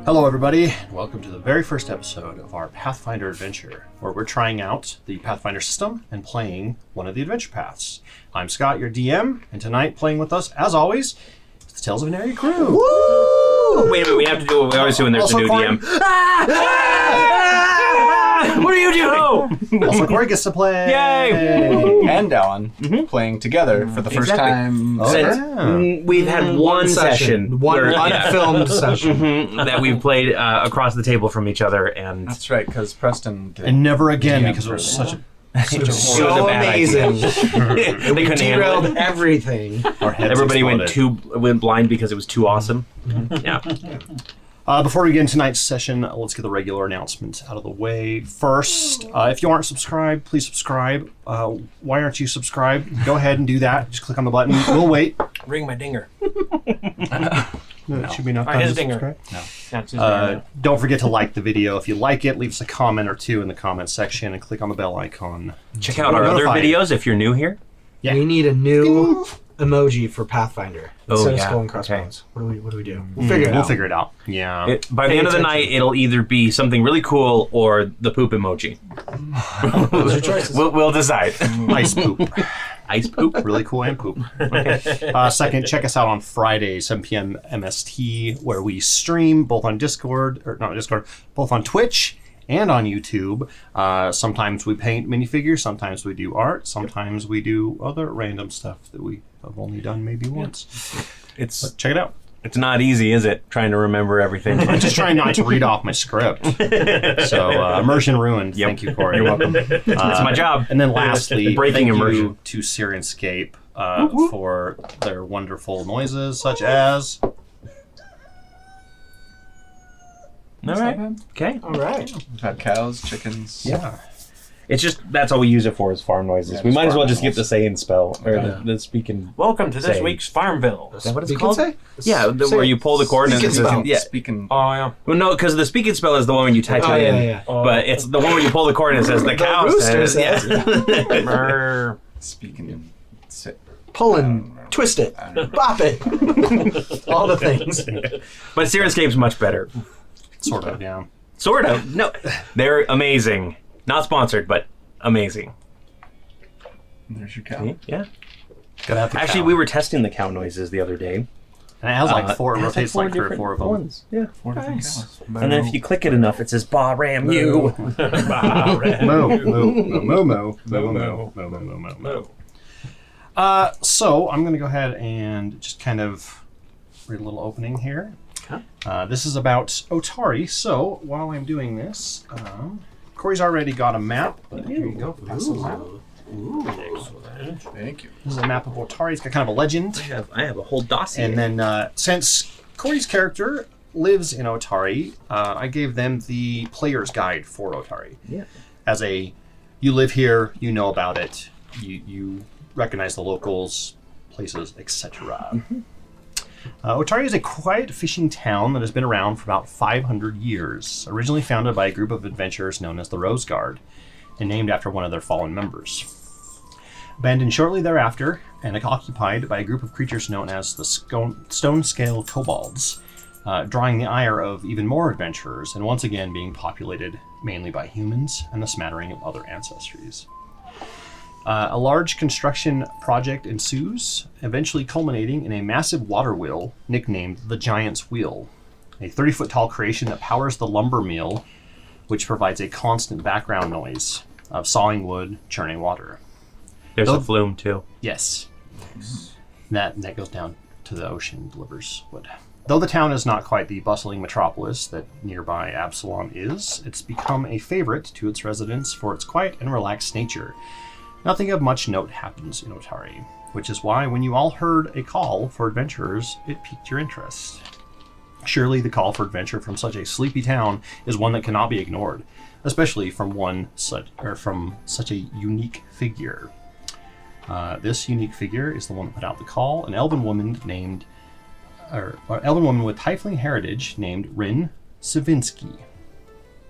Hello everybody, and welcome to the very first episode of our Pathfinder adventure, where we're trying out the Pathfinder system and playing one of the adventure paths. I'm Scott, your DM, and tonight playing with us, as always, is the Tales of Aneria crew. Woo! Wait a minute, we have to do what we always do when there's a new DM. What do you do? Also, Corey gets to play. Yay! And Alan playing together for the first time. Since we've had one session. One where- unfilmed session. that we've played across the table from each other, and That's right, because Preston did. And never again, DM because it was for such a it was a So bad amazing. idea. They couldn't handle Derailed it. everything. our heads Everybody exploded. went blind because it was too awesome. Yeah. Before we get into tonight's session, let's get the regular announcement out of the way. First, if you aren't subscribed, please subscribe. Why aren't you subscribed? Go ahead and do that. Just click on the button. We'll wait. Ring my dinger. No. Should we not His to dinger. subscribe? That's his dinger. Don't forget to like the video. If you like it, leave us a comment or two in the comment section and click on the bell icon. Check out our other Notified. videos if you're new here. Yeah. We need a new emoji for Pathfinder. Oh, Instead of yeah. skull and crossbones. What do we do? We'll figure it We'll out. figure it out. Yeah. By the Pay end of the attention. night, it'll either be something really cool or the poop emoji. Those are choices. We'll decide. Ice poop. Ice poop. Really cool and poop. Second, check us out on Friday, 7 p.m. MST, where we stream both on both on Twitch and on YouTube. Sometimes we paint minifigures, sometimes we do art, sometimes we do other random stuff that we have only done maybe once. It's Check it out. It's not easy, is it? Trying to remember everything. I'm just trying not to read off my script. So, immersion ruined. Yep. Thank you, Corey. You're welcome. It's my job. And then lastly, Breaking thank immersion. you to Syrinscape for their wonderful noises, such as... All right. Okay. All right. We've had cows, chickens. Yeah. It's just that's all we use it for is farm noises. Yeah, we just might as well farm just get the animals. say and spell or Yeah. the speaking. Welcome to this Say. week's Farmville. Is that what it's Speak called? and say? Yeah, where you pull the cord and Speak it and says spell. yeah. Speaking. Oh, yeah. Well, no, because the speaking spell is the one when you type Oh, it yeah, in. yeah. But it's the one where you pull the cord and it says the cow rooster says. says. Yeah. Mer. Speaking. Pull and twist it. Bop it. All the things. But Syrinscape's much better. Sort of, yeah. Sort of. No, they're amazing. Not sponsored, but amazing. There's your cow. Yeah. Gotta have the Actually, cow. we were testing the cow noises the other day. And it has like four, it It has rotates like 3 or different 4 of them. ones. Yeah. 4 different cows. And then if you click it enough, it says "Bah ram you." Moo, moo, moo, moo, moo, moo, moo, moo. So I'm going to go ahead and just kind of read a little opening here. This is about Otari. So while I'm doing this, Corey's already got a map. But here you go. Pass the map. Thank you. This is a map of Otari. It's got kind of a legend. I have a whole dossier. And then since Corey's character lives in Otari, I gave them the player's guide for Otari. Yeah. As a, you live here, you know about it, you recognize the locals, places, etc. Otari is a quiet fishing town that has been around for about 500 years, originally founded by a group of adventurers known as the Rose Guard, and named after one of their fallen members. Abandoned shortly thereafter, and occupied by a group of creatures known as the stone-scale kobolds, drawing the ire of even more adventurers, and once again being populated mainly by humans and a smattering of other ancestries. A large construction project ensues, eventually culminating in a massive water wheel nicknamed the Giant's Wheel, a 30-foot-tall creation that powers the lumber mill, which provides a constant background noise of sawing wood, churning water. There's Oh. a flume too. Yes. That goes down to the ocean and delivers wood. Though the town is not quite the bustling metropolis that nearby Absalom is, it's become a favorite to its residents for its quiet and relaxed nature. Nothing of much note happens in Otari, which is why when you all heard a call for adventurers, it piqued your interest. Surely the call for adventure from such a sleepy town is one that cannot be ignored, especially from such a unique figure. This unique figure is the one that put out the call, an elven woman with tiefling heritage named Rin Syrinscape.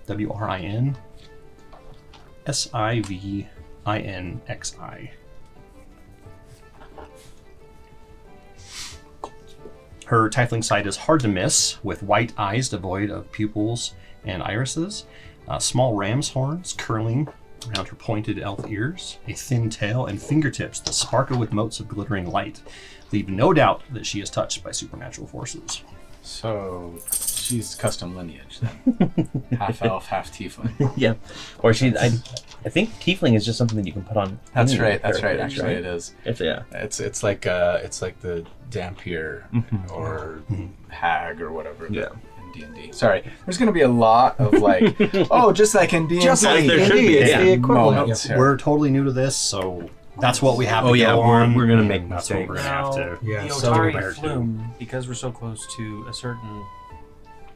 Winxi. Her tiefling sight is hard to miss, with white eyes devoid of pupils and irises, small ram's horns curling around her pointed elf ears, a thin tail, and fingertips that sparkle with motes of glittering light, leave no doubt that she is touched by supernatural forces. So she's custom lineage then. Half elf, half tiefling. Yeah. Or I think tiefling is just something that you can put on. That's any right. That's right. character, Actually, it is. Yeah. It's like the Dampier or hag or whatever. Yeah. In D&D. Sorry, there's going to be a lot of like, oh, just like in D&D. Just like there should D&D, be, it's yeah. the equivalent. Moments here. We're totally new to this, so that's what we have to Oh, yeah, go we're- on. we're gonna make and that's what we're mistakes. going to have to. The Yeah, so Otari compare to. flume, because we're so close to a certain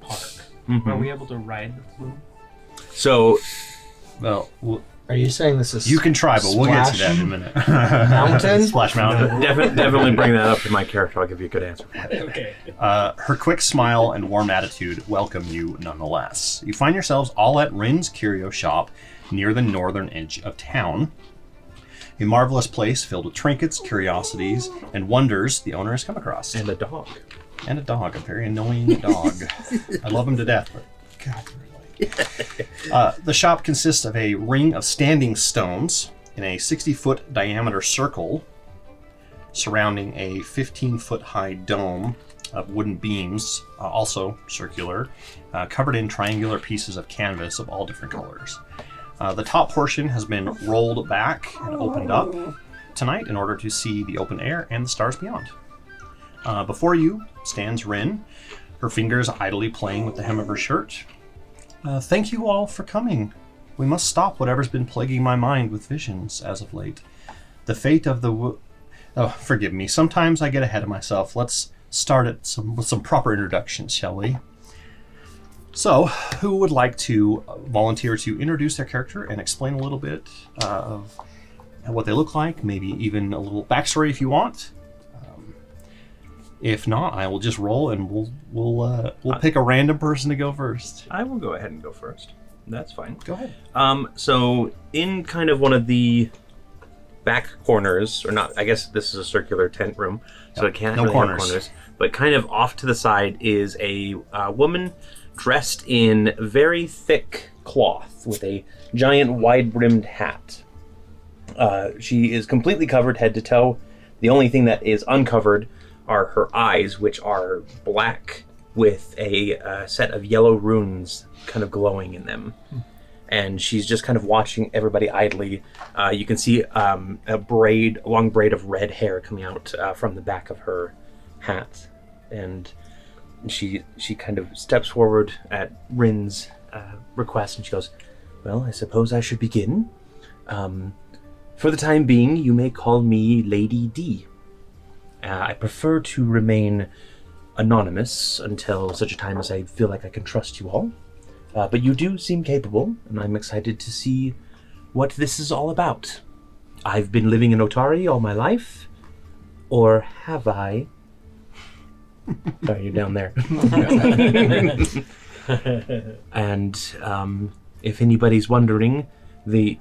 park, Mhm. are we able to ride the flume? So Well, Are you saying this is you can try, but we'll get to that in a minute. Mountain? Splash Mountain. definitely bring that up to my character. I'll give you a good answer. Okay. Her quick smile and warm attitude welcome you nonetheless. You find yourselves all at Rin's Curio Shop near the northern edge of town. A marvelous place filled with trinkets, curiosities, and wonders the owner has come across. And a dog. And a dog, a very annoying dog. I love him to death, but God, really. The shop consists of a ring of standing stones in a 60-foot diameter circle surrounding a 15-foot high dome of wooden beams, also circular, covered in triangular pieces of canvas of all different colors. The top portion has been rolled back and opened up tonight in order to see the open air and the stars beyond. Before you stands Rin, her fingers idly playing with the hem of her shirt. Thank you all for coming. We must stop whatever's been plaguing my mind with visions as of late. The fate of the Oh, forgive me. Sometimes I get ahead of myself. Let's start with some proper introductions, shall we? So, who would like to volunteer to introduce their character and explain a little bit of what they look like, maybe even a little backstory if you want? If not, I will just roll and we'll pick a random person to go first. I will go ahead and go first. That's fine. Go ahead. So in kind of one of the back corners, or not, I guess this is a circular tent room, so it can't No really have corners. corners. But kind of off to the side is a woman dressed in very thick cloth with a giant wide-brimmed hat. She is completely covered head to toe. The only thing that is uncovered are her eyes, which are black with a set of yellow runes kind of glowing in them. And she's just kind of watching everybody idly. You can see a long braid of red hair coming out from the back of her hat. And she kind of steps forward at Rin's request, and she goes, "Well, I suppose I should begin. For the time being, you may call me Lady D. I prefer to remain anonymous until such a time as I feel like I can trust you all. But you do seem capable, and I'm excited to see what this is all about. I've been living in Otari all my life, or have I?" Sorry, you're down there. And if anybody's wondering, the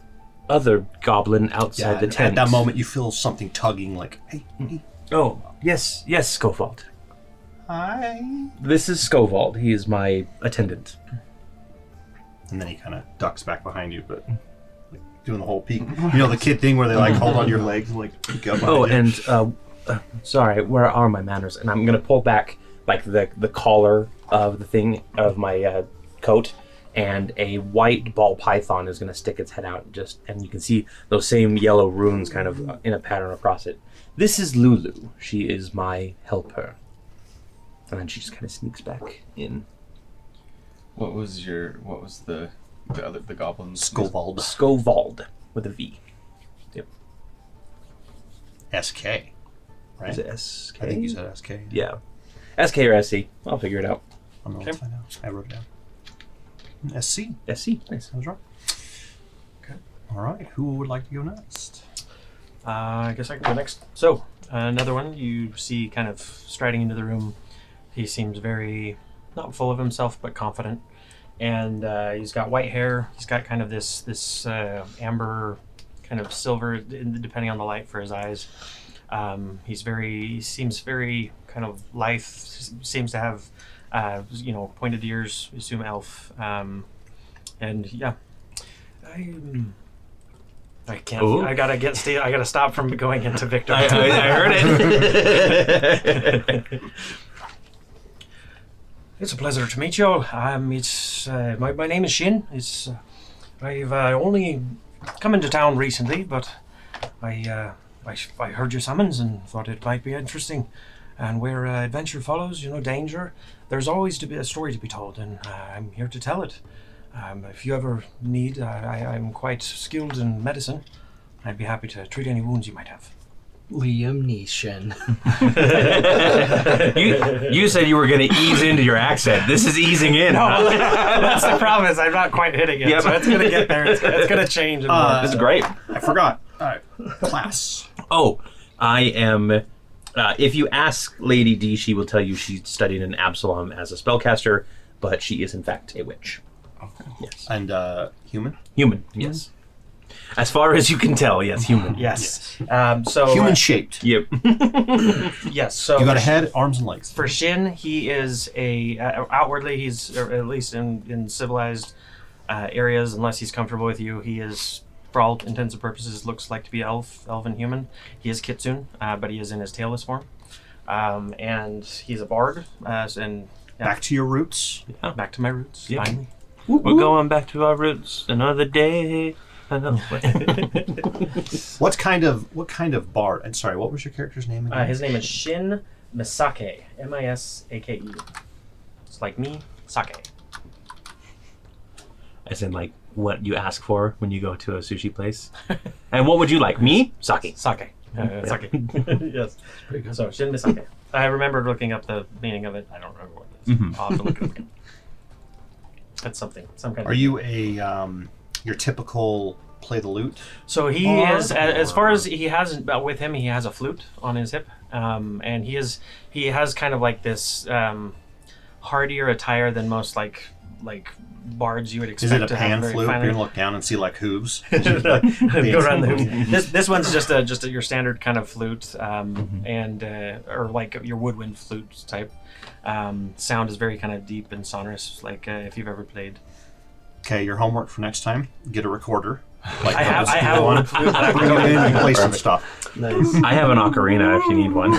other goblin outside the tent. At that moment, you feel something tugging, like, hey. Oh, yes, Scovald. Hi. This is Scovald. He is my attendant. And then he kind of ducks back behind you, but like, doing the whole peek. You know the kid thing where they like hold on your legs and like peek up behind you? And sorry, where are my manners? And I'm gonna pull back like the collar of the thing of my coat, and a white ball python is gonna stick its head out, and you can see those same yellow runes kind of in a pattern across it. This is Lulu. She is my helper. And then she just kind of sneaks back in. What was the goblin? Scovald. Scovald with a V. Yep. SK. Right? Is it SK? I think you said SK. Yeah. SK or SC. I'll figure it out. I'm going to find out. I wrote it down. SC. SC. Nice. I was right. Okay. All right. Who would like to go next? I guess I can go next. So, another one you see kind of striding into the room. He seems very, not full of himself, but confident. And he's got white hair. He's got kind of this amber, kind of silver, depending on the light for his eyes. He seems very kind of lithe, seems to have, pointed ears, I assume elf. And yeah, I can't. Ooh. I gotta stop from going into Victor. I heard it. It's a pleasure to meet you all. It's my name is Shin. I've only come into town recently, but I heard your summons and thought it might be interesting. And where adventure follows, danger, there's always to be a story to be told, and I'm here to tell it. If you ever need, I'm quite skilled in medicine. I'd be happy to treat any wounds you might have. Liam Neeson. you said you were going to ease into your accent. This is easing in. No, that's the problem. Is I'm not quite hitting it. Yep. So it's going to get there. It's going to change. This is great. I forgot. Class. Oh, I am. If you ask Lady D, she will tell you she studied in Absalom as a spellcaster, but she is in fact a witch. Okay. Yes. And human? Human. Yes. As far as you can tell, yes, human. Yes. Human shaped. Yep. Yes. So You got a head, arms, and legs. for Shin, he is outwardly he's, or at least in civilized areas, unless he's comfortable with you, he is, for all intents and purposes, looks like to be elven human. He is Kitsune, but he is in his tailless form, and he's a bard. And yeah, Back to your roots. back to my roots. Yeah. Finally. We're going back to our roots another day. What kind of bard? And sorry, what was your character's name again? His name is Shin Misake. Misake. It's like me, sake. As in, like, what you ask for when you go to a sushi place. And what would you like? Me? Sake. Sake. Sake. Yes. Pretty good. So Shin Misake. I remembered looking up the meaning of it. I don't remember what it is. Mhm. I'll have to look it up again. That's something. Some kind Are of. you your typical play the lute? So he Bard, is, as far as he has with him, he has a flute on his hip, and he has kind of like this hardier attire than most like bards you would Is expect it a to pan have. flute? You're gonna look down and see like hooves. Go around the hoop. This one's just your standard kind of flute, and or like your woodwind flute type. Sound is very kind of deep and sonorous, like if you've ever played. Okay, your homework for next time: get a recorder. Like I have one. one flute that I Bring it in and play some stuff. Nice. I have an ocarina if you need one.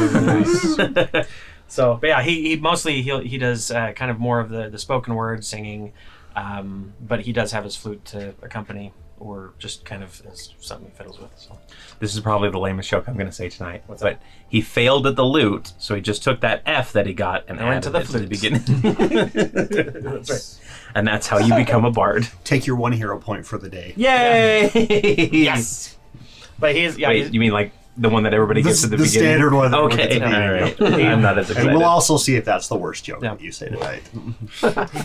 So, but yeah, he mostly he does kind of more of the spoken word singing, but he does have his flute to accompany, or just kind of as something he fiddles with. So This is probably the lamest joke I'm going to say tonight. But he failed at the lute, so he just took that F that he got and went added to the it to the flute. beginning. that's right. And that's how you become a bard. Take your 1 hero point for the day. Yay! Yes. But he's Wait, you mean like the one that everybody gets at the the beginning? standard one. That we Okay, get at the all beginning. right. I'm not as excited. And we'll also see if that's the worst joke Yeah. that you say tonight.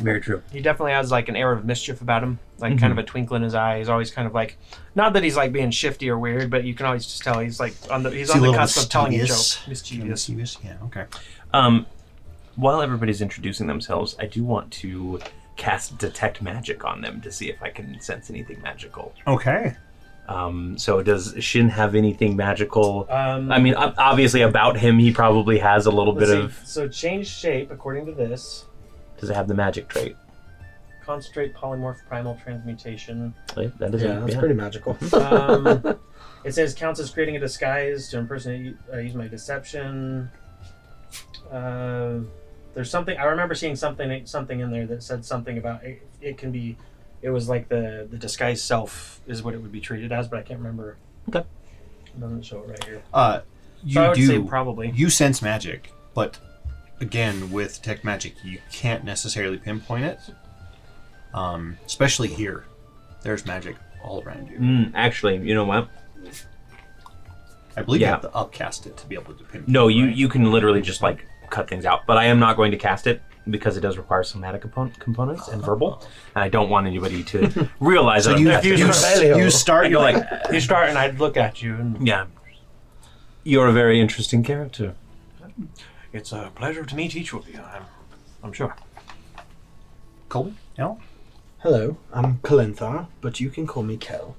Very true. He definitely has like an air of mischief about him, like kind of a twinkle in his eye. He's always kind of like, not that he's like being shifty or weird, but you can always just tell he's like on the Is he a little cusp of telling a joke. mischievous? Mischievous. Yeah. Okay. While everybody's introducing themselves, I do want to cast Detect Magic on them to see if I can sense anything magical. Okay. So does Shin have anything magical? I mean, obviously about him, he probably has a little bit of... So change shape according to this. Does it have the magic trait? Concentrate, polymorph, primal transmutation. That is Yeah, that's pretty magical. It says counts as creating a disguise to impersonate. Use my deception. There's something I remember seeing something in there that said something about it can be. It was like the disguised self is what it would be treated as, but I can't remember. Okay. It doesn't show it right here. You So I would do say probably. You sense magic, but again, with Detect Magic, you can't necessarily pinpoint it. Especially here, there's magic all around you. Actually, you know what? I believe you Yeah. have to upcast it to be able to pinpoint. No, you, right? you can literally just like cut things out. But I am not going to cast it because it does require somatic components and verbal. And I don't want anybody to realize So that you, I'm casting you, it. you start. You're like, You start and I'd look at you and Yeah. You're a very interesting character. it's a pleasure to meet each of you. I'm sure. Colby, no. Hello, I'm Kalinthar, but you can call me Kel.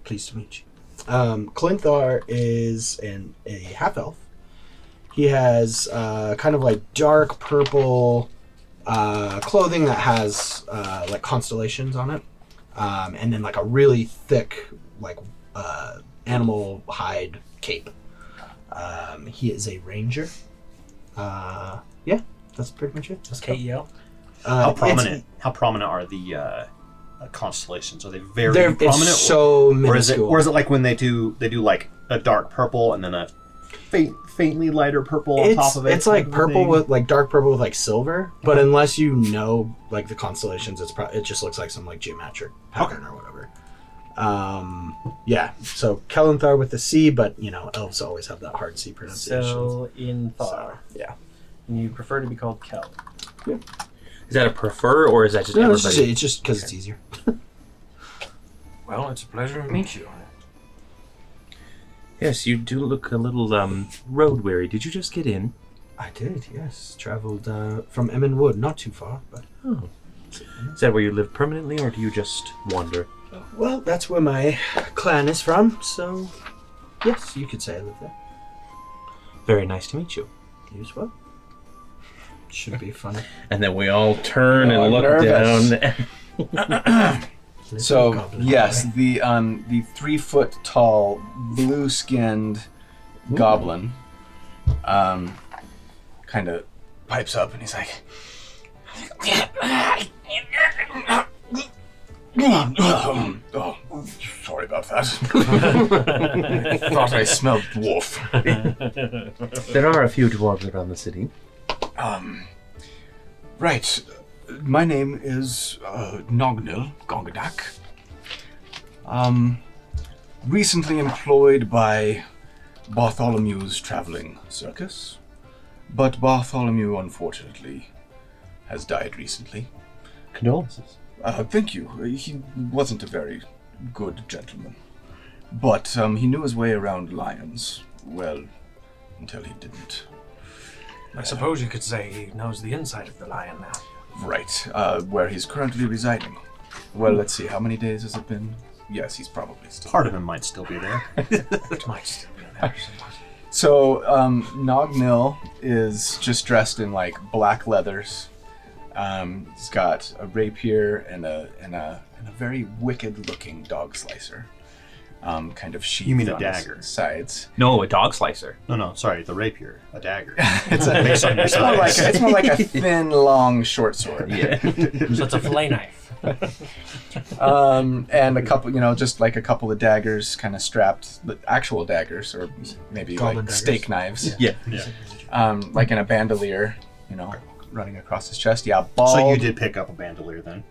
Pleased to meet you. Clinthar is a half elf. He has kind of like dark purple clothing that has like constellations on it, and then like a really thick like animal hide cape. He is a ranger. Yeah, that's pretty much it. That's KEL. How prominent are the constellations? Are they very They're prominent? It's so minuscule. Or is it like when they do like a dark purple and then a faintly lighter purple on top of it? It's like purple with like dark purple with like silver, but unless you know like the constellations, it just looks like some like geometric pattern or whatever. Yeah. So Kelenthar with the C, but you know elves always have that hard C pronunciation. So in Thar. So, yeah. And you prefer to be called Kel. Is that a prefer, or is that just No, everybody? it's just because it's easier. Well, it's a pleasure to meet you. Yes, you do look a little road weary. Did you just get in? I did, yes. Traveled from Emmen Wood, not too far, but Oh. Is that where you live permanently, or do you just wander? well, that's where my clan is from. So, yes, you could say I live there. Very nice to meet you. You as well. Should be fun. And then we all turn and I'm look nervous. down. So yes, the 3 foot tall, blue skinned goblin, kind of pipes up and he's like, "Oh, sorry about that. I thought I smelled dwarf." There are a few dwarves around the city. Right. My name is Nognil Gongadak. Recently employed by Bartholomew's traveling circus, but Bartholomew unfortunately has died recently. Condolences. Thank you. He wasn't a very good gentleman, but he knew his way around lions well until he didn't. I suppose you could say he knows the inside of the lion now. Right, where he's currently residing. Well, let's see, how many days has it been? Yes, he's probably still Part of him might still be there. It might still be there. So, Nognil is just dressed in like black leathers. He's got a rapier and a very wicked-looking dog slicer, kind of sheathed You mean a on his dagger? sides. No, a dog slicer. No, sorry, the rapier, a dagger. It's Based on your size. it's more like a thin, long, short sword. Yeah. So it's a fillet knife. And a couple, just like a couple of daggers, kind of strapped, actual daggers, or maybe Goblin like daggers. steak knives. Yeah. Like in a bandolier, running across his chest. Yeah, bald. So you did pick up a bandolier then?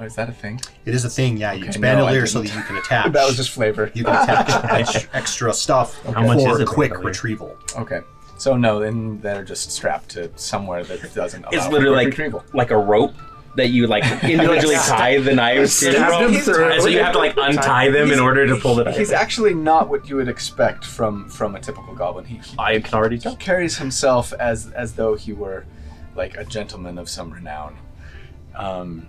Is that a thing? It is a thing, yeah. Okay, It's no, bandolier I so that didn't. you can attach. That was just flavor. You can attach extra stuff How much for is a quick bandolier? retrieval. Okay. So no, then they're just strapped to somewhere that doesn't allow It's for literally quick retrieval. like a rope that you like individually tie the knives to. Stab them through. And so you have to like untie them in order to pull it out. He's actually not what you would expect from a typical goblin. He I can already tell. carries himself as though he were like a gentleman of some renown. Works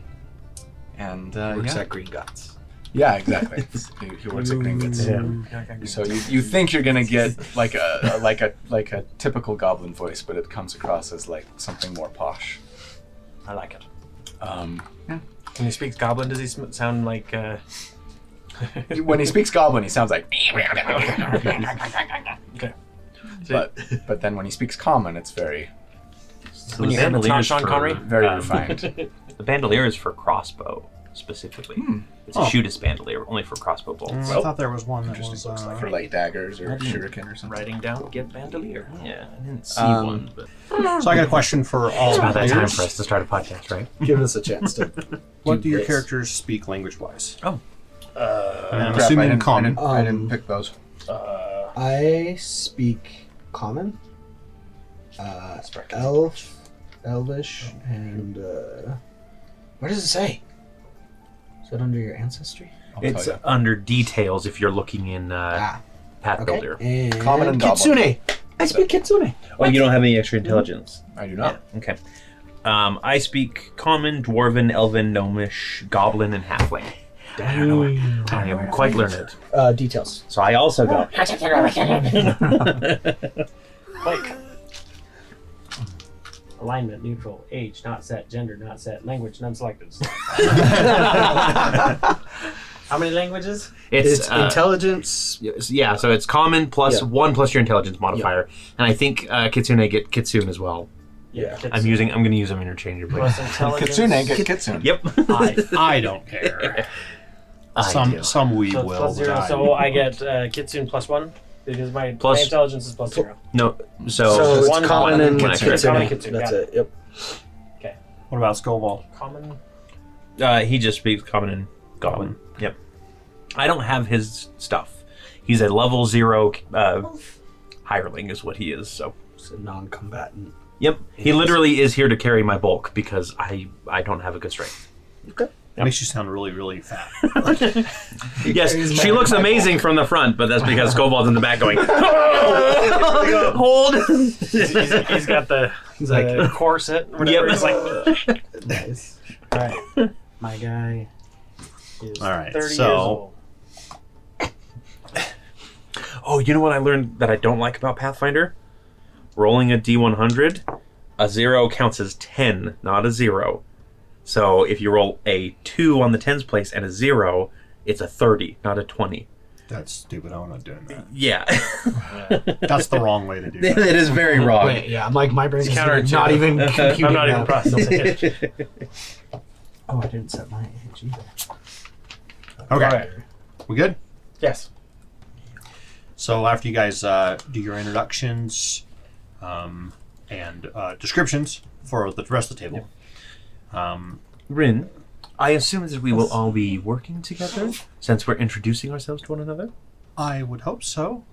Yeah. at Green Guts. Yeah, exactly. He works at Gringotts. So you think you're gonna get like a typical goblin voice, but it comes across as like something more posh. I like it. Yeah. When he speaks Goblin, does he sound like... When he speaks goblin, he sounds like. Okay. But then when he speaks common, it's very So When the you heard bandolier is Sean for, Connery? very refined. The bandolier is for crossbow specifically. It's a shootist bandolier, only for crossbow bolts. I thought there was one that was... Interesting. Looks like for like daggers or shuriken or something. Writing down, get bandolier. Yeah, I didn't see one, but So I got a question for all it's about that time players. for us to start a podcast, right? Give us a chance to. What do your this. characters speak language-wise? Oh. I'm Crap, assuming I didn't, common. I didn't pick those. I speak Common, Elvish, and what does it say? Is that under your ancestry? I'll It's tell you. under details if you're looking in Path Okay. Builder. And Common and Kitsune. I speak Kitsune. Oh, you don't have any extra intelligence? I do not. Okay. I speak Common, Dwarven, Elven, Gnomish, Goblin, and Halfling. I am quite learned. Details. So I also go. Like alignment neutral, age not set, gender not set, language none selected. How many languages? It's intelligence. Yeah, so it's common plus 1 plus your intelligence modifier, and I think Kitsune get Kitsune as well. Yeah. I'm going to use them interchangeably. Plus intelligence. Kitsune get Kitsune. Yep. I don't care. Some we So it's will. plus 0, but so I get Kitsune plus 1 because my intelligence is plus 0. No, So it's one common and one Kitsune. Common and Kitsune, That's got it. Yep. What about Skullball? Common. he just speaks common and goblin. Yep. I don't have his stuff. He's a level 0 hireling is what he is, so. It's a non-combatant. Yep. He literally is here to carry my bulk because I don't have a good strength. Okay. It makes you sound really, really fat. Yes, she looks amazing from the front, but that's because Skullball's in the back going, hold! He's got the corset, whatever. Yep. He's like, Nice. all right, my guy is All right, 30 years so- old. Oh, you know what I learned that I don't like about Pathfinder? Rolling a D100, a 0 counts as 10, not a 0. So if you roll a 2 on the tens place and a 0, it's a 30, not a 20. That's stupid. I'm not doing that. Yeah. That's the wrong way to do It that. is very wrong. Wait, yeah, I'm like, my brain is counterintuitive. not even computing I'm not even that. processing it. Oh, I didn't set my age either. Okay, Alright. we good? Yes. So after you guys do your introductions and descriptions for the rest of the table, Rin, I assume that we will all be working together since we're introducing ourselves to one another? I would hope so.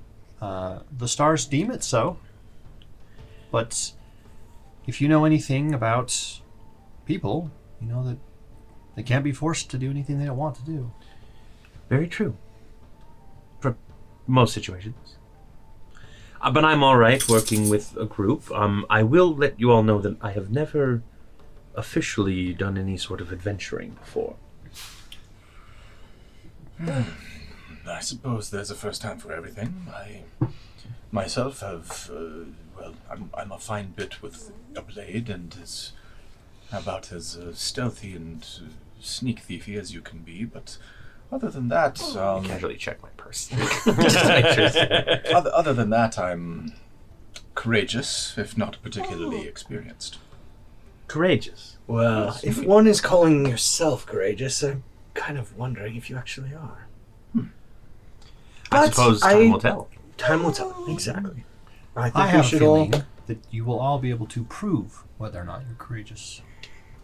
The stars deem it so. But if you know anything about people, you know that they can't be forced to do anything they don't want to do. Very true. For most situations. But I'm alright working with a group. I will let you all know that I have never officially done any sort of adventuring before. I suppose there's a first time for everything. I myself have, I'm a fine bit with a blade and is about as stealthy and sneak thiefy as you can be, but other than that, Casually check my purse. Just to make sure. other than that, I'm courageous, if not particularly experienced. Courageous. Well, if one is calling yourself courageous, I'm kind of wondering if you actually are. I But suppose time will tell. Time will tell. Exactly. I think I we have a should all... feeling that you will all be able to prove whether or not you're courageous.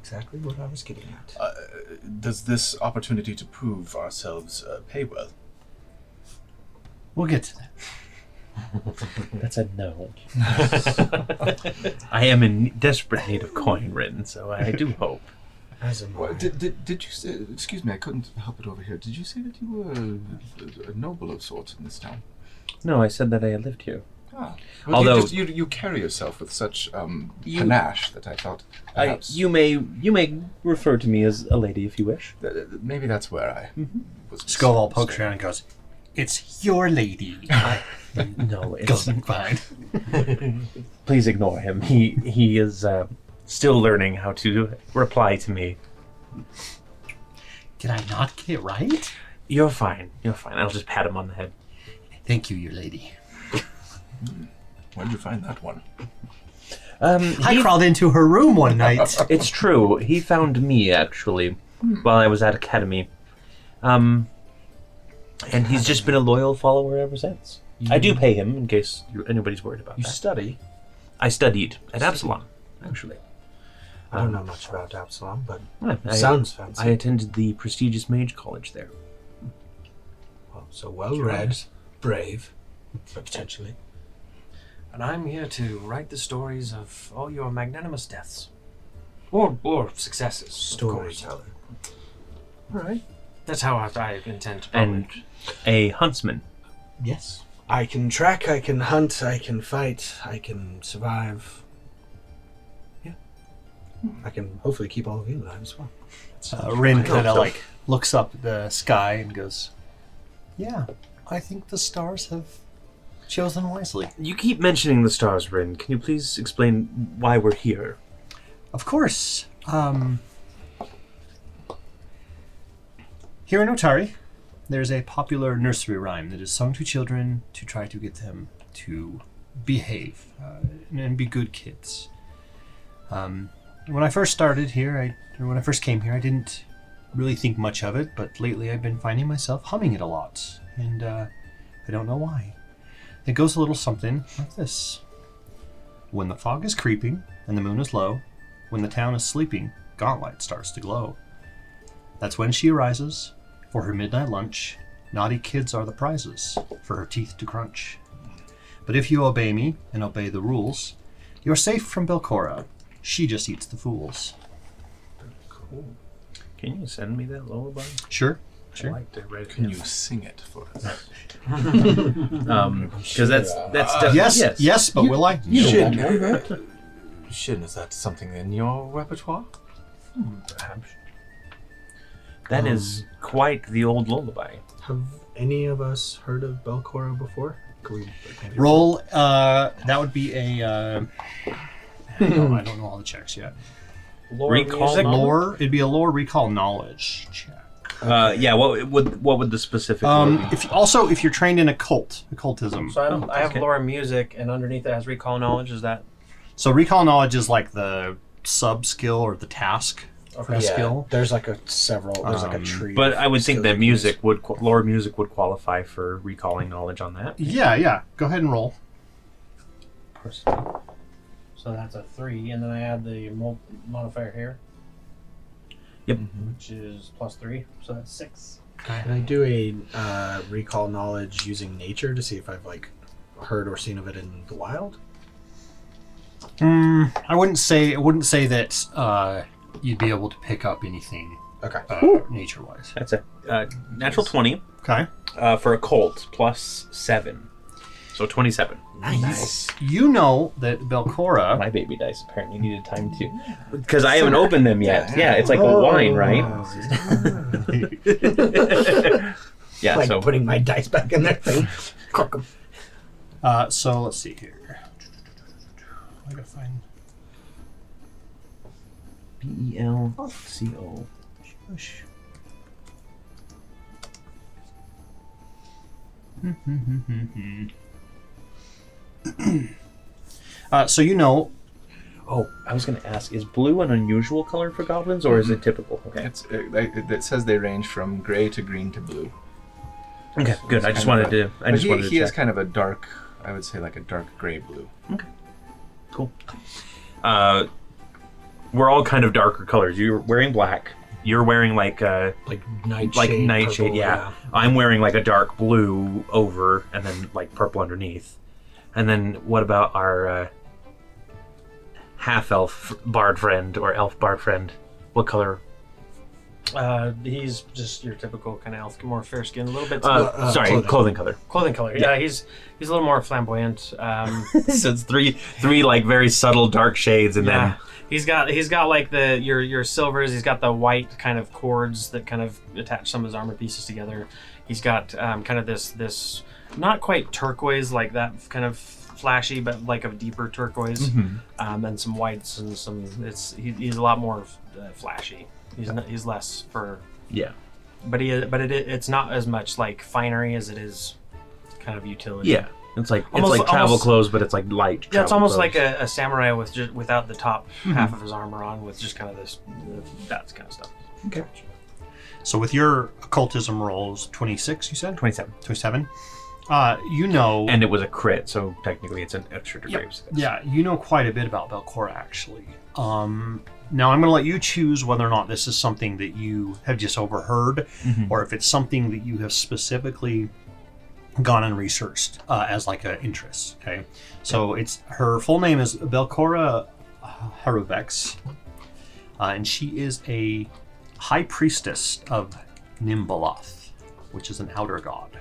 Exactly what I was getting at. Does this opportunity to prove ourselves pay well? We'll get to that. That's a no. I am in desperate need of coin, Rin, so I do hope. As am I. Did you say, excuse me, I couldn't help it over here. Did you say that you were a noble of sorts in this town? No, I said that I had lived here. Ah. Although- you carry yourself with such panache that I thought perhaps You may refer to me as a lady if you wish. Maybe that's where I was. Skull pokes around and goes, "It's your lady." No, Goes it's fine. please ignore him. He is still learning how to reply to me. Did I not get it right? You're fine. You're fine. I'll just pat him on the head. Thank you, your lady. Where'd you find that one? I crawled into her room one night. It's true. He found me actually while I was at academy, and he's just been a loyal follower ever since. I do pay him in case anybody's worried about You that. study. I studied at Absalom, actually. I don't know much about Absalom, but I sounds fancy. I attended the prestigious mage college there. So well-read, brave, potentially. And I'm here to write the stories of all your magnanimous deaths. Or successes. Of course. Storyteller. All right. That's how I intend to And a huntsman. Yes. I can track, I can hunt, I can fight, I can survive. I can hopefully keep all of you alive as well. Rin kind of like looks up at the sky and goes, "Yeah, I think the stars have chosen wisely." You keep mentioning the stars, Rin. Can you please explain why we're here? Of course. Here in Otari, there's a popular nursery rhyme that is sung to children to try to get them to behave and be good kids. When I first started here, when I first came here, I didn't really think much of it, but lately I've been finding myself humming it a lot, and I don't know why. It goes a little something like this. When the fog is creeping and the moon is low, when the town is sleeping, Gauntlight starts to glow. That's when she arises for her midnight lunch. Naughty kids are the prizes for her teeth to crunch. But if you obey me and obey the rules, you're safe from Belcora. She just eats the fools. Cool. Can you send me that lullaby? Sure. I like to write it. Can you sing it for us? Because that's definitely yes, but will I? Shin, Shin, is that something in your repertoire? Perhaps. That is quite the old lullaby. Have any of us heard of Belcora before? Can we maybe Roll. That would be a. I don't know all the checks yet. Lore Recall music. knowledge? Lore. It'd be a lore recall knowledge check. Yeah. What would the specific? lore be? If you're trained in occultism. So I have okay. lore music, and underneath it has recall knowledge. Is that So recall knowledge is like the sub skill or the task for the Yeah, skill. there's like a tree. But I would think skills that you can use. music would lore music would qualify for recalling knowledge on that. Yeah. Go ahead and roll. so? That's a 3, and then I add the modifier here, Yep. which is +3, so that's 6. Can I do a recall knowledge using nature to see if I've like heard or seen of it in the wild? I wouldn't say that you'd be able to pick up anything Okay. nature-wise. That's a natural 20 Okay. for occult +7, so 27. Nice. You know that Belcora. My baby dice apparently needed time too, because I haven't opened them yet. Yeah, it's like a wine, right? Yeah. Like So putting my dice back in their thing. Cork 'em. So let's see here. I gotta find. BELCO. Shush. So you know. Oh, I was going to ask: is blue an unusual color for goblins, or is it typical? Okay. It says they range from gray to green to blue. Okay. So Good. it's I just kind of wanted to. I But just wanted to he has check. kind of a dark, I would say like a dark gray blue. Cool. We're all kind of darker colors. You're wearing black. You're wearing like Like nightshade. nightshade. purple, Yeah. I'm wearing like a dark blue over, and then like purple underneath. And then what about our half-elf bard friend or elf bard friend? What color? He's just your typical kind of elf, more fair skinned, a little bit. Sorry, clothing color. Clothing color. Yeah, he's a little more flamboyant. So it's three like very subtle dark shades, and Yeah, he's got like your silvers. He's got the white kind of cords that kind of attach some of his armor pieces together. He's got kind of this not quite turquoise like that kind of flashy, but like a deeper turquoise, and some whites and some. He's a lot more flashy. He's less for yeah. but it's not as much like finery as it is kind of utility. Yeah. It's like Almost- travel almost- clothes, but it's like light. Yeah, it's travel almost clothes. like a samurai with just without the top half of his armor on, with just kind of this that kind of stuff. Okay. So with your occultism rolls, 26, you said? 27. 27. You know. And it was a crit, so technically it's an extra degree. of success. Yeah, you know quite a bit about Belcora, actually. Now I'm going to let you choose whether or not this is something that you have just overheard, or if it's something that you have specifically gone and researched as like an interest. Okay, so it's her full name is Belcora Haruvex, and she is a high priestess of Nimbaloth, which is an outer god.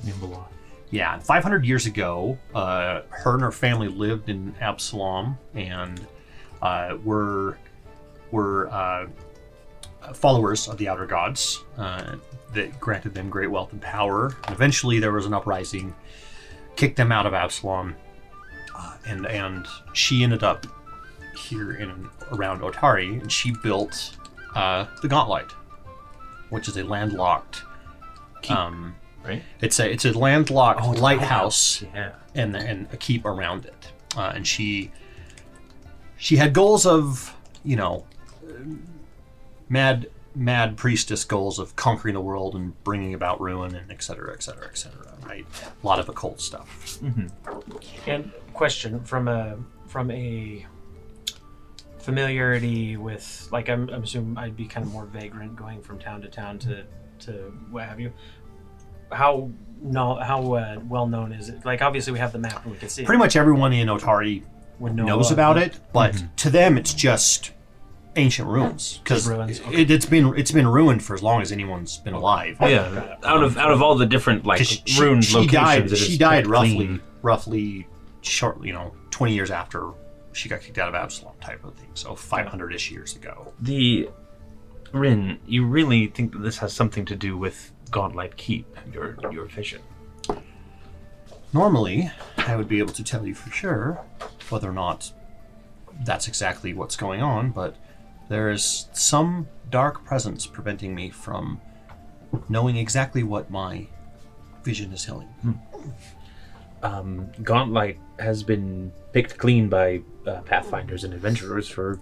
Nimbaloth. Yeah, and 500 years ago, her and her family lived in Absalom, and were followers of the outer gods that granted them great wealth and power. And eventually there was an uprising, kicked them out of Absalom, and she ended up here around Otari, and she built the Gauntlight, which is a landlocked Keep, right? It's a landlocked lighthouse, Yeah. and a keep around it. And she had goals of, mad priestess goals of conquering the world and bringing about ruin and et cetera, right? A lot of occult stuff. And question from a familiarity with, like, I'm assuming I'd be kind of more vagrant going from town to town to what have you. How well known is it? Like, obviously we have the map and we can see. Pretty much everyone in Otari would know knows about it, but to them it's just ancient ruins because ruins, okay. it's been ruined for as long as anyone's been alive. Yeah. Out of all the different ruined locations, she died roughly short, 20 years after she got kicked out of Absalom, type of thing. So 500-ish years ago. Rin, you really think that this has something to do with Gauntlight Keep, your vision? Normally, I would be able to tell you for sure whether or not that's exactly what's going on, but there is some dark presence preventing me from knowing exactly what my vision is telling me. Gauntlight has been picked clean by Pathfinders and adventurers for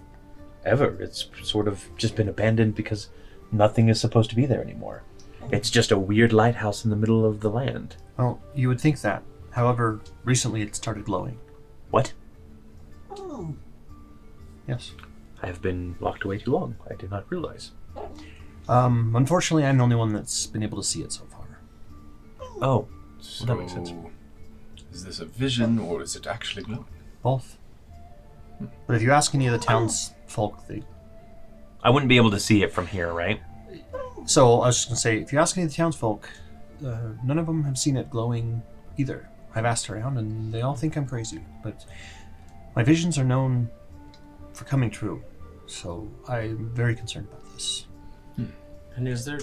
ever. It's sort of just been abandoned because nothing is supposed to be there anymore. It's just a weird lighthouse in the middle of the land. Well, you would think that. However, recently it started glowing. What? Yes. I have been locked away too long. I did not realize. Unfortunately, I'm the only one that's been able to see it so far. Oh, So, that makes sense. is this a vision or is it actually glowing? Both. But if you ask any of the townsfolk, I wouldn't be able to see it from here, right? So I was just going to say, if you ask any of the townsfolk, none of them have seen it glowing either. I've asked around, and they all think I'm crazy. But my visions are known for coming true, so I'm very concerned about this. And is there,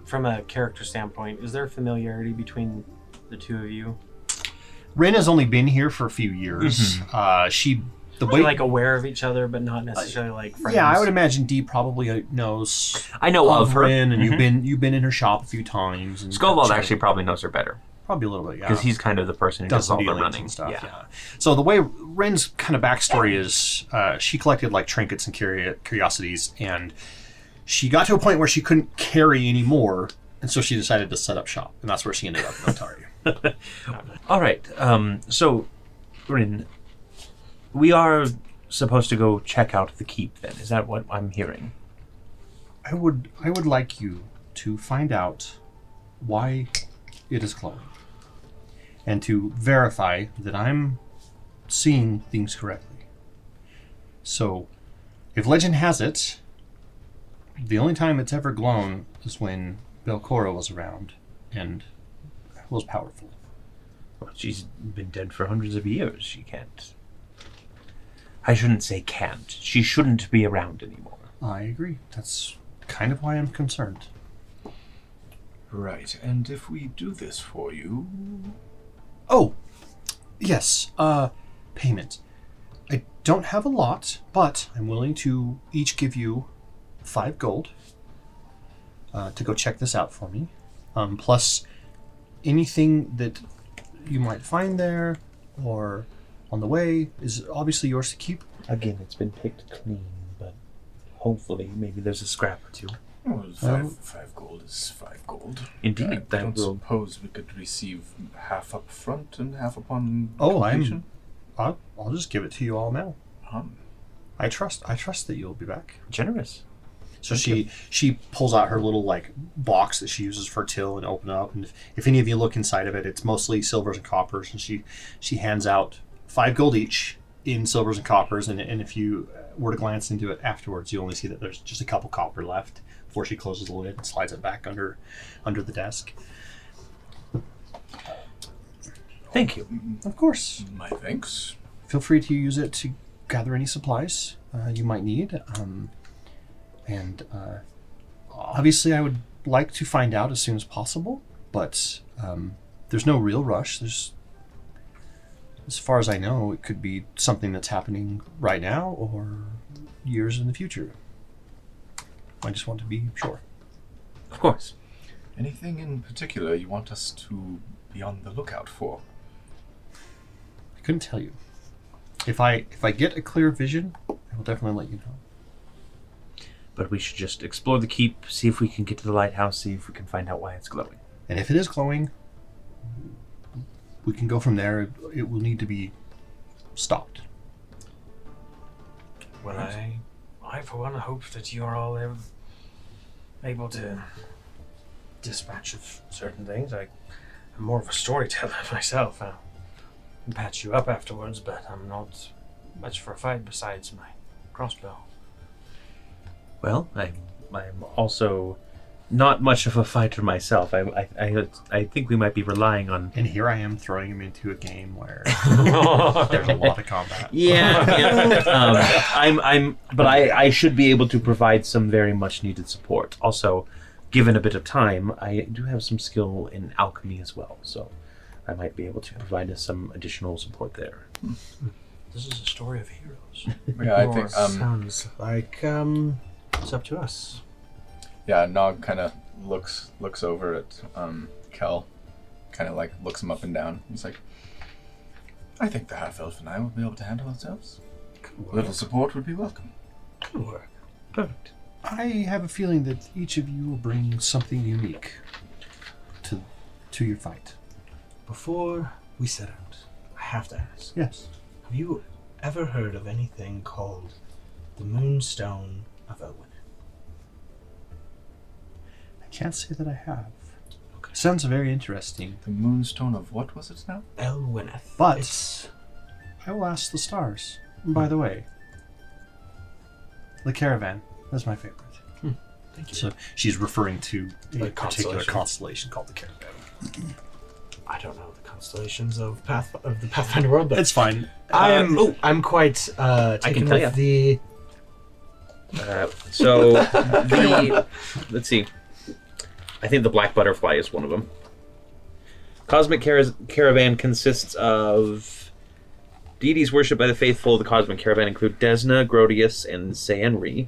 from a character standpoint, is there familiarity between the two of you? Rin has only been here for a few years. You're like aware of each other, but not necessarily like friends. Yeah, I would imagine Dee probably knows. I know of her. Rin, and you've been in her shop a few times. And Skullwald actually probably knows her better probably a little bit, yeah. because he's kind of the person who does all the dealings running and stuff. Yeah. Yeah. So the way Rin's kind of backstory is, she collected like trinkets and curiosities, and she got to a point where she couldn't carry anymore, and so she decided to set up shop, and that's where she ended up in Otari. All right. So, Rin, we are supposed to go check out the keep. Then is that what I'm hearing? I would like you to find out why it is glowing, and to verify that I'm seeing things correctly. So, if legend has it, the only time it's ever glown is when Belcora was around and was powerful. Well, she's been dead for hundreds of years. She can't. I shouldn't say can't. She shouldn't be around anymore. I agree. That's kind of why I'm concerned. Right, and if we do this for you... Oh, yes, payment. I don't have a lot, but I'm willing to each give you 5 gold to go check this out for me. Plus anything that you might find there or on the way is obviously yours to keep. Again, it's been picked clean, but hopefully maybe there's a scrap or two. Well, 5 gold is 5 gold. Indeed, I that don't will. suppose we could receive half up front and half upon Oh, completion? I'll just give it to you all now. Um, I trust that you'll be back. Generous. So she pulls out her little like box that she uses for till and open it up, and if any of you look inside of it, it's mostly silvers and coppers, and she hands out 5 gold each in silvers and coppers, and if you were to glance into it afterwards, you only see that there's just a couple copper left before she closes the lid and slides it back under the desk. Thank you. Of course. my thanks. Feel free to use it to gather any supplies you might need. Obviously, I would like to find out as soon as possible, but there's no real rush. As far as I know, it could be something that's happening right now or years in the future. I just want to be sure. Of course. Anything in particular you want us to be on the lookout for? I couldn't tell you. If I get a clear vision, I will definitely let you know. But we should just explore the keep, see if we can get to the lighthouse, see if we can find out why it's glowing. And if it is glowing, we can go from there. It will need to be stopped. Well, I for one hope that you're all able to dispatch of certain things. I'm more of a storyteller myself. I'll patch you up afterwards, but I'm not much for a fight besides my crossbow. Well, I'm also not much of a fighter myself. I think we might be relying on. And here I am throwing him into a game where there's a lot of combat. But I should be able to provide some very much needed support. Also, given a bit of time, I do have some skill in alchemy as well, so I might be able to provide us some additional support there. This is a story of heroes. Yeah, I think. Sounds like it's up to us. Yeah, Nog kind of looks over at Kel, kind of like looks him up and down. He's like, I think the half-elf and I will be able to handle ourselves. A little support would be welcome. Good work. Perfect. I have a feeling that each of you will bring something unique to your fight. Before we set out, I have to ask. Yes. Have you ever heard of anything called the Moonstone of Elwyn? I can't say that I have. Okay. Sounds very interesting. The Moonstone of what was it now? Elwyneth. But It's I will ask the stars. And by the way, the caravan. That's my favorite. Thank you. So she's referring to a The particular constellation. constellation called the caravan. I don't know the constellations of the Pathfinder world, but It's fine. I'm quite taken tell with ya. Let's see. I think the black butterfly is one of them. Cosmic Caravan consists of deities worshipped by the faithful of the Cosmic Caravan include Desna, Grodius, and Saenri,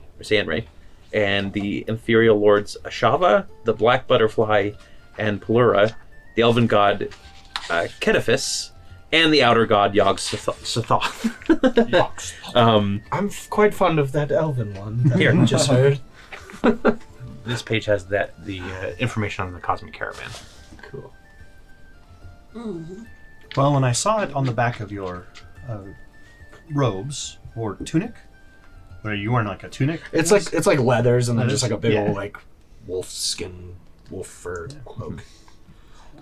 and the ethereal lords Ashava, the black butterfly, and Pelura, the elven god Kedifis, and the outer god Yog-Sothoth. I'm quite fond of that elven one that Here. you just heard. This page has the information on the Cosmic Caravan. Cool. Well, when I saw it on the back of your robes or tunic, where you wearing like a tunic, It's like leathers and then That just is- like a big yeah. old like wolf skin, wolf fur cloak.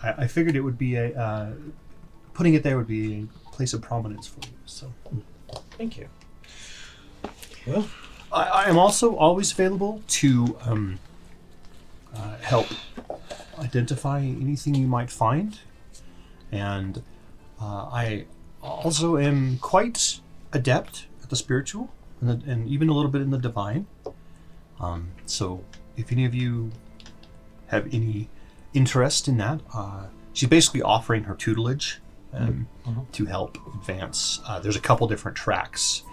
I figured it would be putting it there would be a place of prominence for you. So Thank you. Well, I am also always available to help identify anything you might find, and I also am quite adept at the spiritual and even a little bit in the divine. So if any of you have any interest in that, she's basically offering her tutelage to help advance. There's a couple different tracks.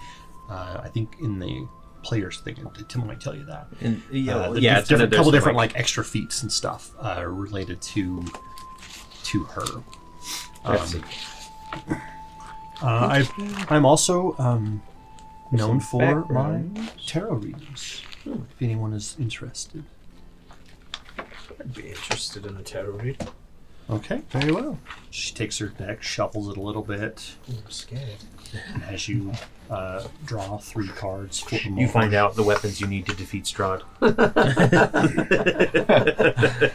I think in the players thing, Tim might tell you that. And, There's a couple different like extra feats and stuff related to her. Let's see. I'm also known for my backgrounds. tarot readings. If anyone is interested. I'd be interested in a tarot read. Okay, very well. She takes her deck, shuffles it a little bit, I'm scared. and as you draw 3 cards, flip them You over. find out the weapons you need to defeat Strahd.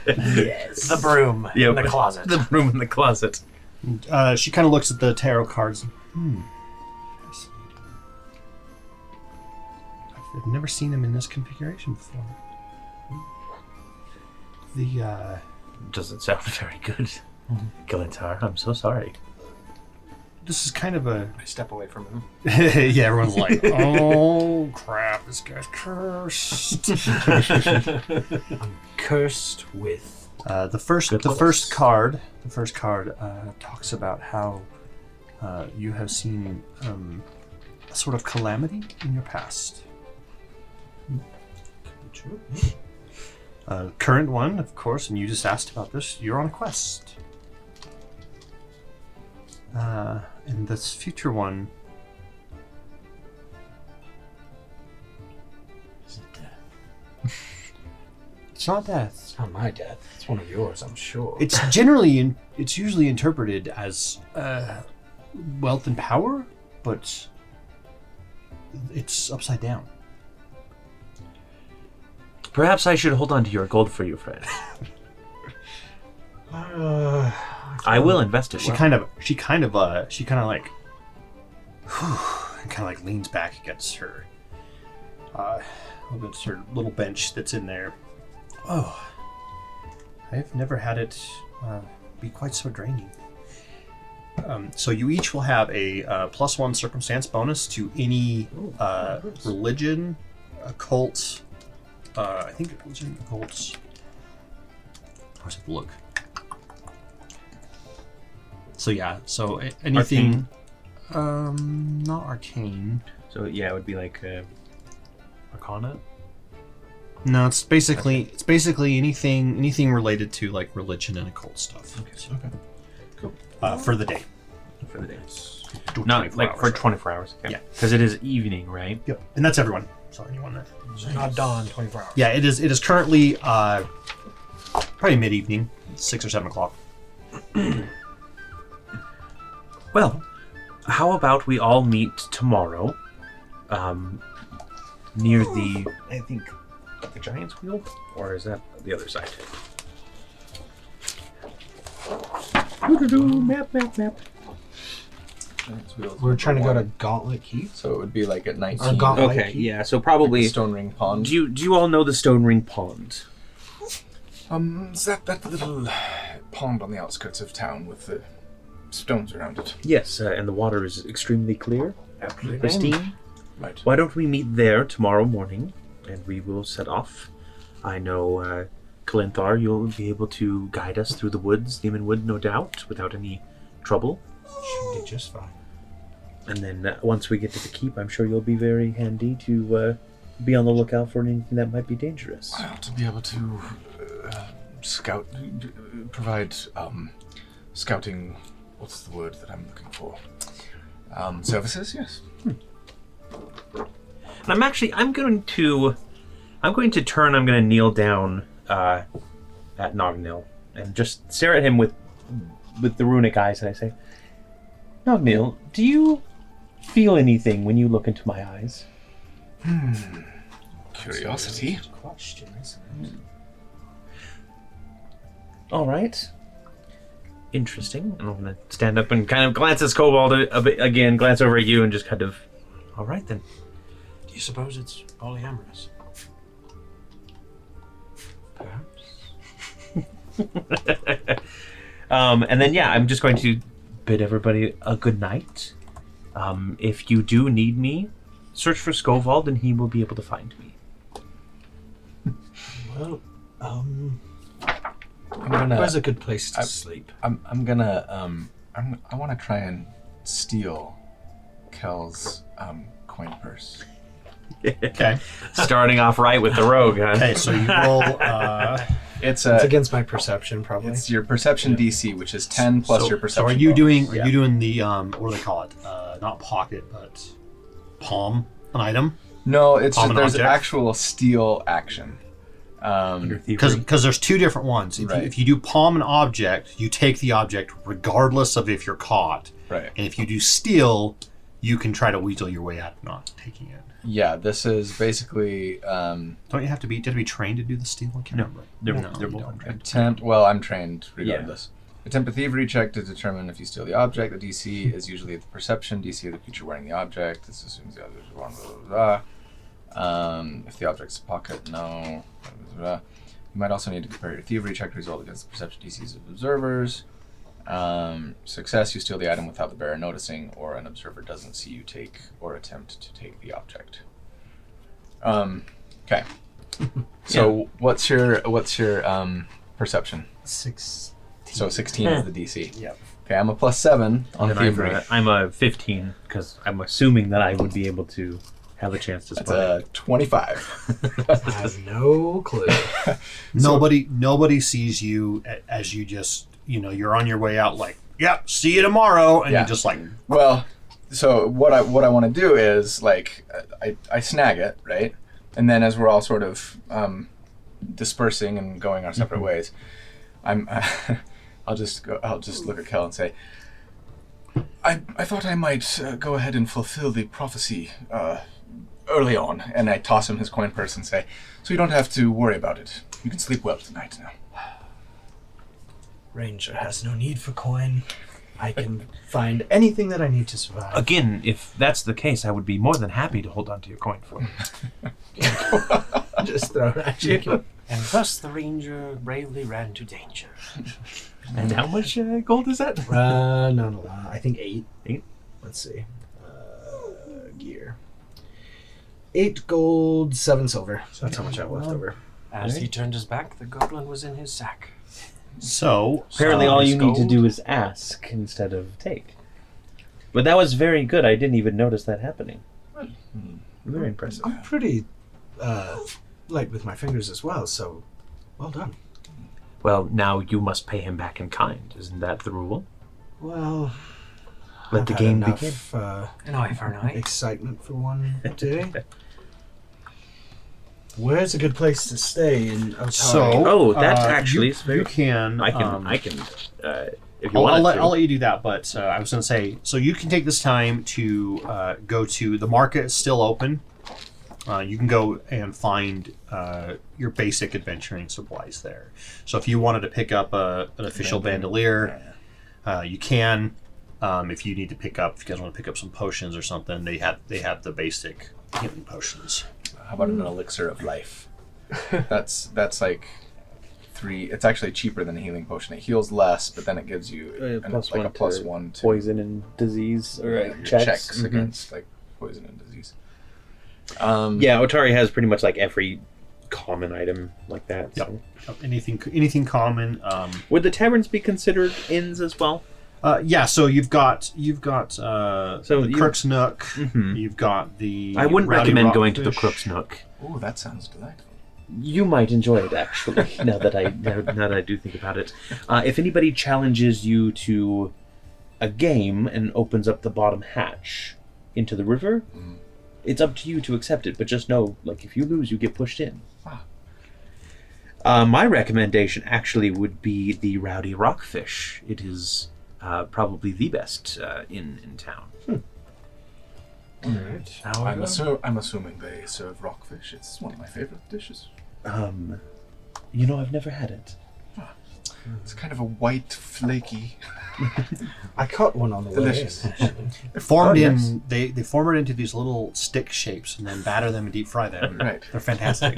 Yes. The broom in the closet. The room in the closet. She kind of looks at the tarot cards. Fascinating. I've never seen them in this configuration before. The Doesn't sound very good. Galantar, I'm so sorry. this is kind of a I step away from him. yeah. Everyone's like, "Oh crap, this guy's cursed." Cursed with. The first card talks about how you have seen a sort of calamity in your past. True. Current one, of course, and you just asked about this. You're on a quest. And this future one. Is it death? It's not death. It's not my death. It's one of yours, I'm sure. It's usually interpreted as wealth and power, but it's upside down. Perhaps I should hold on to your gold for you, friend. I will invest it. She kind of like and kind of like leans back against her little bench that's in there. Oh, I've never had it be quite so draining. So you each will have a +1 circumstance bonus to any religion, occult. I think religion, occults. I always have to look. So yeah, so anything, not arcane. So yeah, it would be like Arcana. No, it's basically anything related to like religion and occult stuff. Okay. So, Cool. for the day. For the day. Do Not 24 like hours, for right? 24 hours. Okay. Yeah. Because it is evening, right? Yep, and that's everyone. So anyone that. Not dawn, 24 hours. Yeah, it is currently probably mid-evening, 6 or 7 o'clock. Well, how about we all meet tomorrow, near the, I think, the Giant's Wheel? Or is that the other side? Map. We're trying to go to Gauntlet Keep. So it would be like at 19. Or Gauntlet Okay, Keep. yeah, so probably... Stone Ring Pond. Do you all know the Stone Ring Pond? Is that little pond on the outskirts of town with the stones around it? Yes, and the water is extremely clear, Absolutely. pristine. Right. Why don't we meet there tomorrow morning, and we will set off. I know, Kalinthar, you'll be able to guide us through the woods, Demon Wood, no doubt, without any trouble. Should be just fine. And then once we get to the keep, I'm sure you'll be very handy to be on the lookout for anything that might be dangerous. I ought to be able to provide scouting. What's the word that I'm looking for? Services, yes. And I'm going to kneel down at Nognil and just stare at him with the runic eyes, and I say, Nognil, do you feel anything when you look into my eyes? Curiosity. That's a question, isn't it? All right. Interesting. And I'm going to stand up and kind of glance at Scobald a bit again, glance over at you, and just kind of, all right then. Do you suppose it's polyamorous? Perhaps. And then, yeah, I'm just going to bid everybody a good night. If you do need me, search for Scovald and he will be able to find me. Well, I'm gonna. where's a good place to sleep? I want to try and steal Kel's coin purse. Okay. Starting off right with the rogue, huh? Okay, so you roll. It's It's against my perception, probably. It's your perception DC, which is 10 plus your perception. So are you bonus. doing? Are Yeah. you doing the what do they call it? Not pocket, but palm an item. No, it's Palm just, an there's object? actual steal action. Under thievery. Because there's two different ones. Right. If you do palm an object, you take the object regardless of if you're caught. Right. And if you do steal, you can try to weasel your way out of not taking it. Yeah, this is basically Don't you have to be trained to do the steal? I can't remember. They're No, both you don't. trained. attempt. Well, I'm trained regardless. Attempt a thievery check to determine if you steal the object. The DC is usually the perception DC of the creature wearing the object. This assumes the object is wrong. Blah, blah, blah. If the object's a pocket, no. Blah, blah, blah. You might also need to compare your thievery check result against the perception DCs of observers. Success, you steal the item without the bearer noticing, or an observer doesn't see you take or attempt to take the object. Okay. So what's your perception? 16. So 16 is the DC. Yep. Okay, I'm a +7 on And thievery. I'm a 15 because I'm assuming that I would be able to have a chance to That's spot it. a 25. I have no clue. Nobody sees you as you just, you're on your way out like, yep, see you tomorrow. And Yeah. you're just like, Well, so what I want to do is like I snag it, right? And then as we're all sort of dispersing and going our separate ways, I'll just look at Kel and say, I thought I might go ahead and fulfill the prophecy early on, and I toss him his coin purse and say, so you don't have to worry about it. You can sleep well tonight now. Ranger has no need for coin. I can find anything that I need to survive. Again, if that's the case, I would be more than happy to hold on to your coin for you. Just throw it at you. And thus the ranger bravely ran to danger. And how much gold is that? No. I think 8. 8? Let's see. Gear. 8 gold, 7 silver. So that's how much I have left over. As he turned his back, the goblin was in his sack. so. Apparently all you need to gold. do is ask instead of take. But that was very good. I didn't even notice that happening. Very impressive. I'm pretty light with my fingers as well, so well done. Well, now you must pay him back in kind. Isn't that the rule? Well, Let I've the had game enough, begin. An eye for an eye. excitement for one day. Where's a good place to stay in Otari? So, Oh, that actually is very- You can. I can. If you I'll want let, to. I'll let you do that, but I was going to say, so you can take this time to go to the market. Is still open. You can go and find your basic adventuring supplies there. So if you wanted to pick up an official bandolier, you can. If you need to pick up, if you guys want to pick up some potions or something, they have the basic healing potions. How about an elixir of life? That's like 3. It's actually cheaper than a healing potion. It heals less, but then it gives you a +1 to poison and disease or your checks. against like poison and disease. Yeah, Otari has pretty much like every common item like that. So. Anything common. Would the taverns be considered inns as well? Yeah, so you've got the Crook's Nook. Mhm. You've got the. I wouldn't Rowdy recommend going to the Rockfish. Crook's Nook. Oh, that sounds delightful. You might enjoy it actually. now that I do think about it, if anybody challenges you to a game and opens up the bottom hatch into the river, it's up to you to accept it. But just know, like, if you lose, you get pushed in. My recommendation actually would be the Rowdy Rockfish. It is probably the best inn in town. All right. I'm assuming they serve rockfish. It's one of my favorite dishes. I've never had it. It's kind of a white, flaky. I caught one on the Delicious. way. Actually. They're formed Oh, in nice. they form it into these little stick shapes and then batter them and deep fry them. Right. They're fantastic.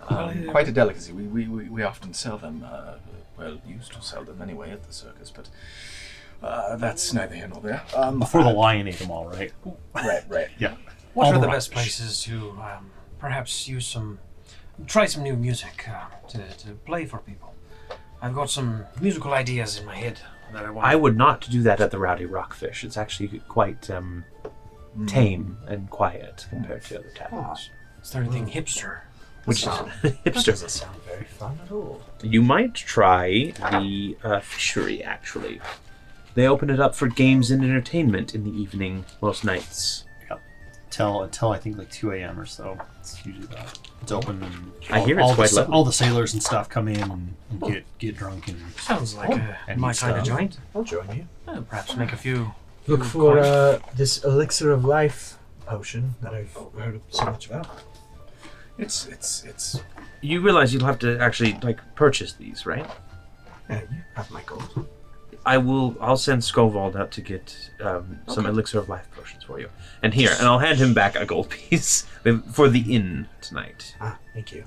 Quite a delicacy. We often sell them. Used to sell them anyway at the circus, but that's neither here nor there. Before the lion ate them all, right? Right. Yeah. What All are the the rockfish. best places to perhaps try some new music to play for people? I've got some musical ideas in my head that I want. I would not do that at the Rowdy Rockfish. It's actually quite tame and quiet compared to other taverns. Is there anything hipster? Which is That hipster. doesn't sound very fun at all. You might try the fishery, actually. They open it up for games and entertainment in the evening most nights. Until I think like 2 a.m. or so. It's usually that. It's open and I hear it's quite lovely. all the sailors and stuff come in and get drunk and Sounds like and my eat kind of stuff. joint. I'll join you. Perhaps make a few. Look for this elixir of life potion that I've heard so much about. It's You realize you'll have to actually purchase these, right? Yeah, you have my gold. I'll send Skovald out to get some elixir of life potions for you. And I'll hand him back a gold piece for the inn tonight. Ah, thank you.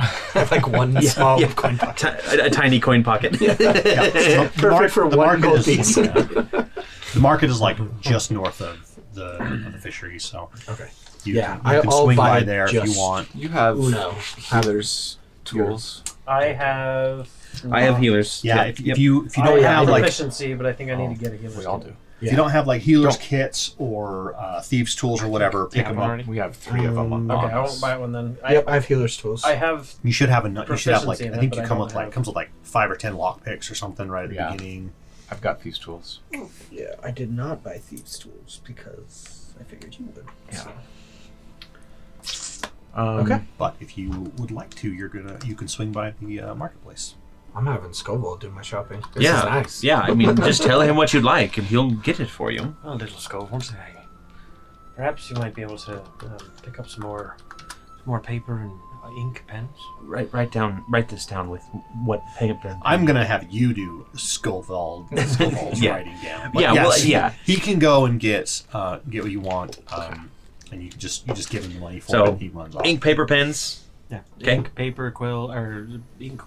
have like one small coin pocket. A tiny coin pocket. Perfect for the one market gold is- piece. The market is like just north of the fishery, so Okay. you Yeah, can I'll swing buy by there if you just- want. You have Uno. healer's tools. I have. I have healers. Yeah, Yep. if you I don't have have like proficiency, but I think I need to get a healer. We all do. if you don't have like healers kits or thieves tools or whatever, pick them up. already. We have 3 of them on Okay, I us. won't buy one then. Yep, I have healer's tools. I have. You should have enough. You should have like Proficiency in I it, think but you I come don't with like have- comes with like 5 or 10 lock picks or something right at the Yeah. beginning. I've got these tools. Yeah, I did not buy thieves' tools because I figured you would. Yeah. So. Um, Okay. But if you would like to, you can swing by the marketplace. I'm having Scoville do my shopping. This Yeah, is nice. yeah. I mean, just tell him what you'd like, and he'll get it for you. Oh, little Scove, won't I? Perhaps you might be able to pick up some more paper and ink pens. Write this down with what paper. I'm gonna have you do Scoville's Yeah. writing down. But Yeah, well, yeah. He can go and get what you want, and you just give him the money for So, it, and he runs off. Ink, paper, pens. Yeah. Okay. Ink, paper, quill, or ink,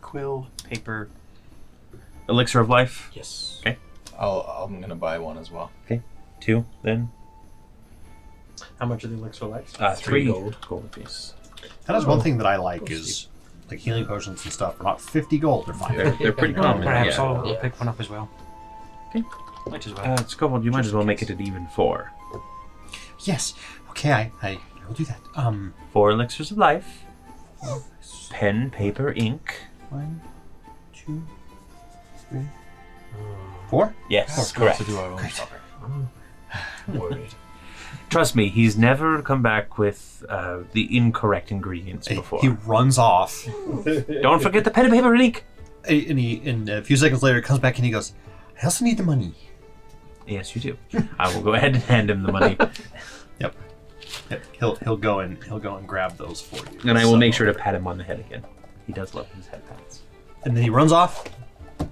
quill, paper. Elixir of life. Yes. I'm gonna buy one as well. 2, then How much are the elixir lights? 3 gold. gold apiece. That is one thing that I like is like healing potions and stuff are not 50 gold. They're fine. They're pretty common. Perhaps yeah. I'll pick one up as well. Okay. Might as well. Scovel, you might as well make it an even 4. Yes. Okay. I will do that. 4 elixirs of life. Pen, paper, ink. 1, 2, 3, 4. Yes, To correct. do our own shopping. I'm worried. Trust me, he's never come back with the incorrect ingredients before. He runs off, Don't forget the pen and paper and ink. and a few seconds later comes back and he goes, "I also need the money." Yes, you do. I will go ahead and hand him the money, Yep. He'll go and grab those for you. and I will So- make sure to pat him on the head again. He does love his head pats. And then he runs off,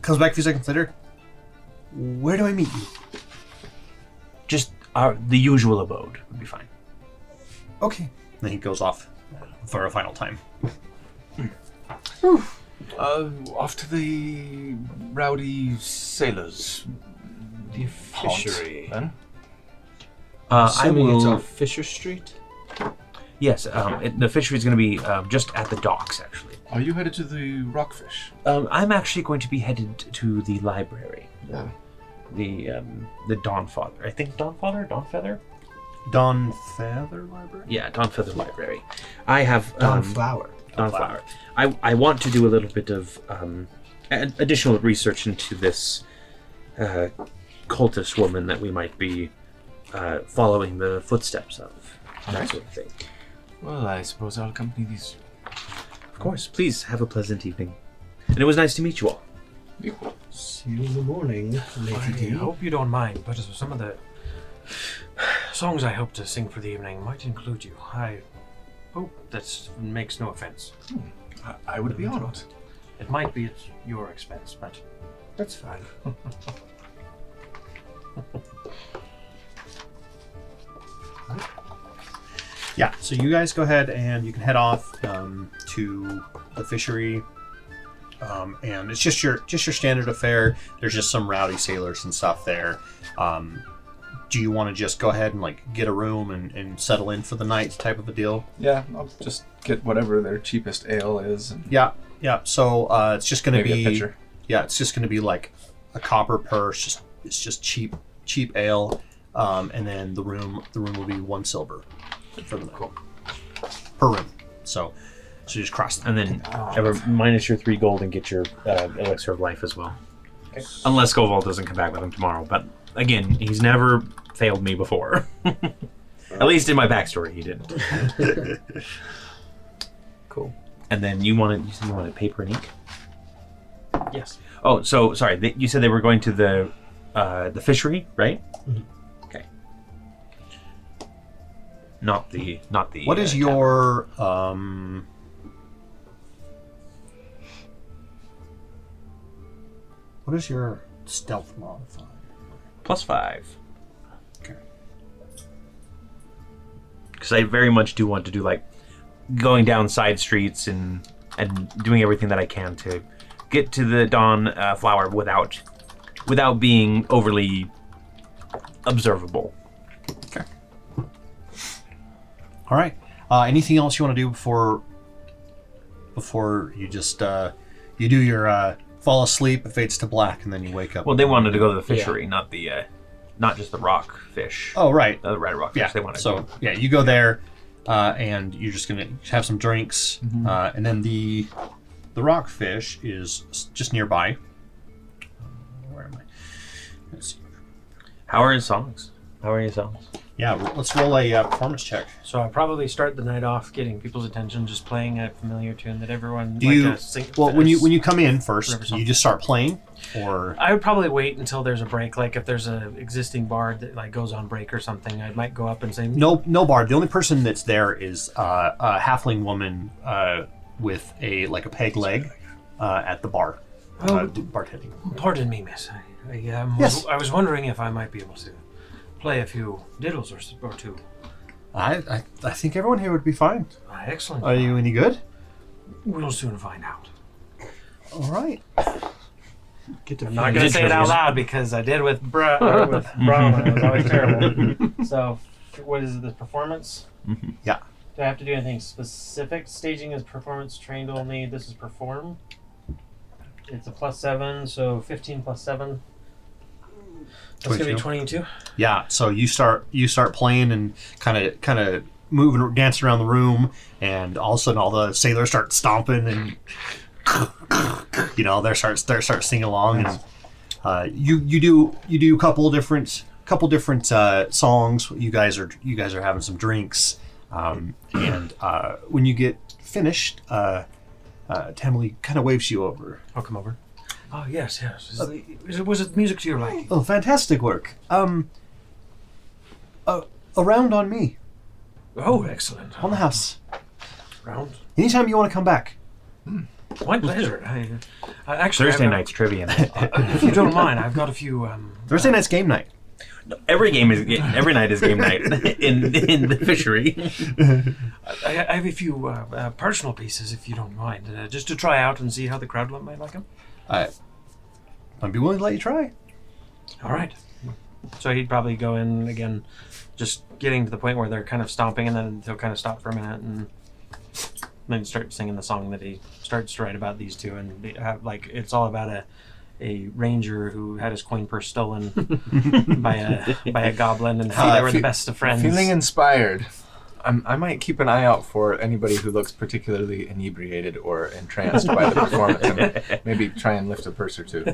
comes back a few seconds later. Where do I meet you? Just the usual abode would be fine. Okay. Then he goes off for a final time. Off to the rowdy sailors. The fishery. Then? I Assuming it's will. on Fisher Street. Yes, the fishery is going to be just at the docks, actually. Are you headed to the rockfish? I'm actually going to be headed to the library. Yeah. The Dawnfather. I think Dawnfeather? Dawn Feather Library? Yeah, Dawnfeather Library. I have Dawn Flower. Dawnflower. I want to do a little bit of additional research into this cultist woman that we might be following the footsteps of. That sort of thing. Well, I suppose I'll accompany these. Of course. Please have a pleasant evening. And it was nice to meet you all. See you in the morning, I Lady D. hope you don't mind, but some of the songs I hope to sing for the evening might include you. I hope that makes no offense. I would be honored. It might be at your expense, but That's fine. Yeah, so you guys go ahead and you can head off to the fishery, and it's just your standard affair. There's just some rowdy sailors and stuff there. Do you want to just go ahead and like get a room and settle in for the night type of a deal? Yeah, I'll just get whatever their cheapest ale is. And Yeah. So it's just going to maybe be a pitcher. Yeah, it's just going to be like a copper purse. It's just cheap ale, and then the room will be 1 silver for the night per room. So you just cross them. And then minus your 3 gold and get your elixir of life as well. Okay. Unless Scoval doesn't come back with him tomorrow. But again, he's never failed me before. At least in my backstory, he didn't. Cool. And then you said you wanted paper and ink? yes. Oh, so sorry. You said they were going to the fishery, right? Mhm. Okay. Not the. What is tavern. your what is your stealth modifier? +5? Okay. Because I very much do want to do like going down side streets and doing everything that I can to get to the Dawn Flower without being overly observable. Okay. All right. Anything else you want to do before you just you do your fall asleep, it fades to black, and then you wake up? Well, they wanted to go to the fishery, not just the rock fish. Oh, right. The red rock fish. Yeah. They wanted. So yeah, you go there, and you're just gonna have some drinks, and then the rock fish is just nearby. Where am I? Let's see. How are your songs? Yeah, let's roll a performance check. So I probably start the night off getting people's attention, just playing a familiar tune that everyone sing. Well, when you come in first, Whatever song. you just start playing, or I would probably wait until there's a break. Like if there's a existing bard that like goes on break or something, I might go up and sing. no bard. The only person that's there is a halfling woman with a peg leg at the bar, bartending. Pardon me, miss. Yes. I was wondering if I might be able to play a few diddles or two. I think everyone here would be fine. Excellent. Are you any good? We'll soon find out. All right. I'm not going to say it out loud because I did with Brown and it was always terrible. So, what is the performance? Yeah. Do I have to do anything specific? Staging is performance trained only. This is perform. It's a +7, so 15 + 7. That's going to be 22. Yeah. So you start playing and kind of moving, dancing around the room, and all of a sudden all the sailors start stomping and they start singing along, and you do a couple different songs. You guys are having some drinks, and when you get finished, Tamily kind of waves you over. I'll come over. Oh, yes. Was it music to your liking? Oh, fantastic work. Around on me, Oh, excellent. on the house. Round. Anytime you want to come back. My pleasure. I actually Thursday I've got- night's trivia night. If you don't mind, I've got a few. Thursday night's game night. Every night is game night in the fishery. I have a few personal pieces, if you don't mind, just to try out and see how the crowd might like them. I'd be willing to let you try. All right. So he'd probably go in again, just getting to the point where they're kind of stomping, and then he'll kind of stop for a minute and then start singing the song that he starts to write about these two, and they have, it's all about a ranger who had his coin purse stolen by a goblin, and how they were the best of friends. Feeling inspired. I might keep an eye out for anybody who looks particularly inebriated or entranced by the performance, and maybe try and lift a purse or two.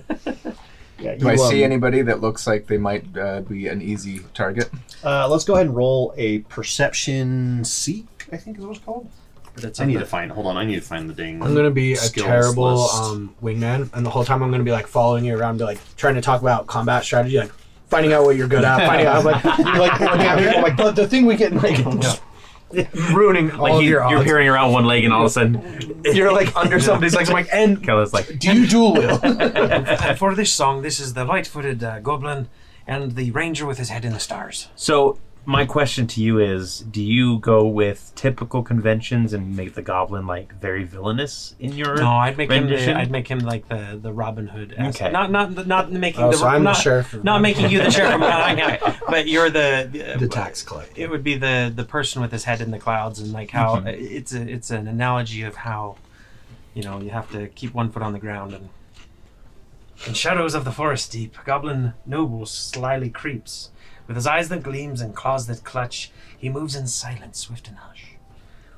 Yeah, Do I see anybody that looks like they might be an easy target? Let's go ahead and roll a perception seek, I think is what it's called. I need to find the dang. I'm gonna be a skills terrible list. wingman, and the whole time I'm gonna be following you around, trying to talk about combat strategy, finding out what you're good at, finding out you're looking at me, I'm but the thing we get just ruining all of your odds. You're peering around one leg, and all of a sudden You're under somebody's legs. I'm and Kella's like, do you dual wield? And for this song, this is the light-footed goblin and the ranger with his head in the stars. So my question to you is, do you go with typical conventions and make the goblin very villainous in your No, I'd make rendition? him. I'd make him like the Robin Hood. Okay. Not making so I'm the sheriff. Not making you the sheriff, but you're the tax collector. It would be the person with his head in the clouds, and how it's an analogy of how you have to keep one foot on the ground. And in shadows of the forest deep, goblin noble slyly creeps. With his eyes that gleams and claws that clutch, he moves in silence, swift and hush.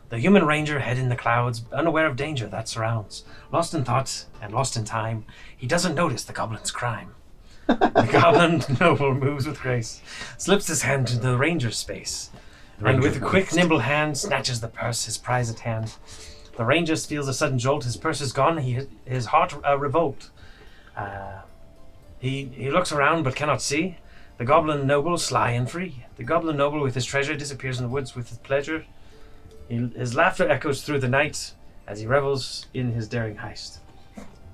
The human ranger, head in the clouds, unaware of danger that surrounds. Lost in thought and lost in time, he doesn't notice the goblin's crime. The goblin noble moves with grace, slips his hand into the ranger's space, and with a quick, nimble hand, snatches the purse, his prize at hand. The ranger feels a sudden jolt, his purse is gone, his heart revolt. He looks around but cannot see. The goblin noble, sly and free. The goblin noble with his treasure disappears in the woods with his pleasure. His laughter echoes through the night as he revels in his daring heist.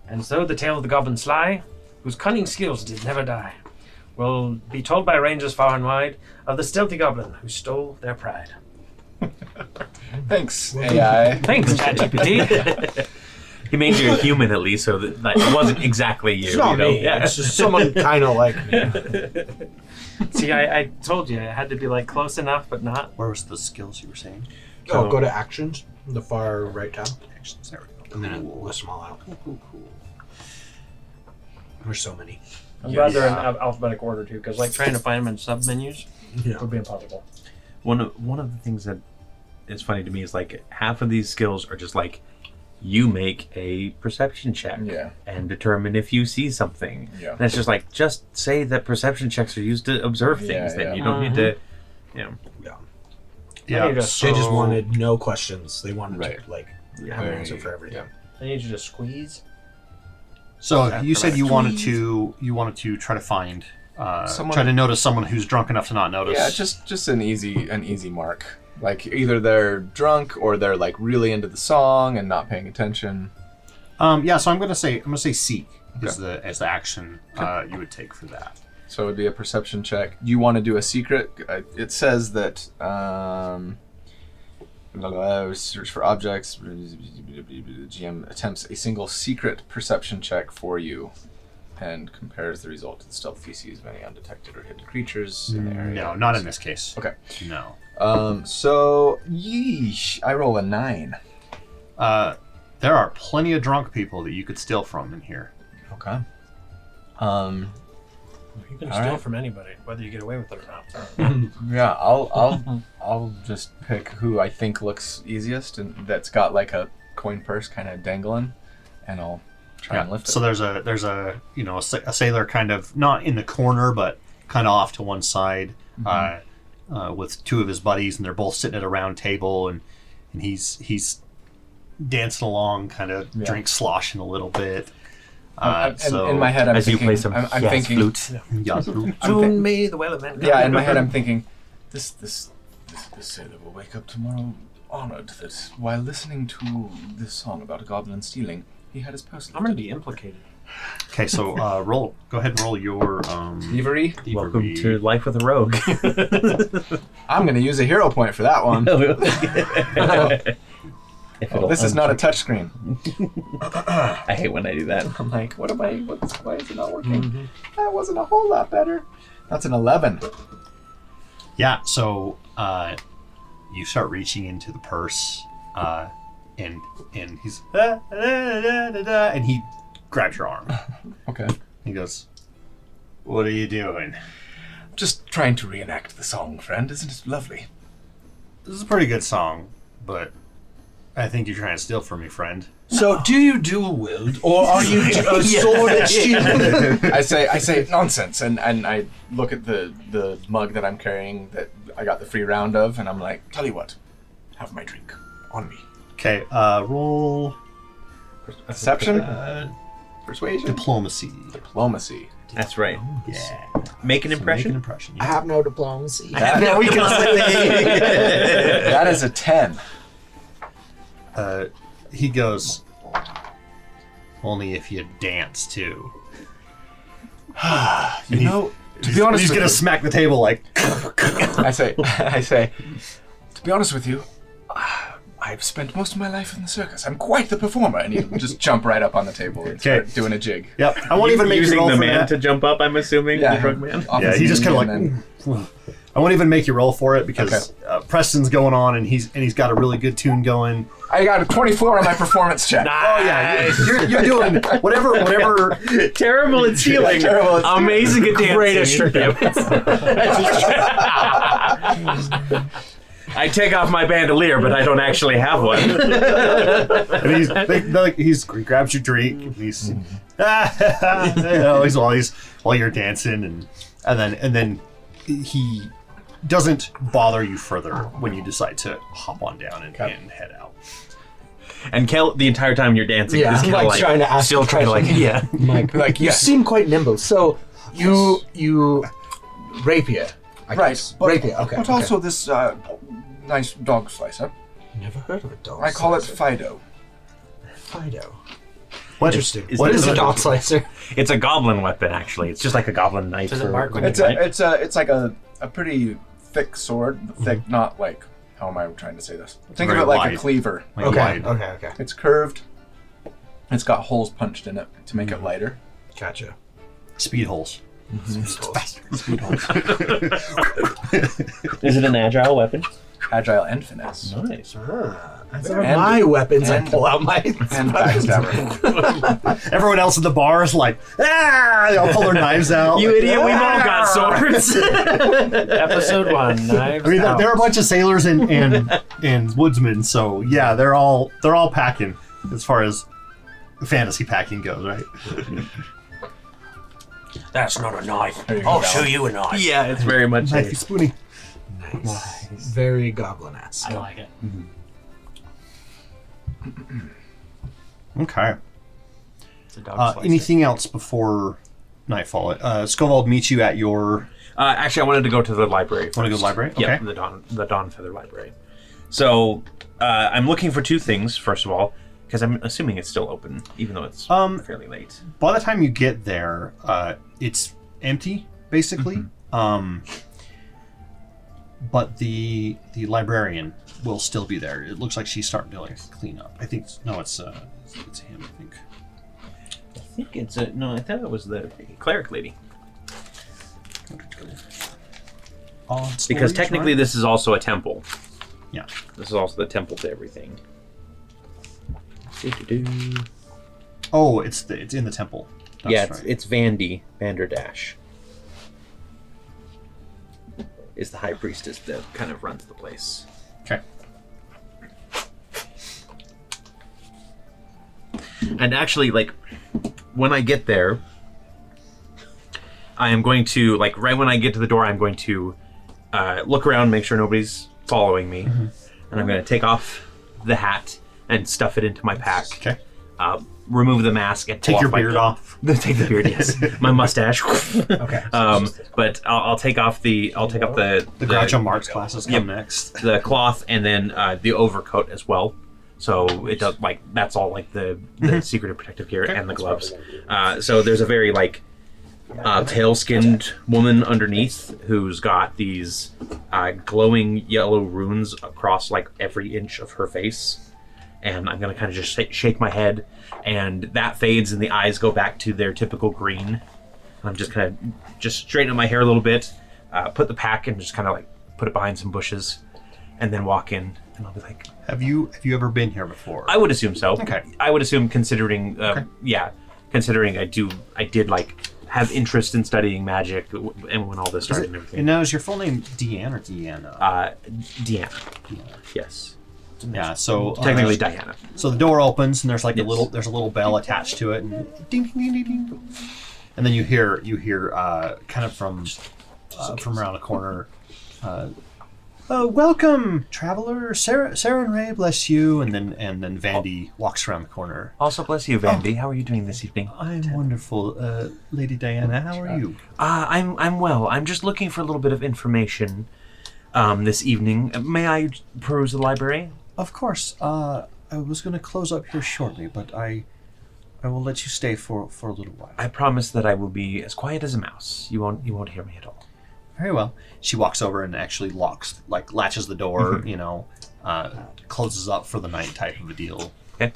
And so the tale of the goblin sly, whose cunning skills did never die, will be told by rangers far and wide of the stealthy goblin who stole their pride. Thanks, AI. Thanks, ChatGPT. He made you a human at least, so that it wasn't exactly you. It's not you know? me. Yeah. It's just someone kind of like me. See, I told you it had to be like close enough, but not. Where was the skills you were saying? Oh, go to actions, the far right tab, Actions. There we go. and then it lists them all out. Cool. There's so many. I'm glad they're in alphabetic order too, because like trying to find them in sub menus would be impossible. One of the things that is funny to me is like half of these skills are just like you make a perception check and determine if you see something. Yeah. And it's just like just say that perception checks are used to observe things. Then you don't need to, you know. Yeah. They They just wanted no questions. They wanted Right. to like Yeah. have an answer for everything. I need you to squeeze. So you said you wanted to try to find Someone- try to notice someone who's drunk enough to not notice. Yeah, just an easy mark. Like either they're drunk or they're like really into the song and not paying attention. Yeah. So I'm gonna say seek is the action you would take for that. So it would be a perception check. Do you want to do a secret? It says that search for objects. GM attempts a single secret perception check for you and compares the result to the stealth DCs of any undetected or hidden creatures in the area. No, not in this case. Okay. No. So yeesh, I roll a 9. There are plenty of drunk people that you could steal from in here. Okay. You can All steal right. from anybody, whether you get away with it or not. Yeah, I'll just pick who I think looks easiest and that's got like a coin purse kind of dangling, and I'll try and lift it. So there's a a sailor kind of not in the corner but kind of off to one side with two of his buddies, and they're both sitting at a round table, and he's dancing along, kind of drink sloshing a so in my head, I'm as you thinking, play some I'm jazz thinking, flute. yeah. Soon may the well event. yeah, in my head, I'm thinking, this sailor will wake up tomorrow honored that while listening to this song about a goblin stealing, he had his purse. I'm gonna be implicated. Okay, so go ahead and roll your Thievery. Welcome to Life with a Rogue. I'm going to use a hero point for that one. This is not a touchscreen. I hate when I do that. I'm like, why is it not working? That wasn't a whole lot better. That's an 11. Yeah, so you start reaching into the purse, and he's and he grabs your arm. Okay. He goes, "What are you doing?" Just trying to reenact the song, friend. Isn't it lovely? This is a pretty good song, but I think you're trying to steal from me, friend. So, do you dual wield, or are you a sword and shield? I say nonsense, and I look at the mug that I'm carrying that I got the free round of, and I'm like, tell you what, have my drink on me. Okay, roll Perception, persuasion, diplomacy. diplomacy. That's right. Yeah, Make an So impression. Make an impression. I have no diplomacy. That, we can say that is a 10. He goes, "Only if you dance too." You know, to be honest he's with gonna you, smack the table like. I say, to be honest with you, I've spent most of my life in the circus. I'm quite the performer, and you just jump right up on the table and start doing a jig. Yep. I won't even make you using roll the for man that. to jump up. I'm assuming the drunk man. Yeah, he just kind of and like. I won't even make you roll for it because Preston's going on and he's got a really good tune going. I got a 24 on my performance check. Oh yeah, you're doing whatever. Terrible at stealing. Terrible at stealing. Amazing at dancing. Greatest trick I take off my bandolier, but I don't actually have one. And he grabs your drink. And he's while you're dancing and then he doesn't bother you further when you decide to hop on down and head out. And Kel, the entire time you're dancing, Yeah, is I'm Kel like trying to ask still a trying to question. yeah. Like, You yes. seem quite nimble. So, you rapier. I Right, guess. but, Rapier, okay. but okay. also this nice dog slicer. Never heard of a dog I call it slicer. Fido. Fido. What Interesting. is What this is a a- dog slicer? It's a goblin weapon, actually. It's just like a goblin knife. Does it or- mark when It's like a pretty thick sword. Thick, not like how am I trying to say this? Think of very it like wide. a cleaver. Like Okay. wide. Okay. It's curved. It's got holes punched in it to make it lighter. Gotcha. Speed holes. Speed holes. Is it an agile weapon? Agile and finesse. Nice. Those are my weapons. I pull out my And backstabber. Everyone else in the bar is like, ah! They all pull their knives out. You like, idiot, we've all got "Ah!" swords. Episode 1, Knives I mean, Out. there are a bunch of sailors and woodsmen, so yeah, they're all packing as far as fantasy packing goes, right? That's not a knife. There you go, I'll Val. show you a knife. Yeah, it's very much Knifey spoony. Nice. Very goblin-esque. I like it. Okay. It's a dog slicer. Anything else before nightfall? Skovald meets you at your. actually, I wanted to go to the library first. Want to go to the library? Yeah, Okay. the Dawn Feather Library. So, I'm looking for two things, first of all, because I'm assuming it's still open, even though it's fairly late. By the time you get there, it's empty, basically. But the librarian will still be there. It looks like she's starting to clean up. I think it's him. I think. I think it's no. I thought it was the cleric lady. Because technically, this is also a temple. Yeah. This is also the temple to everything. Oh, it's in the temple. That's Yeah, right. it's Vandy Vanderdash. Is the high priestess that kind of runs the place. Okay. And actually, when I get there, I am going to, right when I get to the door, I'm going to look around, make sure nobody's following me. And I'm going to take off the hat and stuff it into my pack. Okay. Remove the mask and Take pull your off my beard off. Take the beard, yes. My mustache. Okay. But I'll take off the The Groucho Marx classes come next. the cloth and then the overcoat as well. So it does that's all the secretive protective gear and the gloves. So there's a very pale-skinned woman underneath who's got these glowing yellow runes across every inch of her face. And I'm gonna kind of just shake my head, and that fades, and the eyes go back to their typical green. And I'm just kind of just straighten up my hair a little bit, put the pack, and just kind of put it behind some bushes, and then walk in. And I'll be like, Have you ever been here before? I would assume so. Okay. I would assume considering, considering I did have interest in studying magic, and when all this started and everything. And now, is your full name Deanne or Deanna? Deanna. Deanna. Yes. Yeah. So Technically Diana. So the door opens and there's Yes. there's a little bell attached to it, and ding ding ding ding ding. And then you hear kind of from around the corner, welcome traveler, Sarah and Ray, bless you. And then Vandy walks around the corner. Also, bless you, Vandy. How are you doing this evening? I'm wonderful, Lady Diana. How are you? I'm well. I'm just looking for a little bit of information this evening. May I peruse the library? Of course. I was going to close up here shortly, but I will let you stay for a little while. I promise that I will be as quiet as a mouse. You won't hear me at all. Very well. She walks over and actually latches the door, closes up for the night type of a deal. Okay.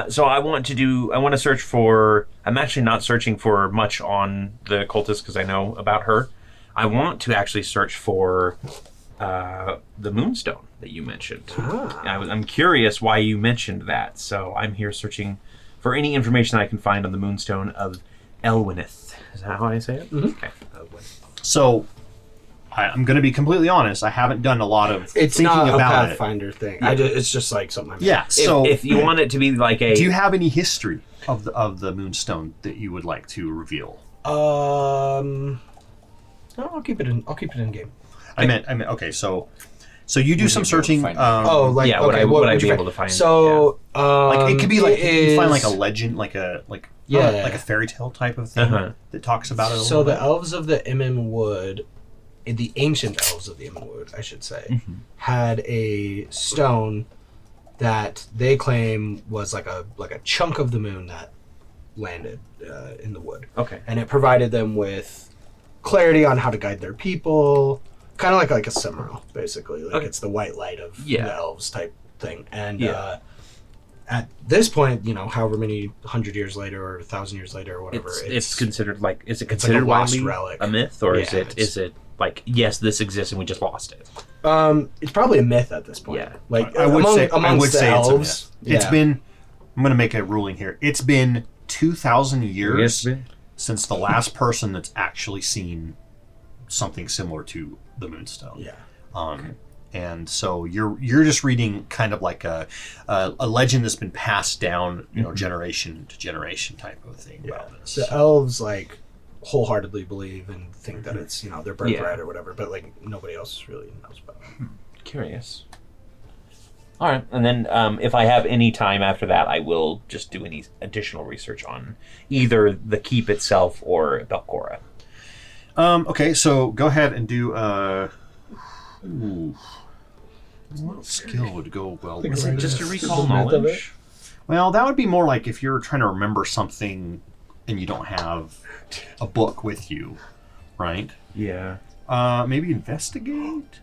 So I want to search for. I'm actually not searching for much on the cultist because I know about her. I want to actually search for the moonstone that you mentioned. I'm curious why you mentioned that, so I'm here searching for any information I can find on the moonstone of Elwyneth. Is that how I say it? Mm-hmm. Okay. Elwyneth. So, I'm going to be completely honest. I haven't done a lot of It's thinking not a about it. Pathfinder thing. Yeah. It's just something. I made. Yeah. So, If you want it to be like a, do you have any history of the moonstone that you would like to reveal? No, I'll keep it in game. I meant. Okay. So you do Would some you be able to searching. find it? yeah, would I be able to find? So, it could be like you find like a is- legend, like a Yeah. like a fairy tale type of thing Uh-huh. that talks about it. A So little the bit. elves of the Immin Wood, the ancient elves of the Immin Wood, I should say, had a stone that they claim was like a chunk of the moon that landed in the wood, Okay. and it provided them with clarity on how to guide their people, kind of like a Cimarron, basically. Like Okay. it's the white light of Yeah. the elves type thing. And Yeah. at this point, however many 100 years later or 1,000 years later or whatever, It's considered like, is it like a considered lost widely relic. a myth, or Yeah, is it like, yes, this exists and we just lost it? it's probably a myth at this point. Yeah. Like I would say amongst the it's a elves. myth. It's been. I'm going to make a ruling here. It's been 2,000 years Yes. since the last person that's actually seen something similar to the Moonstone. Yeah. And so you're just reading kind of like a legend that's been passed down, generation to generation type of thing about this. The elves like wholeheartedly believe and think that it's their birthright or whatever, but like nobody else really knows about it. Curious. All right, and then if I have any time after that, I will just do any additional research on either the keep itself or Belcora. Okay, so go ahead and do. What skill would go well with Is it this? just a recall The myth of knowledge? Well, that would be more like if you're trying to remember something and you don't have a book with you, right? Yeah. Maybe investigate.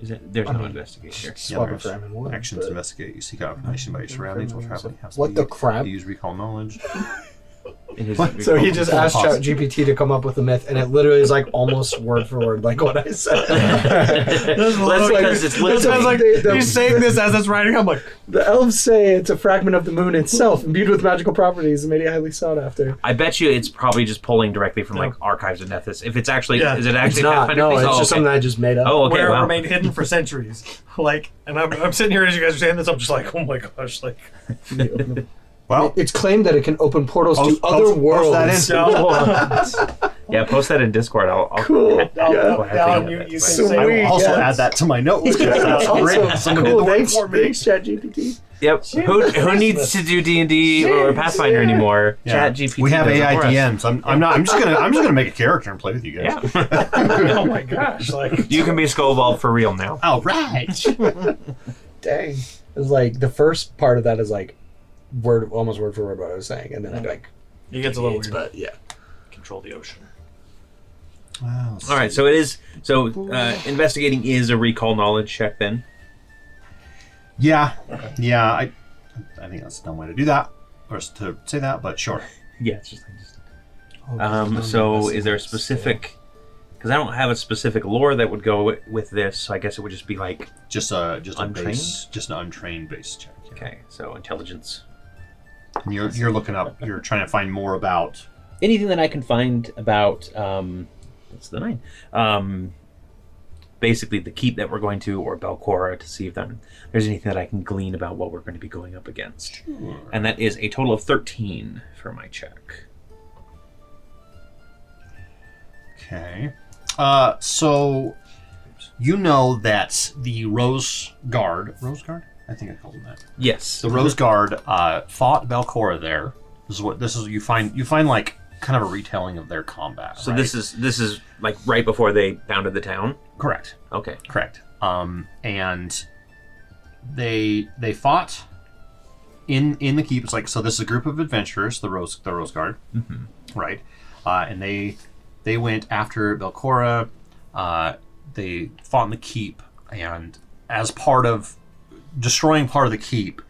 Is it? There's no investigation here. Swap there it for is. M1, Actions but- investigate. You seek out information about your surroundings while traveling. Have What the speed. crap? You use recall knowledge. In his What? So he recall- just Full asked pause. ChatGPT to come up with a myth, and it literally is like almost word for word like what I said. Well, that's because it's It literally. sounds like He's saying this as it's writing. I'm like, the elves say it's a fragment of the moon itself, imbued with magical properties and made it highly sought after. I bet you it's probably just pulling directly from like archives of Nethys. If it's actually, Yeah. is it actually It's not. Pathfinder No, thing? it's Oh, just okay. something I just made up. Oh, okay. where it Wow. remained hidden for centuries. Like, and I'm sitting here as you guys are saying this. I'm just like, oh my gosh, like. Well, It's claimed that it can open portals to Post- other post worlds. that in. Yeah, post that in Discord. I'll Cool. I'll Yeah. have to you get can that. say- I will also yes. add that to my notes. That's great. Awesome. Someone did Cool. the work Thanks, for me. thanks, ChatGPT. Yep. Who needs to do D&D or Pathfinder anymore? Yeah. Chat GPT. We have does it AI for us. DMs. I'm just gonna make a character and play with you guys. Yeah. Oh my gosh, like. You can be Skullbald for real now. All right. Dang. It's like the first part of that is like almost word for word what I was saying, and then it like It gets a little weird. but yeah. Control the ocean. Wow. All right, so it is. So investigating is a recall knowledge check then. Yeah. I think that's a dumb way to do that, or to say that, but sure. Yeah, it's just. So is there a specific? Because I don't have a specific lore that would go with this, so I guess it would just be like. Just a Untrained? base, just an untrained base check. Yeah. Okay, so intelligence. And you're looking up. You're trying to find more about. Anything that I can find about. What's the 9? Basically the keep that we're going to, or Belcora, to see if there's anything that I can glean about what we're going to be going up against. Sure. And that is a total of 13 for my check. Okay. So you know that the Rose Guard, I think I called them that. Yes. The Rose Guard fought Belcora there. This is you find like kind of a retelling of their combat. So right? this is like right before they founded the town. correct. Okay. Correct. And they fought in the keep. It's like, so this is a group of adventurers, the Rose Guard, right? And they went after Belcora. They fought in the keep, and as part of destroying part of the keep,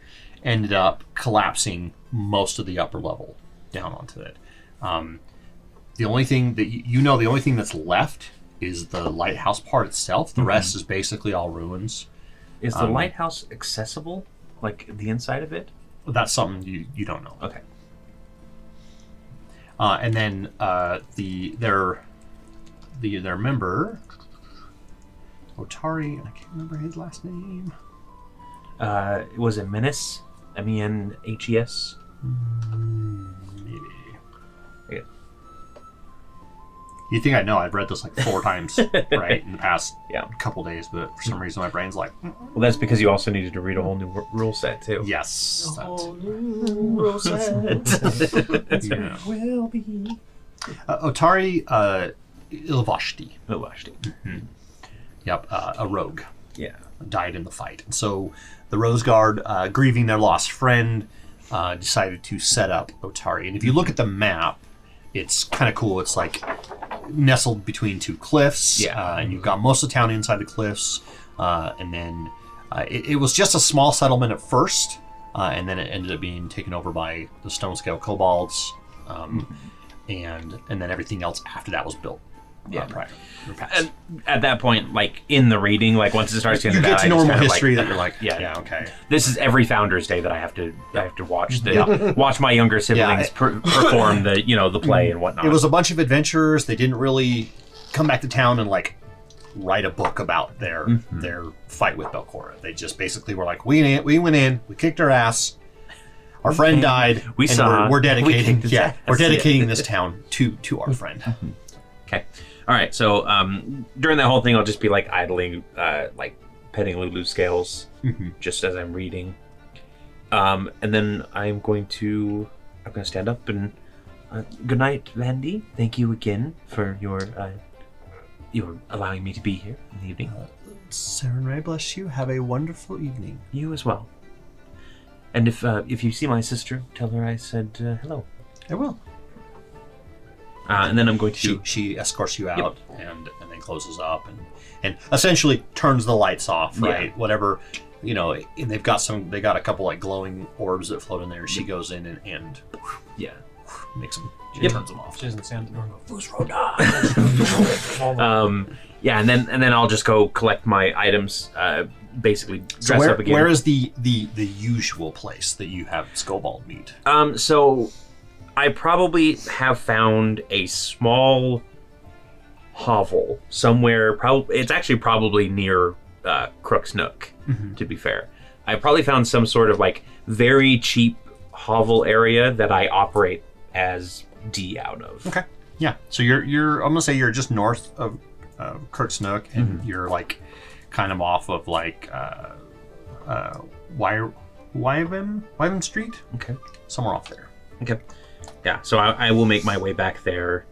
ended up collapsing most of the upper level down onto it. The only thing that the only thing that's left is the lighthouse part itself. The rest is basically all ruins. Is the lighthouse accessible? Like the inside of it? That's something you don't know. Okay. And then their member Otari, and I can't remember his last name. Was it Menace? M-E-N-H-E-S? Maybe. Yeah. You think I know? I've read this like 4 times, right, in the past Yeah. couple days, but for some reason my brain's like, Well, that's because you also needed to read a whole new rule set too. yes. That. Yeah. Will be. Otari Ilvashti. Oh, actually. Yep, a rogue. Yeah. Died in the fight. And so the Rose Guard, grieving their lost friend, decided to set up Otari. And if you look at the map, it's kind of cool. It's like nestled between two cliffs. Yeah. And you've got most of the town inside the cliffs. And then it was just a small settlement at first. And then it ended up being taken over by the stone scale kobolds. And then everything else after that was built. Prior. And at that point, like in the reading, like once it starts getting You bad, get to I just normal kinda, history like, that you're like, yeah. yeah, okay. This is every Founder's Day that I have to watch watch my younger siblings perform the play and whatnot. It was a bunch of adventurers. They didn't really come back to town and like write a book about their fight with Belcora. They just basically were like, we went in, we kicked our ass. Our friend died. We and saw. We're dedicating. We're dedicating it. this town to our friend. Okay. All right. So during that whole thing, I'll just be like idling, like petting Lulu's scales, just as I'm reading. And then I'm going to stand up and good night, Vandy. Thank you again for your allowing me to be here in the evening. Sarenrae, bless you. Have a wonderful evening. You as well. And if you see my sister, tell her I said hello. I will. And then I'm going to. She escorts you out and then closes up and essentially turns the lights off. Right. Yeah. Whatever. And they've got a couple like glowing orbs that float in there. She goes in and makes them. She turns them off. Which doesn't sound normal. And then I'll just go collect my items. Basically dress up again. Where is the usual place that you have Skobald meet? So I probably have found a small hovel somewhere. It's actually probably near Crook's Nook, to be fair. I probably found some sort of like very cheap hovel area that I operate as D out of. Okay. Yeah. So you're I'm gonna say you're just north of Crook's Nook, and you're like kind of off of like Wyvern Street. Okay. Somewhere off there. Okay. Yeah, so I will make my way back there.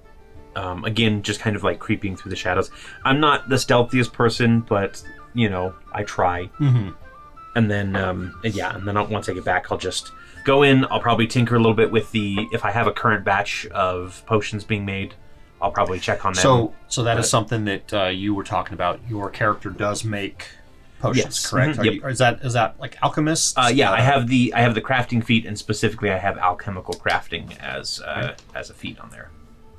Again, just kind of like creeping through the shadows. I'm not the stealthiest person, but I try. And then once I get back, I'll just go in. I'll probably tinker a little bit with if I have a current batch of potions being made, I'll probably check on them. So that is something that you were talking about. Your character does make potions, Yes. correct? Yep. Is that like alchemists? I have the crafting feat, and specifically I have alchemical crafting as a feat on there.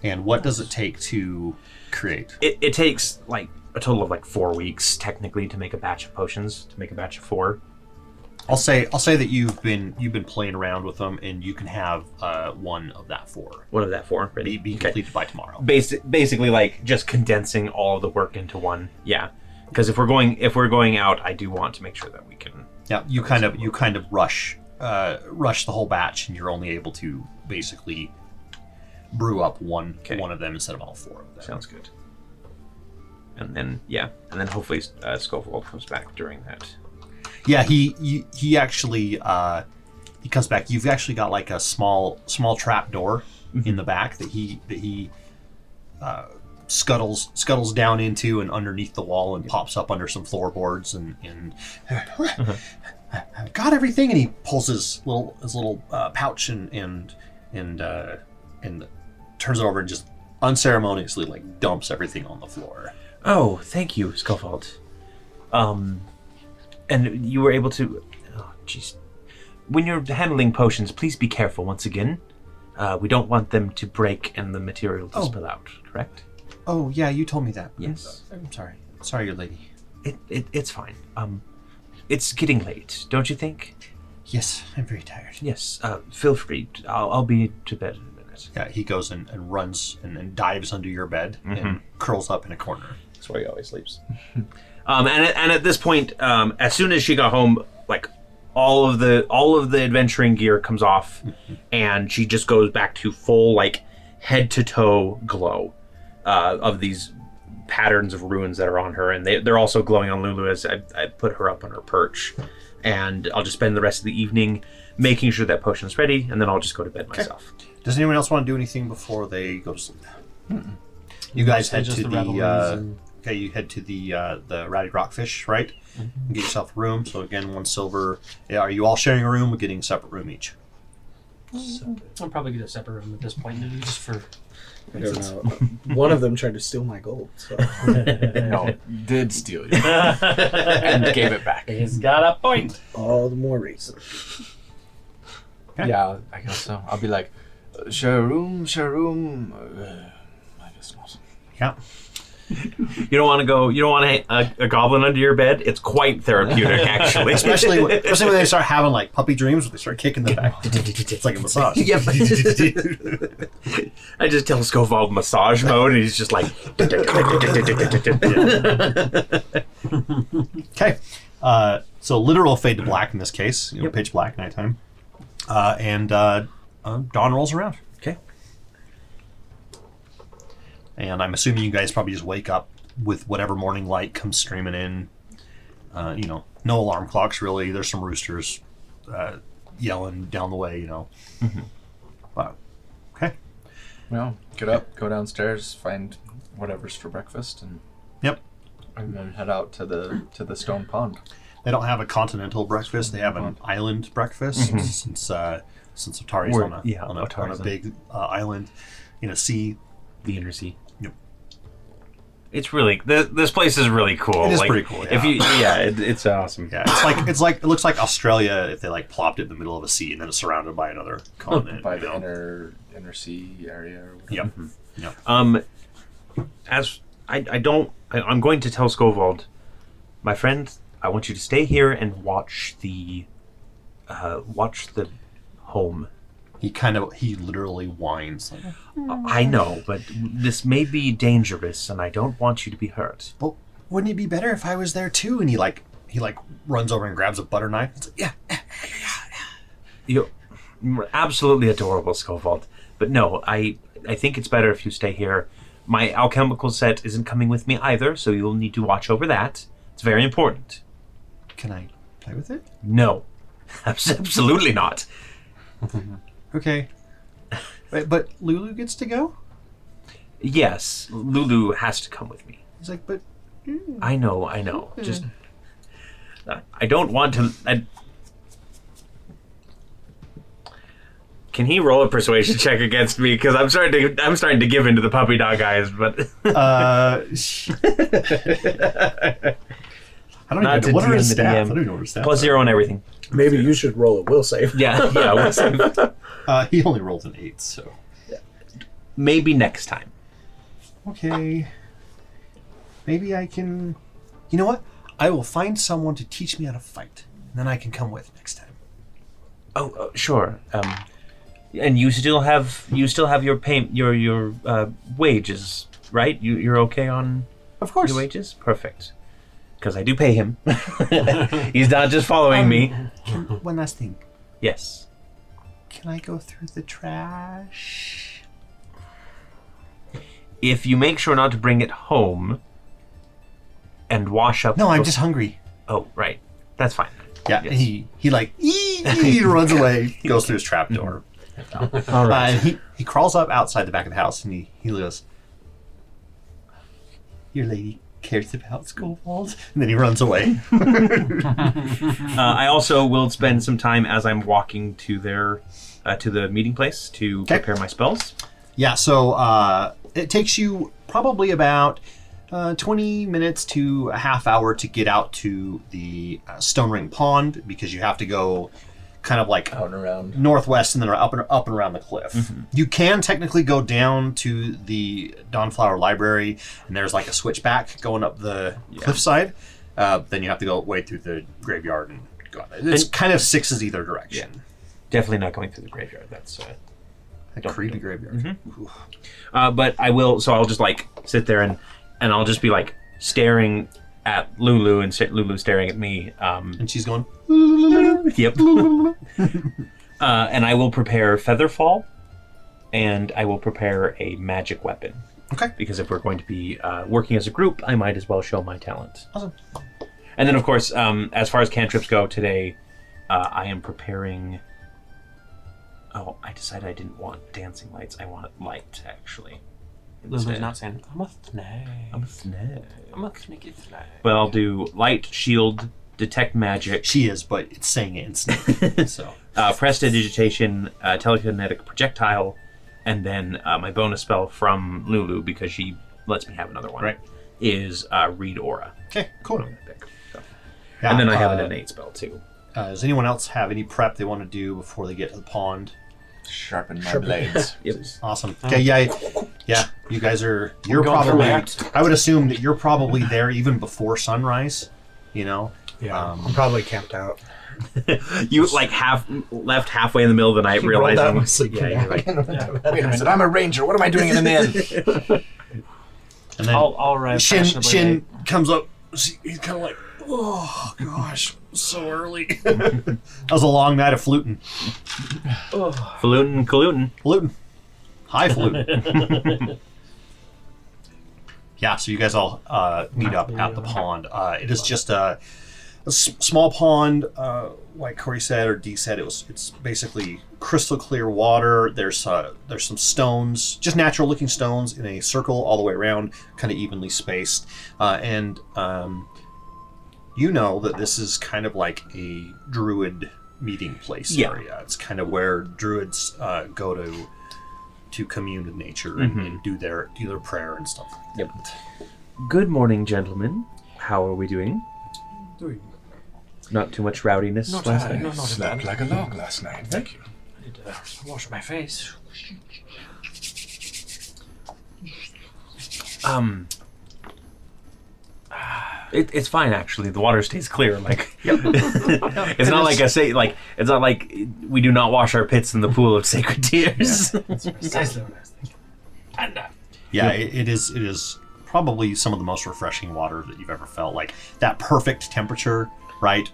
And what does it take to create? It takes like a total of like 4 weeks technically to make a batch of potions, to make a batch of 4. I'll say that you've been playing around with them, and you can have one of that 4. One of that 4 ready. Be completed by tomorrow. Basically, like just condensing all of the work into one. Yeah, because if we're going out, I do want to make sure that we can. Yeah, you kind of rush the whole batch, and you're only able to basically brew up one of them instead of all 4 of them. Sounds good. And then hopefully Scofield comes back during that. Yeah, he actually he comes back. You've actually got like a small trap door in the back that he scuttles down into and underneath the wall and pops up under some floorboards and I've got everything, and he pulls his little pouch and turns it over and just unceremoniously like dumps everything on the floor. Oh, thank you, Scofield. And you were able to... Oh, jeez. When you're handling potions, please be careful once again. We don't want them to break and the material to spill out, correct? Oh, yeah, you told me that. Yes. I'm sorry. Sorry, your lady. It's fine. It's getting late, don't you think? Yes, I'm very tired. Yes, feel free. I'll be to bed in a minute. Yeah, he goes and runs and dives under your bed and curls up in a corner. That's where he always sleeps. And at this point, as soon as she got home, like all of the adventuring gear comes off, and she just goes back to full like head to toe glow of these patterns of runes that are on her, and they're also glowing on Lulu as I put her up on her perch, and I'll just spend the rest of the evening making sure that potion's ready, and then I'll just go to bed myself. Does anyone else want to do anything before they go to sleep? You guys head to you head to the Ratty Rockfish, right? And get yourself a room. So again, 1 silver. Yeah, are you all sharing a room or getting a separate room each? I'll probably get a separate room at this point, just for I don't know. One of them tried to steal my gold. So. No, did steal you and gave it back. He's got a point. All the more reason. Okay. Yeah, I guess so. I'll be like, share a room. I guess not. Yeah. You don't want to go. You don't want a goblin under your bed. It's quite therapeutic, actually. Especially when they start having like puppy dreams, where they start kicking the back. It's like a massage. Yep. I just tell Scovold massage mode, and he's just like. Okay. So literal fade to black in this case. Pitch black nighttime. And dawn rolls around. Okay. And I'm assuming you guys probably just wake up with whatever morning light comes streaming in. No alarm clocks really. There's some roosters yelling down the way. Mm-hmm. Wow. Okay. Well, get up, go downstairs, find whatever's for breakfast, and then head out to the stone pond. They don't have a continental breakfast. They have an island breakfast since Otari's on a big island in a sea. The inner sea. Yep. It's really this place is really cool. It is pretty cool. Yeah. If you, it's awesome. Yeah, it looks like Australia if they like plopped it in the middle of a sea and then it's surrounded by another continent. By the inner sea area. Or whatever. Yep. As I'm going to tell Scovold, my friend, I want you to stay here and watch the home. He literally whines. Like, I know, but this may be dangerous, and I don't want you to be hurt. well, wouldn't it be better if I was there too? And he runs over and grabs a butter knife. It's like, You're absolutely adorable, Scovold. But no, I think it's better if you stay here. My alchemical set isn't coming with me either, so you'll need to watch over that. It's very important. can I play with it? No, absolutely not. Okay. Wait, but Lulu gets to go? Yes, Lulu has to come with me. He's like, but... I know. Just... I don't want to... Can he roll a persuasion check against me? Because I'm starting to give into the puppy dog eyes, but... I don't Not even to know. What are his DM the stats? I DM. don't even know what his stats Plus are. 0 on everything. Maybe you should roll a will save. Yeah, we'll see. He only rolls an 8, so... Maybe next time. Okay. Maybe I can... You know what? I will find someone to teach me how to fight. And then I can come with next time. Oh, sure. And you still have your your wages, right? You're okay on Of course. your wages? Perfect. Because I do pay him. He's not just following me. One last thing. Yes. Can I go through the trash? If you make sure not to bring it home and wash up... No, I'm just hungry. Oh, right. That's fine. Yeah, Yes. he like, he runs away, goes through his trapdoor. All right. And he crawls up outside the back of the house and he goes, "Your lady cares about Scovold?" And then he runs away. I also will spend some time as I'm walking to to the meeting place to prepare my spells. Yeah, so it takes you probably about 20 minutes to a half hour to get out to the Stone Ring Pond because you have to go kind of like Out and around. northwest and then up and around the cliff. Mm-hmm. You can technically go down to the Dawnflower Library and there's like a switchback going up the cliffside. Then you have to go way through the graveyard and go. It's kind of sixes either direction. Yeah. Definitely not going through the graveyard. That's A creepy graveyard. Mm-hmm. But I will. So I'll just like sit there and I'll just be like staring at Lulu and Lulu staring at me. And she's going. Yep. And I will prepare Featherfall, and I will prepare a magic weapon. Okay. Because if we're going to be working as a group, I might as well show my talent. Awesome. And then, of course, as far as cantrips go today, I am preparing... Oh, I decided I didn't want dancing lights. I want light, actually. Lulu's instead. not saying, I'm a snake. I'm a snake. I'm a sneaky snake. But I'll do light, shield, detect magic, She is, but it's saying it in snake. So prestidigitation, telekinetic projectile, And then my bonus spell from Lulu, because she lets me have another one, Right. is Read Aura. Okay, cool. I'm gonna pick, so. Yeah, And then I have an innate spell too. Does anyone else have any prep they want to do before they get to the pond? Sharpen my blades. Yep. Awesome. Okay, yeah. You guys you're going for probably. that. I would assume that you're probably there even before sunrise. You know. Yeah, Um, I'm probably camped out. You like left halfway in the middle of the night, Rolled out realizing. my sleeping Yeah, you're like, Wait a minute, I'm a ranger. What am I doing in an inn? And then I'll arrive fashionably Shin comes up. He's kind of like, oh gosh, so early. That was a long night of fluting. falutin, kalutin. Fluting. High fluting. Yeah, so you guys all meet up at the pond. It is just a small pond, like Corey said or Dee said. It's basically crystal clear water. There's some stones, just natural looking stones in a circle all the way around, kind of evenly spaced. And you know that this is kind of like a druid meeting place area. It's kind of where druids go to commune with nature and do their prayer and stuff. Yep. Good morning, gentlemen. How are we doing? Not too much rowdiness Not last bad. night? No, not Slept bad. like a log last night. Thank you. I need to wash my face. It's fine actually. The water stays clear. Like, it's not like it's not like we do not wash our pits in the pool of sacred tears. Precisely what I was thinking. And Yeah, it is probably some of the most refreshing water that you've ever felt. Like that perfect temperature, right?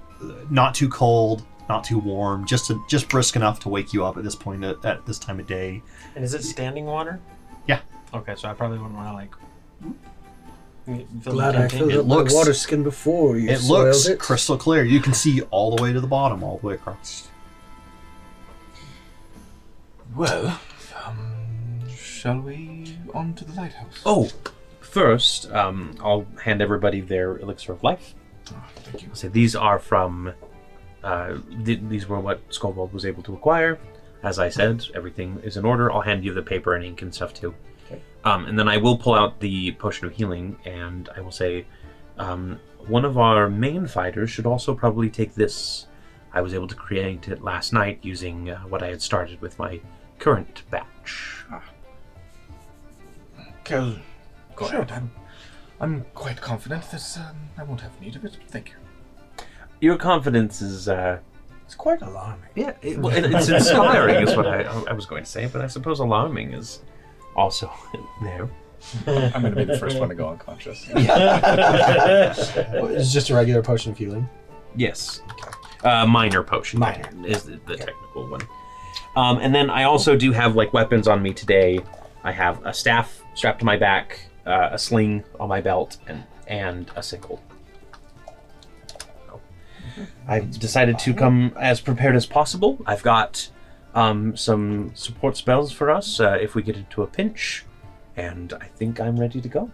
Not too cold, not too warm, just brisk enough to wake you up at this point at this time of day. And is it standing water? Yeah. Okay, so I probably wouldn't want to like. Glad I filled It up looks- my water skin before you It soiled looks it. crystal clear. You can see all the way to the bottom, all the way across. Well, shall we on to the lighthouse? Oh, first, I'll hand everybody their elixir of life. Oh, thank you. So these are from. These were what Skullbold was able to acquire. As I said, everything is in order. I'll hand you the paper and ink and stuff too. Okay. And then I will pull out the potion of healing, and I will say, one of our main fighters should also probably take this. I was able to create it last night using what I had started with my current batch. Kel, go ahead. I'm quite confident that I won't have need of it. Thank you. Your confidence is, It's quite alarming. yeah, it's inspiring, is what I was going to say, but I suppose alarming is also there. I'm going to be the first one to go unconscious. It's just a regular potion of healing. Yes. Minor potion. Minor. Is the technical one. And then I also do have like weapons on me today. I have a staff strapped to my back, a sling on my belt, and a sickle. I've decided to come as prepared as possible. I've got some support spells for us if we get into a pinch, and I think I'm ready to go.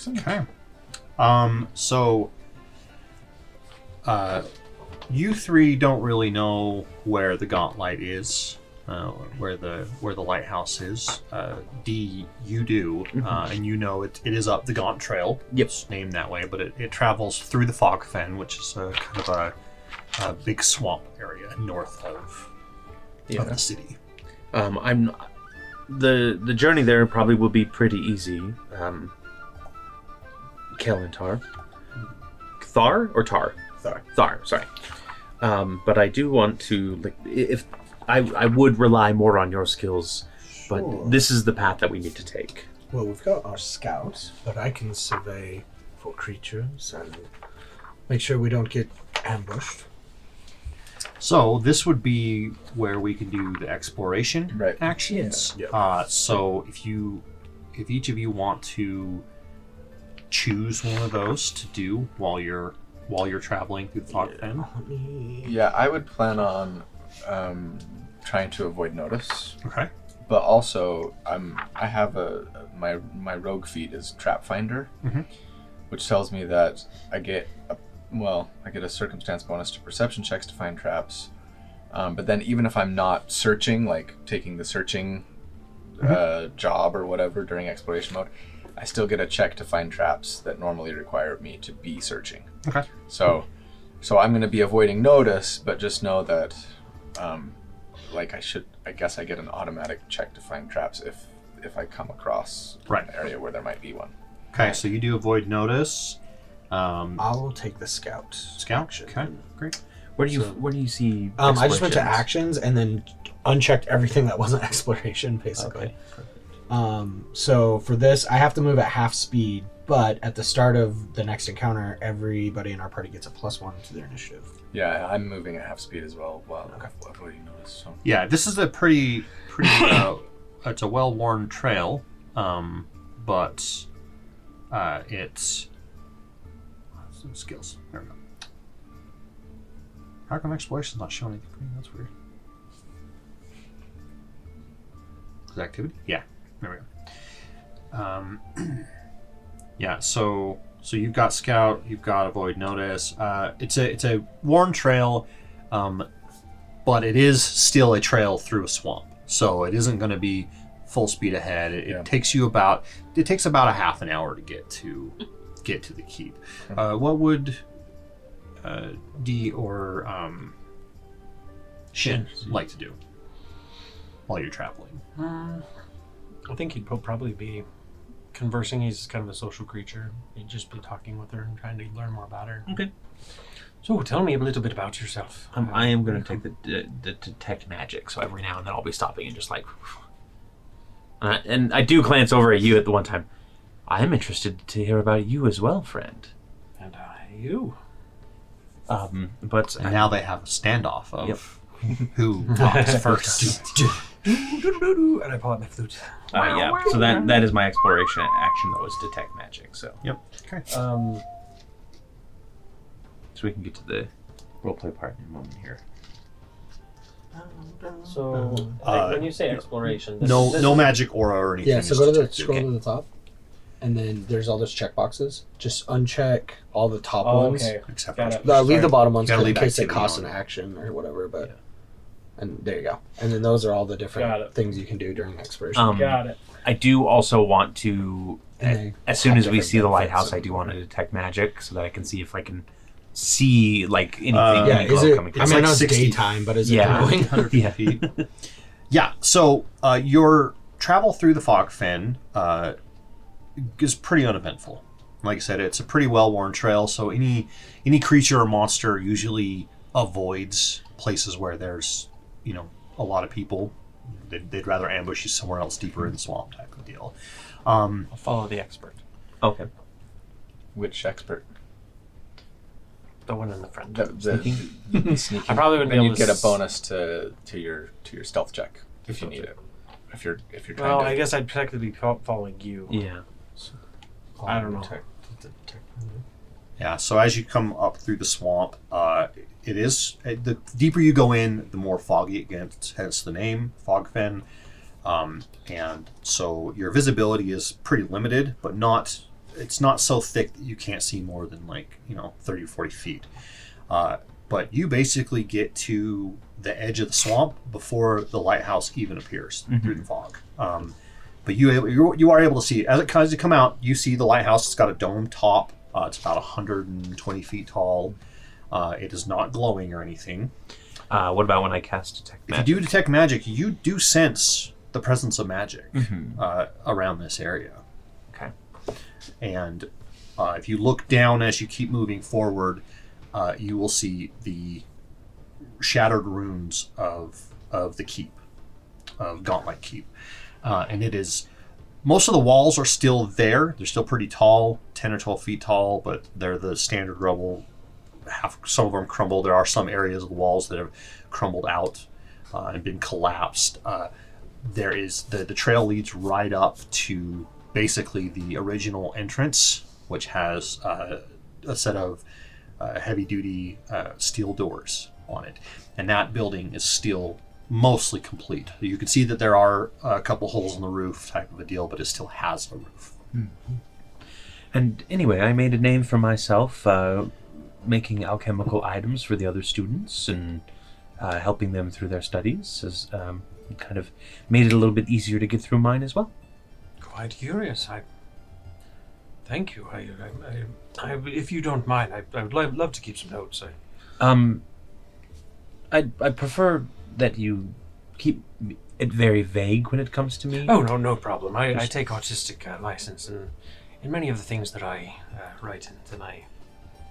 Okay. So you three don't really know where the Gauntlight is, where the lighthouse is. D, you do, and you know it is up the Gaunt Trail. Yep. It's named that way, but it travels through the Fog Fen, which is kind of a big swamp area north of the city. I'm the journey there probably will be pretty easy. Kalentar. Thar or Tar? Thar, sorry. But I do want to, like, if I would rely more on your skills, but Sure. this is the path that we need to take. Well, we've got our scouts, but I can survey for creatures and make sure we don't get ambushed. So this would be where we can do the exploration Right. actions. Yeah. So if each of you want to choose one of those to do while you're traveling through the Fog Fen. Let me... Yeah, I would plan on trying to avoid notice, Okay. but also I have my rogue feat is Trap Finder, which tells me that I get a circumstance bonus to perception checks to find traps, But then even if I'm not searching, like taking the searching job or whatever during exploration mode, I still get a check to find traps that normally require me to be searching. Okay. So I'm going to be avoiding notice, but just know that, I guess I get an automatic check to find traps if I come across an area where there might be one. Okay, so you do avoid notice. I will take the scout. Scout? Action. Okay, great. Where do you see? I just went to explorations? actions and then unchecked everything that wasn't exploration, basically. Okay. So for this, I have to move at half speed, but at the start of the next encounter, everybody in our party gets a +1 to their initiative. Yeah, I'm moving at half speed as well. Wow, I've already noticed. So. Yeah, this is a pretty it's a well-worn trail, but it's some skills. There we go. How come exploration's not showing anything for me? That's weird. Is it activity? Yeah, there we go. Yeah, so you've got scout, you've got avoid notice. It's a worn trail, but it is still a trail through a swamp. So it isn't going to be full speed ahead. It takes about a half an hour to get to the keep. What would D or Shin like to do while you're traveling? I think he'd probably be conversing. He's kind of a social creature. He'd just be talking with her and trying to learn more about her. Okay. So tell me a little bit about yourself. I am going to take the detect magic. So every now and then I'll be stopping and just like, and I do glance over at you at the one time. I am interested to hear about you as well, friend. And you. But And now they have a standoff of who talks first. And I pull out my flute. yeah. So that is my exploration action though, is detect magic. So Yep. Okay. so we can get to the roleplay part in a moment here. So when you say exploration, this No magic aura or anything. Yeah, so is go to the detected. scroll to the top, and then there's all those checkboxes. Just uncheck all the top Oh, ones. okay. Except Got for it. Leave the bottom ones Gotta in leave case they activity cost an on. action or whatever. But and there you go. And then those are all the Got different it. things you can do during exploration. Got it. I do also want to, And they as soon have as we different see the benefits lighthouse, I and- do want to detect magic so that I can see if I can see like anything. Yeah, any is glow it? coming I through. mean, I know like it's 60 daytime, but is it Yeah. glowing? 150 feet. Yeah, so your travel through the fog fen is pretty uneventful. Like I said, it's a pretty well-worn trail, so any creature or monster usually avoids places where there's, a lot of people. They'd rather ambush you somewhere else deeper in the swamp type of deal. I'll follow the expert. Okay. Which expert? The one in the front. The sneaking. I probably wouldn't Then be you able to get a bonus to your stealth check if you need it. If you're trying Well, to. I guess I'd technically be following you. Yeah. I don't know. Yeah, so as you come up through the swamp, it is the deeper you go in, the more foggy it gets. Hence the name, fog fen. And so your visibility is pretty limited, but it's not so thick that you can't see more than 30 or 40 feet. But you basically get to the edge of the swamp before the lighthouse even appears through the fog. But you are able to see, as you come out, you see the lighthouse. It's got a dome top. It's about 120 feet tall. It is not glowing or anything. What about when I cast detect If magic? you do detect magic, you do sense the presence of magic around this area. Okay. And if you look down as you keep moving forward, you will see the shattered ruins of the keep, of Gauntlight Keep. And it is... Most of the walls are still there. They're still pretty tall, 10 or 12 feet tall, but they're the standard rubble. Some of them crumbled. There are some areas of the walls that have crumbled out and been collapsed. There is the trail leads right up to basically the original entrance, which has a set of heavy-duty steel doors on it. And that building is still mostly complete. You can see that there are a couple holes in the roof type of a deal, but it still has a roof. And anyway, I made a name for myself, making alchemical items for the other students, and helping them through their studies has kind of made it a little bit easier to get through mine as well. Quite curious. Thank you. If you don't mind, I would love to keep some notes. I prefer that you keep it very vague when it comes to me. Oh, no problem. I take artistic license in many of the things that I write in tonight.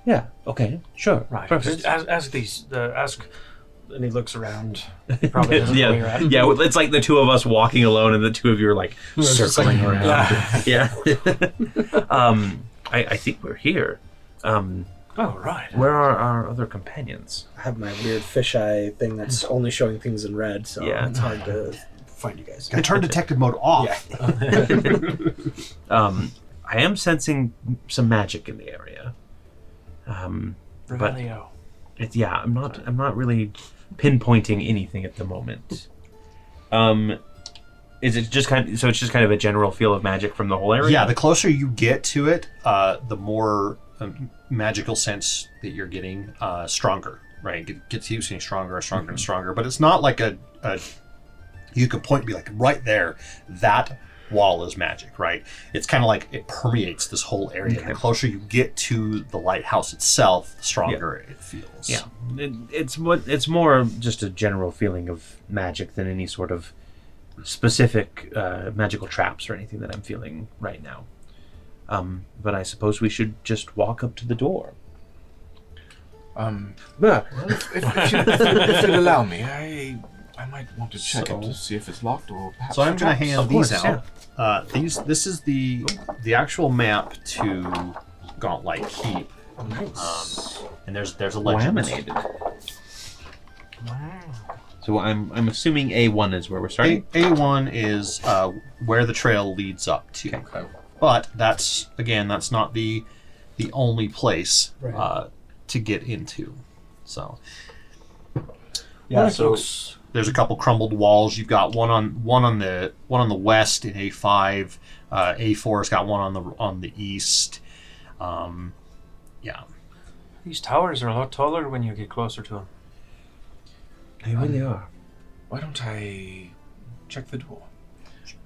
Yeah, okay, sure. Right. Perfect. Ask, and he looks around. He probably doesn't know where you're at. Yeah, well, it's like the two of us walking alone and the two of you are like circling around. Yeah. I think we're here. Oh, right. Where are our other companions? I have my weird fisheye thing that's only showing things in red, so Yeah. it's hard to find you guys. I turn detective mode off. I am sensing some magic in the area. Revelio. I'm not really pinpointing anything at the moment. Is it just it's just kind of a general feel of magic from the whole area? Yeah, the closer you get to it, the more magical sense that you're getting, stronger, right? It gets you getting stronger and stronger and stronger. But it's not like a you can point and be like, right there, that wall is magic, right? It's kind of like it permeates this whole area. Okay. The closer you get to the lighthouse itself, the stronger it feels. Yeah, it's more just a general feeling of magic than any sort of specific magical traps or anything that I'm feeling right now. But I suppose we should just walk up to the door. If you'd allow me, I might want to check it to see if it's locked or perhaps. So I'm going to hand Of these course, out. This is the actual map to Gauntlight Keep. Nice. And there's a legend. Laminated. So I'm assuming A1 is where we're starting. A1 is where the trail leads up to. Okay. But that's not the only place Right. to get into. So Yeah. So there's a couple crumbled walls. You've got one on the west in A5. A4's got one on the east. Yeah. These towers are a lot taller when you get closer to them. They really are. why don't I check the door?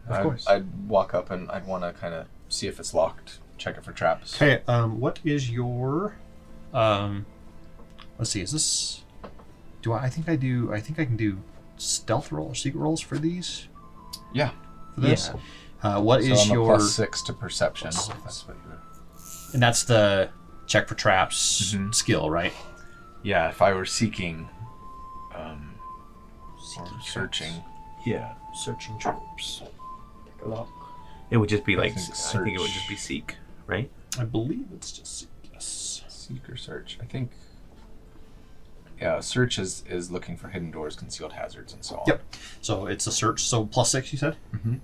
Of course. I'd walk up and I'd want to kind of see if it's locked. Check it for traps. Okay. What is your? Let's see. Is this? I think I can do stealth roll or secret rolls for these. Yeah. For this. What is I'm a your? +6 to perception. That's what you And that's the check for traps Mhm. skill, right? Yeah, if I were seeking, or searching. Yeah. Searching traps. Take a look. It would just be like I think I think it would search. just be seek, right? I believe it's just yes. Seek or search. I think. Yeah, search is looking for hidden doors, concealed hazards, and so on. Yep. So it's a search. So +6, you said? Mm-hmm.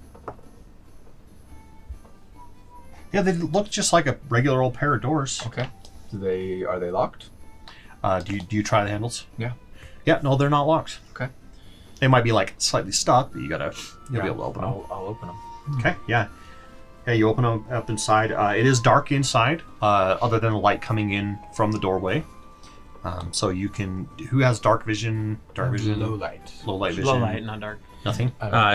Yeah, they look just like a regular old pair of doors. Okay. Are they locked? Do you try the handles? Yeah. Yeah. No, they're not locked. Okay. They might be like slightly stuck, but you'll be able to open them. I'll open them. Okay. Yeah. Yeah. You open them up inside. It is dark inside, other than the light coming in from the doorway. So you can. Who has dark vision? Dark vision. Low light. Low light vision. Low light, not dark. Nothing.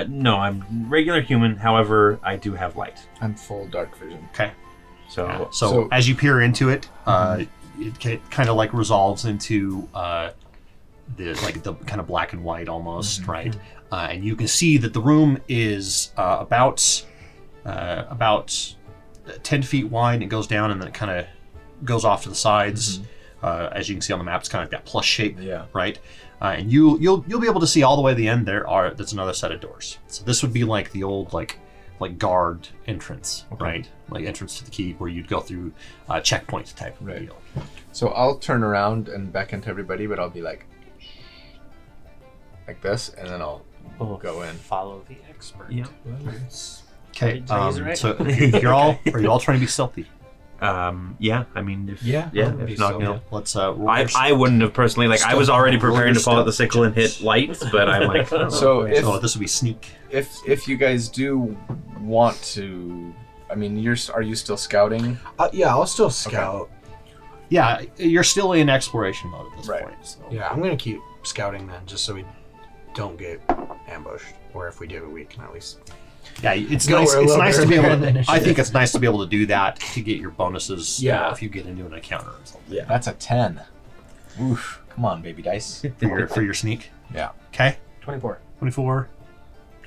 No, I'm regular human. However, I do have light. I'm full dark vision. Okay. So So as you peer into it, it kind of like resolves into the kind of black and white almost, right? And you can see that the room is about 10 feet wide. It goes down and then it kind of goes off to the sides. As you can see on the map, it's kind of like that plus shape, Yeah. right? And you'll be able to see all the way to the end. There's another set of doors. So this would be like the old like guard entrance, right? Like entrance to the keep where you'd go through checkpoints type of Right. deal. So I'll turn around and beckon to everybody, but I'll be like this, and then I'll go in. Follow the expert. Yeah. Okay. Did I use it right? So are you all trying to be stealthy? yeah. I mean, if Yeah, if not, no. Let's. I wouldn't have personally I was already preparing to fall at the sickle and hit light, but I'm like, So if this would be sneak. if you guys do want to, I mean, are you still scouting? Yeah, I'll still scout. Yeah, you're still in exploration mode at this Right. point. So. Yeah, I'm gonna keep scouting then, just so we don't get ambushed, or if we do, we can at least. Yeah, it's Go nice. a It's little nice bit to be able. earlier than I initiative. think it's nice to be able to do that to get your bonuses. Yeah. If you get into an encounter or something. Yeah. That's a 10. Oof. Come on, baby dice. For your sneak. Yeah. Okay. 24. 24.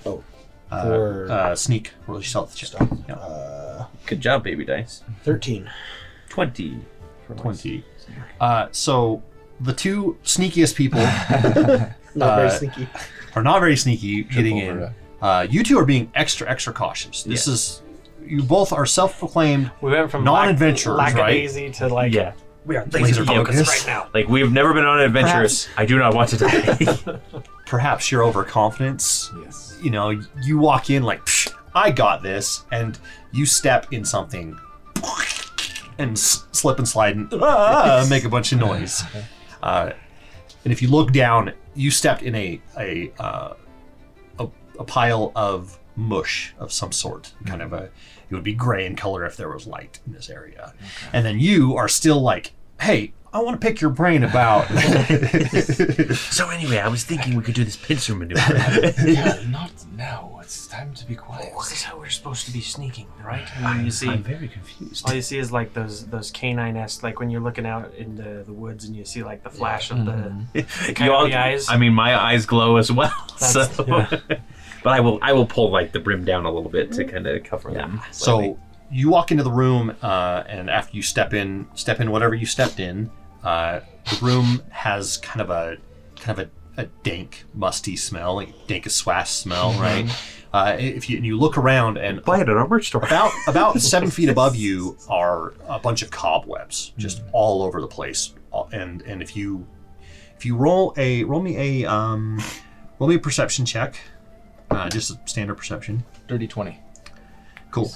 Oh. For Sneak. Roll your stealth check. stealth. Yeah. Good job, baby dice. 13. 20. For 20. So the two sneakiest people Not very sneaky. are not very sneaky getting in. over You two are being extra cautious. This is, you both are self-proclaimed We went from non-adventurers, right? lackadaisy to like Yeah. we are Laser laser focused focused. right now. Like, we've never been on adventures. I do not want to die. Perhaps your overconfidence. Yes. You know, you walk in like, Psh, I got this, and you step in something and slip and slide and make a bunch of noise. And if you look down, you stepped in a pile of mush of some sort, kind of it would be gray in color if there was light in this area. And then you are still like, hey, I want to pick your brain about. So anyway, I was thinking we could do this pincer maneuver. Yeah, not now. It's time to be quiet. This is how we're supposed to be sneaking, right? And then you see, I'm very confused. all you see is like those canine-esque, like when you're looking out in the woods and you see like the flash of the You all- coyote eyes. I mean, my eyes glow as well. So. That's- But I will pull like the brim down a little bit to kind of cover them. So you walk into the room, and after you step in whatever you stepped in, the room has kind of a dank, musty smell, like dank as swash smell, right? If you look around, and buy it at our merch store. about 7 feet above you are a bunch of cobwebs, just all over the place. And if you roll me a perception check, just a standard perception. Dirty 20. Cool.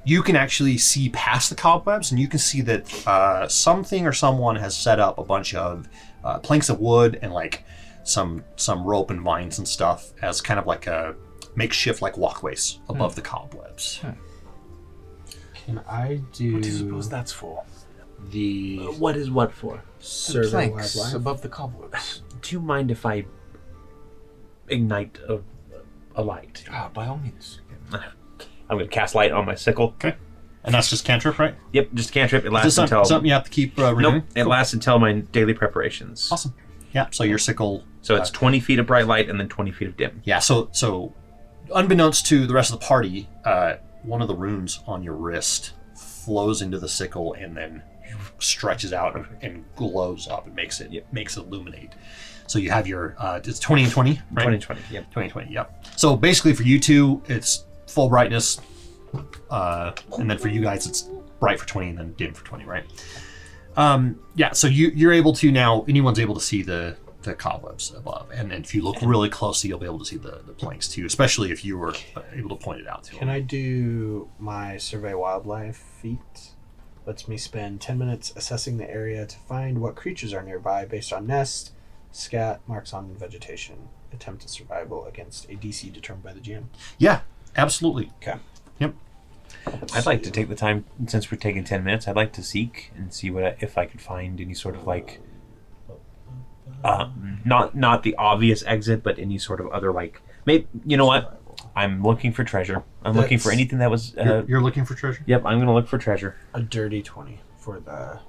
You can actually see past the cobwebs, and you can see that something or someone has set up a bunch of planks of wood and like some rope and vines and stuff as kind of like a makeshift like walkways above the cobwebs. Can I do What do you suppose that's for? the What is what for? survey Planks wildlife? above the cobwebs. Do you mind if I ignite a light? Ah, by all means. I'm going to cast light on my sickle. Okay. And that's just cantrip, right? Yep, just a cantrip. It Is lasts this until... something you have to keep renewing? Nope, it lasts until my daily preparations. Awesome. Yeah, so your sickle... So it's 20 feet of bright light and then 20 feet of dim. Yeah, so unbeknownst to the rest of the party, one of the runes on your wrist flows into the sickle and then stretches out and glows up and makes it illuminate. So you have your it's 20 and 20, right? 20 and 20, yep. 20 and 20, yep. So basically for you two, it's full brightness, and then for you guys, it's bright for 20 and then dim for 20, right? Yeah, so you're able to now, anyone's able to see the cobwebs above, and if you look really closely, you'll be able to see the planks too, especially if you were able to point it out to them. Can I do my survey wildlife feat? Lets me spend 10 minutes assessing the area to find what creatures are nearby based on nest, scat, marks on vegetation. Attempt a survival against a DC determined by the GM. Yeah, absolutely. Okay. Yep. I'd like to take the time, since we're taking 10 minutes, I'd like to seek and see if I could find any sort of like, not the obvious exit, but any sort of other like, maybe, you know what? I'm looking for treasure. I'm looking for anything that was... You're looking for treasure? Yep, I'm going to look for treasure. A dirty 20 for the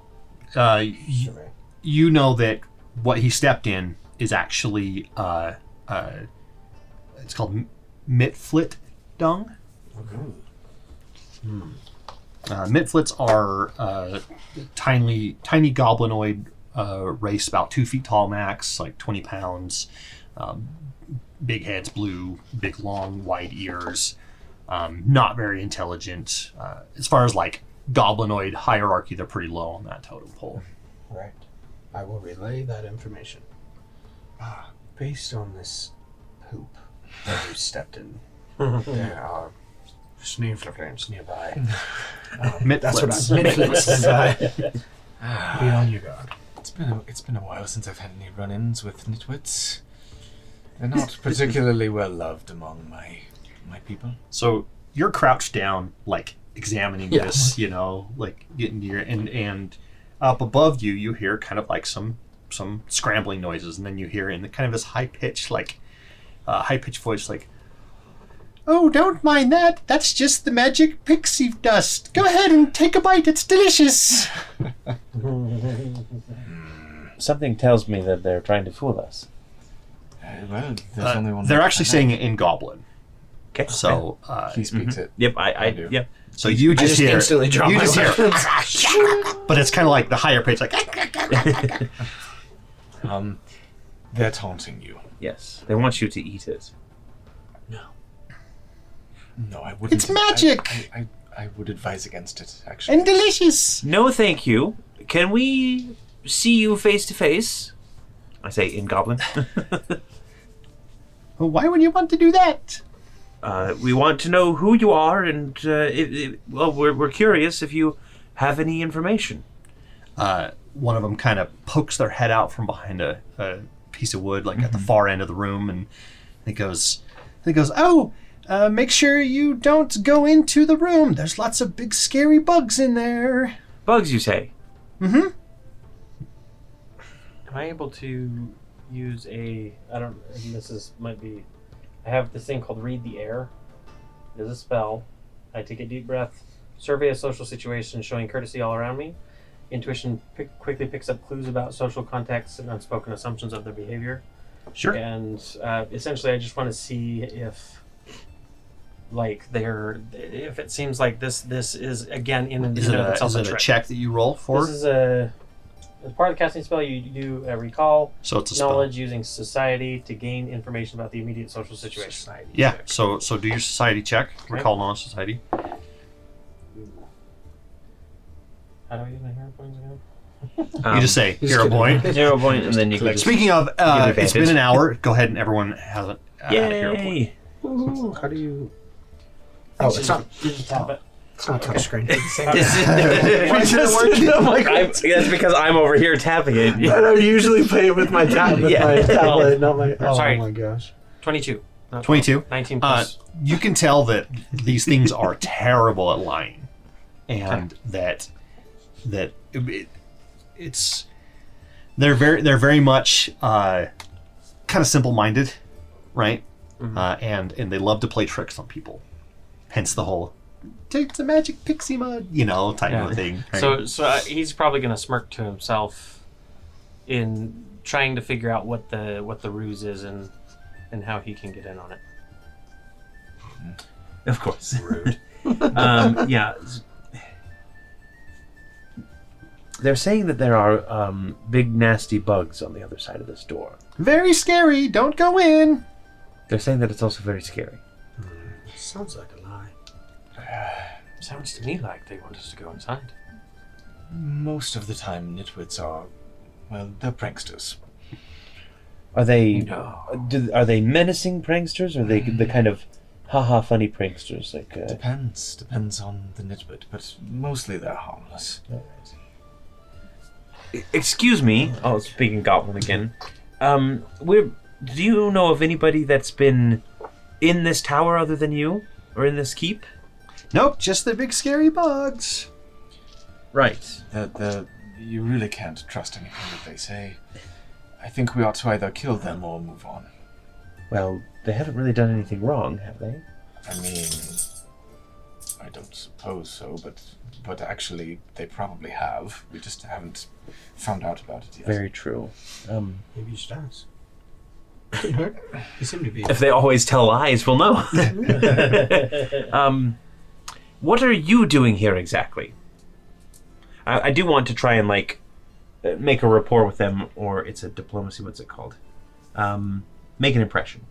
survey. You know that what he stepped in is actually it's called mitflit dung. Mitflits are tiny goblinoid race, about 2 feet tall max, like 20 pounds. Big heads, blue, big long wide ears. Not very intelligent. As far as like goblinoid hierarchy, they're pretty low on that totem pole. Right. I will relay that information. Based on this poop that you stepped in, there are sneeflers nearby. That's what I meant. Be on your guard. It's been a while since I've had any run-ins with nitwits. They're not particularly well loved among my people. So you're crouched down, like examining Yes. this, like getting near, and up above you, you hear kind of like some some scrambling noises, and then you hear in the kind of this high-pitched voice, like, "Oh, don't mind that. That's just the magic pixie dust. Go ahead and take a bite. It's delicious." Something tells me that they're trying to fool us. Well, there's only one. They're actually saying it in Goblin. Okay. So He speaks it. Yep, I do. Yep. so you just hear instantly drop you my just hear, weapons. but it's kind of like the higher pitch, like. They're taunting you. Yes. They want you to eat it. No, I wouldn't. It's magic! I would advise against it, actually. And delicious. No, thank you. Can we see you face to face? I say in Goblin. Well, why would you want to do that? We want to know who you are, and we're curious if you have any information. One of them kind of pokes their head out from behind a piece of wood, like at the far end of the room, and it goes, "Oh, make sure you don't go into the room. There's lots of big scary bugs in there." Bugs, you say? Mm-hmm. Am I able to use I have this thing called Read the Air. It is a spell. I take a deep breath, survey a social situation, showing courtesy all around me. Intuition quickly picks up clues about social contexts and unspoken assumptions of their behavior. Sure. And essentially, I just want to see if, if it seems like this is again in and Is of it itself a trick. check that you roll for? This is as part of the casting spell, you do a recall So it's a spell. knowledge using society to gain information about the immediate social situation. Society Yeah. check. So do your society check. Okay. Recall knowledge society. How do I use my hero points again? You just say hero point. 0 point, and then you can just... Speaking of, it's advantage. been an hour. Go ahead and everyone has a hero point. Yay! Ooh, how do you? Oh, it's not. Just tap it. It's not touchscreen. That's because I'm over here tapping it. I don't usually play it with my tablet, not my. Oh Sorry. my gosh. 22. Not 22. 19 plus. You can tell that these things are terrible at lying, and that it's they're very much kind of simple-minded, right? And they love to play tricks on people. Hence the whole take the magic pixie mud, type of thing. Right? So he's probably going to smirk to himself in trying to figure out what the ruse is and how he can get in on it. Of course. Rude. Yeah. They're saying that there are big nasty bugs on the other side of this door. Very scary. Don't go in. They're saying that it's also very scary. Sounds like a lie. Sounds to me like they want us to go inside. Most of the time, nitwits are, they're pranksters. Are they? No. Are they menacing pranksters, or are they the kind of haha funny pranksters? Depends on the nitwit, but mostly they're harmless. Excuse me. Oh, speaking Goblin again. Do you know of anybody that's been in this tower other than you, or in this keep? Nope, just the big scary bugs. Right. You really can't trust anything that they say. I think we ought to either kill them or move on. Well, they haven't really done anything wrong, have they? I mean, I don't suppose so, but actually, they probably have. We just haven't found out about it yet. Very true. Maybe you should ask. Couldn't hurt. You seem to be. If they always tell lies, we'll know. What are you doing here exactly? I do want to try and make a rapport with them, or it's a diplomacy. What's it called? Make an impression.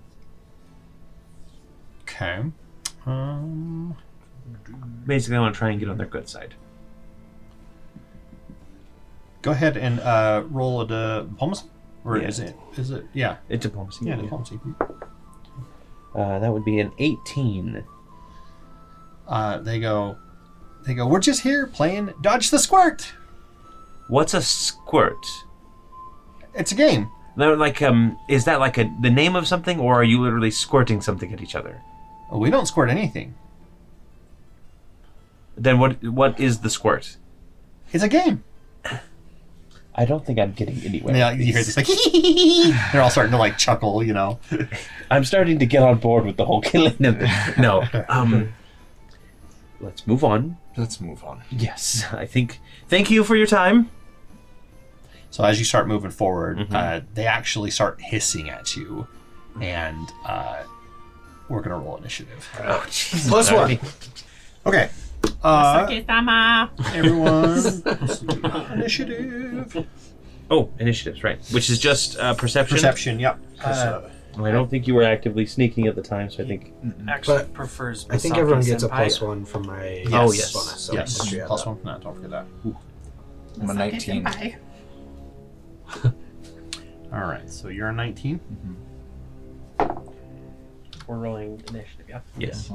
Okay. Basically, I want to try and get on their good side. Go ahead and roll a diplomacy, or Yeah. is it? Yeah. It's diplomacy. Yeah, diplomacy. That would be an 18. They go. We're just here playing Dodge the Squirt. What's a squirt? It's a game. No, is that the name of something, or are you literally squirting something at each other? We don't squirt anything. Then what is the squirt? It's a game. I don't think I'm getting anywhere. Yeah, you hear this like they're all starting to like chuckle, you know. I'm starting to get on board with the whole killing them. No. Let's move on. Let's move on. Yes, I think. Thank you for your time. So as you start moving forward, they actually start hissing at you, and we're gonna roll initiative. Oh, Jesus. +1. Okay. Everyone, initiative. Oh, initiatives, right? Which is just perception. Perception. Yep. Well, I don't think you were actively sneaking at the time, so I think. Actually But prefers. I think Misaki everyone gets a senpai. +1 from my Oh, yes. bonus. So Yes. history of Plus that. one from that. Don't forget that. I'm a 19. All right. So you're a 19. We're rolling initiative, yeah. Yes.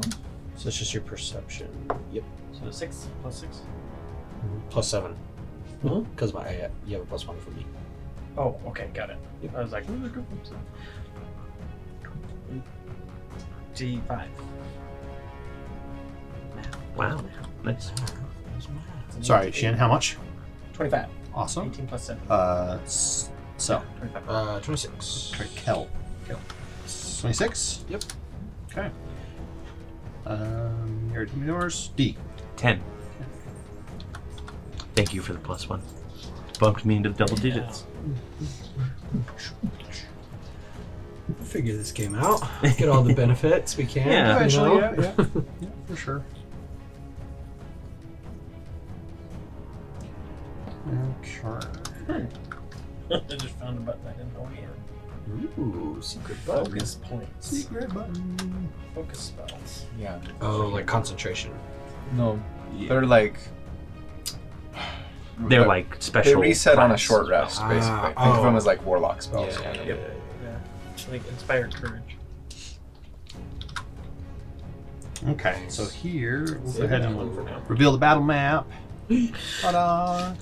So it's just your perception. Yep. So 6 plus 6. +7. Huh? Because you have a +1 from me. Oh, okay, got it. I was like, D5. Wow. Nice. Sorry, Shin. How much? 25. Awesome. 18 plus 7. So 25. 26. Kel. 26. Yep. Okay. Yours. D. 10. Thank you for the +1. Bumped me into the double digits. Figure this game out. Get all the benefits we can. Yeah. you know? Yeah, for sure. Okay. I just found a button I didn't know we had. Ooh, secret button. Focus points. Secret button. Focus spells. Yeah. Oh, like concentration. No, they're like. They're like special. They reset on a class. short rest, basically. Think of them as like warlock spells. kind of. Yeah. Like inspired courage. Okay, so here we'll go ahead that and one for now. reveal the battle map. Ta-da!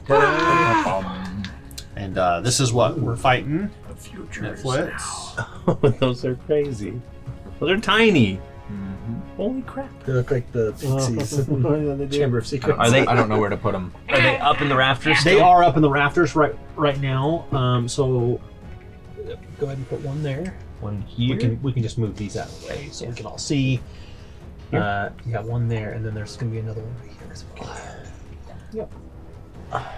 And this is what we're fighting. The future Netflix. Those are crazy. Those are tiny. Holy crap. They look like the pixies. Chamber of Secrets. Are they? I don't know where to put them. Are they up in the rafters? They still? are up in the rafters right now. So go ahead and put one there. One here. We can just move these out of the way so we can all see. You got one there, and then there's gonna be another one right here. So we can... Yep.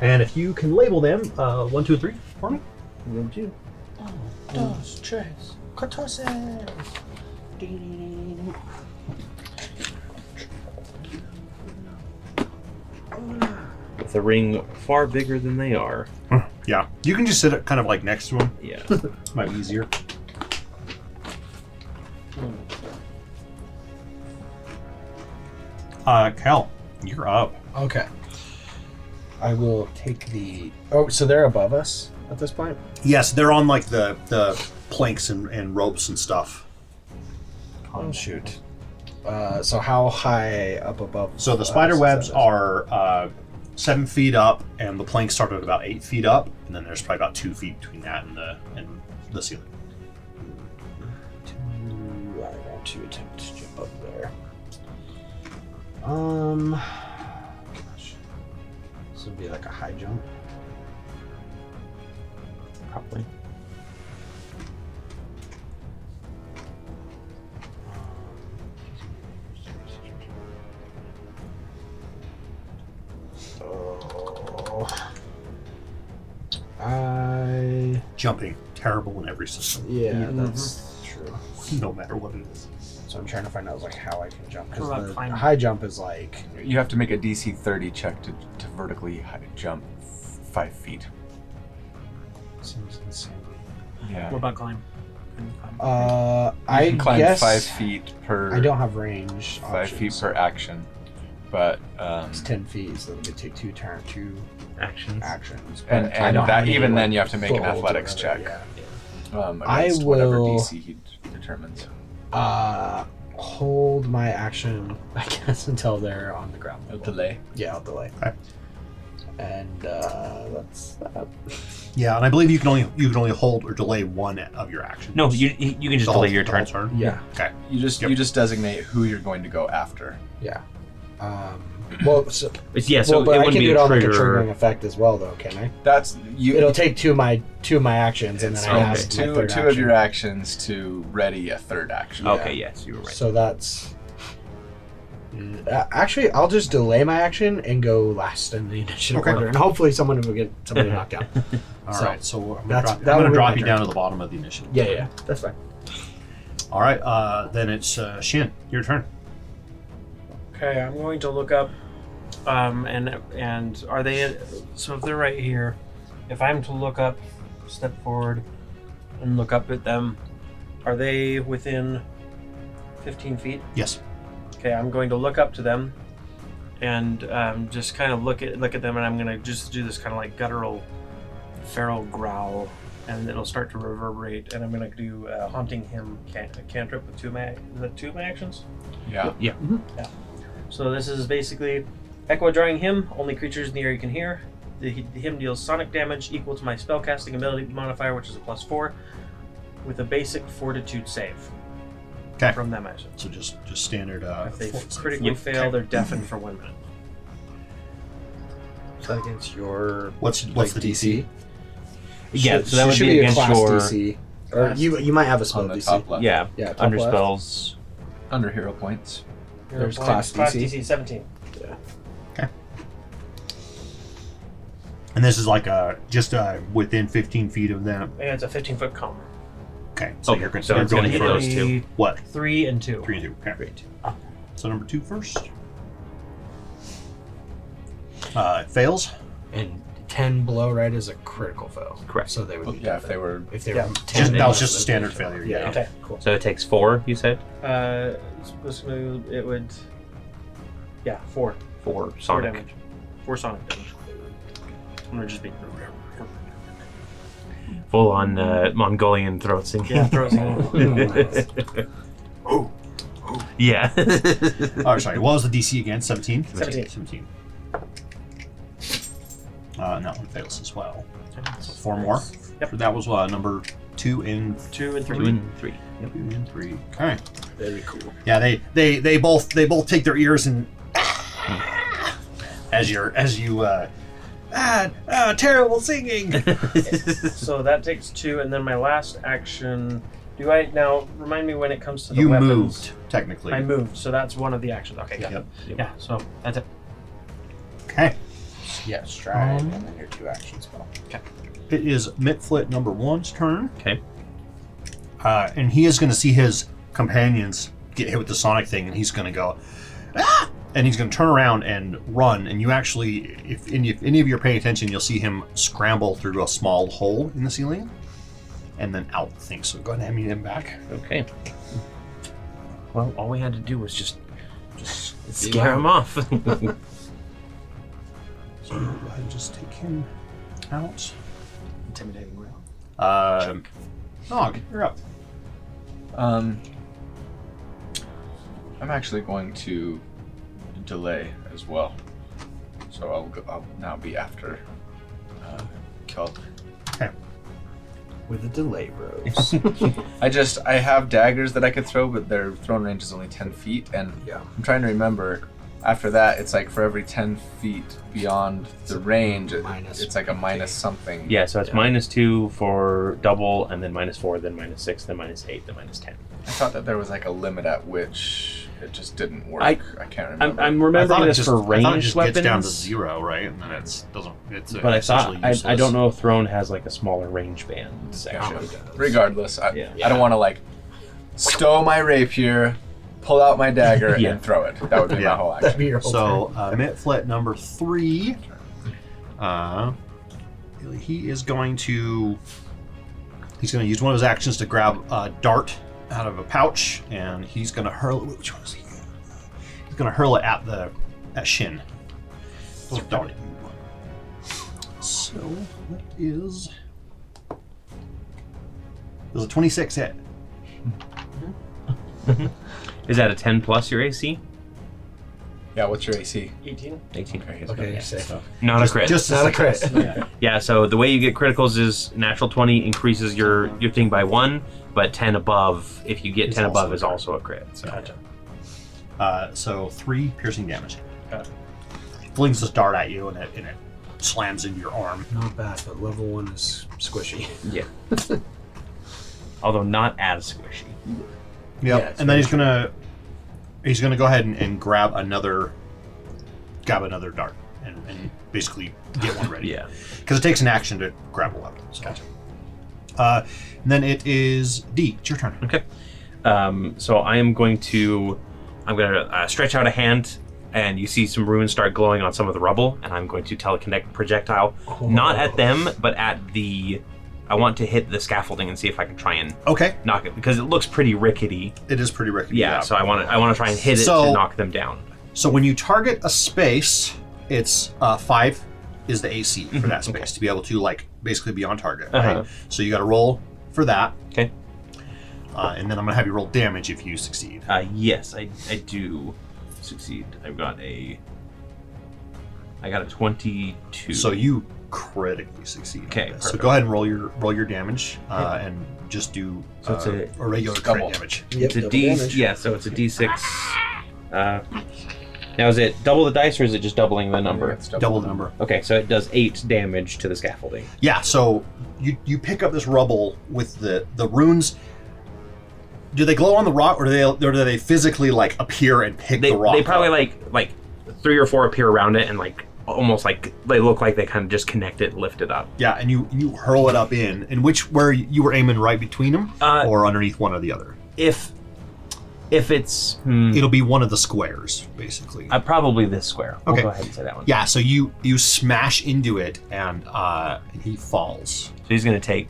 And if you can label them, 1, 2, 3 for me. 1, 2. Dos, tres, 14. With a ring far bigger than they are. Yeah, you can just sit kind of like next to them. Yeah. Might be easier. Kel, you're up. Okay. I will take the. Oh, so they're above us at this point? Yes, they're on like the planks and ropes and stuff. Oh, shoot. So how high up above? So the us spider is webs that? are 7 feet up, and the planks start at about 8 feet up, and then there's probably about 2 feet between that and the ceiling. I want to attempt to jump up there. Gosh. This would be like a high jump. Probably. Jumping, terrible in every system, Yeah, that's true. no matter what it is. So I'm trying to find out like how I can jump What about because the climbing? high jump is like You have to make a DC 30 check to vertically jump 5 feet. seems insane. Yeah. What about climb? Can you climb? You I can climb guess 5 feet per. I don't have range. 5 feet options. per action, but It's 10 feet, so it would take two Actions. actions. and but I don't that have any, even like, then you have to make an foothold or athletics check whatever, against I whatever will- DC he determines. yeah. Hold my action, I guess, until they're on the ground. A level. delay. Yeah, I'll delay. Okay. And that's that. Yeah, and I believe you can only hold or delay one of your actions. No, you can just delay your turn. turn. Yeah. Okay. You just Yep. you just designate who you're going to go after. Yeah. Well, so, Yeah, so but it I wouldn't can be do it a on like a trigger. triggering effect as well, though, can I? That's you. It'll take two of my actions, and then I have it's my two third of action. your actions to ready a third action. Okay, yes, you were right. So that's. Actually, I'll just delay my action and go last in the initiative Okay. order, and hopefully someone will get somebody knocked down. All So, right, so I'm that going would to be drop my you turn. down to the bottom of the initiative. Yeah, that's fine. All right, then it's Shin. Your turn. Okay, I'm going to look up, and are they? So if they're right here, if I'm to look up, step forward, and look up at them, are they within 15 feet? Yes. Okay, I'm going to look up to them, and just kind of look at them, and I'm going to just do this kind of like guttural, feral growl, and it'll start to reverberate, and I'm going to do haunting him cantrip with two of my actions. Yeah. So this is basically Echo Drawing Hymn. Only creatures in the area can hear. The hymn deals sonic damage equal to my spellcasting ability modifier, which is a +4, with a basic fortitude save. Okay. From them, actually. So just standard. If they force. critically fail, they're deafened for 1 minute. Is that against your What's the DC? Yeah, so that would should be a against class your DC. Or you might have a spell On the DC. top left. yeah, Yeah, top under left. spells. Under hero points. There's Point. class Class DC. DC 17. And this is like just within 15 feet of them. And it's a 15-foot cone. Okay. So Okay, you're going so it's gonna hit for those two. what? 3 and 2. 3 and 2. Okay. Great. So number 2 first. It fails. And 10 below, right, is a critical fail. Correct. So they would be Yeah, if deafened. they were. If they Yeah. were 10, Just, they that was would just a have standard been failure. deafened. Yeah. Okay. Cool. So it takes 4, you said? It would... Yeah, 4. 4 4 sonic. damage. 4 sonic damage. I'm going to just be... Full on Mongolian throat singing. Yeah, throw it. Yeah. Oh, sorry. What was the DC again? 17? 17. 17. No, it fails as well. So 4 more. Yep. That was number 2 and 2 and 3. 2 and 3. 2 and 3. Okay. Very cool. Yeah, they both take their ears and as you terrible singing. So that takes 2, and then my last action... Do I... Now, remind me when it comes to the You weapons. moved technically. I moved, so that's one of the actions. Okay, got it. Yep. Yeah, so that's it. Okay. Yeah, stride, and then your 2 action spell. It is Mitflit number 1's turn. Okay. And he is going to see his companions get hit with the sonic thing, and he's going to go, ah! And he's going to turn around and run. And you actually, if any of you are paying attention, you'll see him scramble through a small hole in the ceiling, and then out the thing. So go ahead and hand me him back. Okay. Well, all we had to do was just scare him off. So go ahead and just take him out. Intimidating round. Nog, you're up. I'm actually going to delay as well. So I'll now be after Kel. Okay. With a delay, bros. I have daggers that I could throw, but their thrown range is only 10 feet, and Yeah. I'm trying to remember. After that, it's like for every 10 feet beyond the range, minus it's like a minus something. Yeah, so it's -2 for double, and then -4, then -6, then -8, then -10. I thought that there was like a limit at which it just didn't work. I- I can't remember. I'm I thought remembering it this just, for I thought it ranged just weapons. gets down to 0, right? And then it's doesn't. It's But I essentially thought I useless. don't know if Throne has like a smaller range band section. Regardless, I Yeah. don't want to like stow my rapier, pull out my dagger, Yeah. and throw it. That would be Yeah. my whole action. Be your whole So Mitflit number 3. He is going to. He's going to use one of his actions to grab a dart out of a pouch, and he's going to hurl it. Which one is he? He's going to hurl it at Shin. Oh, darn it. So that is. There's a 26 hit. Is that a 10 plus your AC? Yeah, what's your AC? 18. 18. Okay, Yeah. safe. Not a crit. Just Not a crit. Yeah, so the way you get criticals is natural 20 increases your thing by 1, but 10 above, if you get Is 10 above, also is a crit. also a crit. So. Gotcha. So 3 piercing damage. Got it. flings this dart at you, and it slams into your arm. Not bad, but level 1 is squishy. Yeah. Although not as squishy. Yep. Yeah, it's and then very he's gonna go ahead and grab another dart and basically get one ready. Yeah. Because it takes an action to grab a weapon. So. Gotcha. And then it is D. It's your turn. Okay. So I'm going to stretch out a hand, and you see some runes start glowing on some of the rubble, and I'm going to telekinetic projectile, not at them, but at the. I want to hit the scaffolding and see if I can try and Okay. knock it, because it looks pretty rickety. It is pretty rickety. Yeah. So I want to try and hit it to knock them down. So when you target a space, it's 5 is the AC for that space to be able to basically be on target. Right? Uh-huh. So you got to roll for that. Okay. And then I'm gonna have you roll damage if you succeed. Yes, I do succeed. I got a 22. So you critically succeed. Okay, on this. So perfect. go ahead and roll your damage and just do So it's a regular double. crit damage. Yep, It's a double D. damage. Yeah, so it's a D6. Now is it double the dice or is it just doubling the number? It's Double the number. Okay, so it does 8 damage to the scaffolding. Yeah. So you pick up this rubble with the runes. Do they glow on the rock, or do they physically appear and pick They the rock? probably up? like 3 or 4 appear around it and almost like they look like they kind of just connect it, lift it up. Yeah, and you hurl it up in where you were aiming right between them, or underneath one or the other. If it's It'll be one of the squares, basically. probably this square. We'll Okay. go ahead and say that one. Yeah, so you smash into it, and he falls. So he's going to take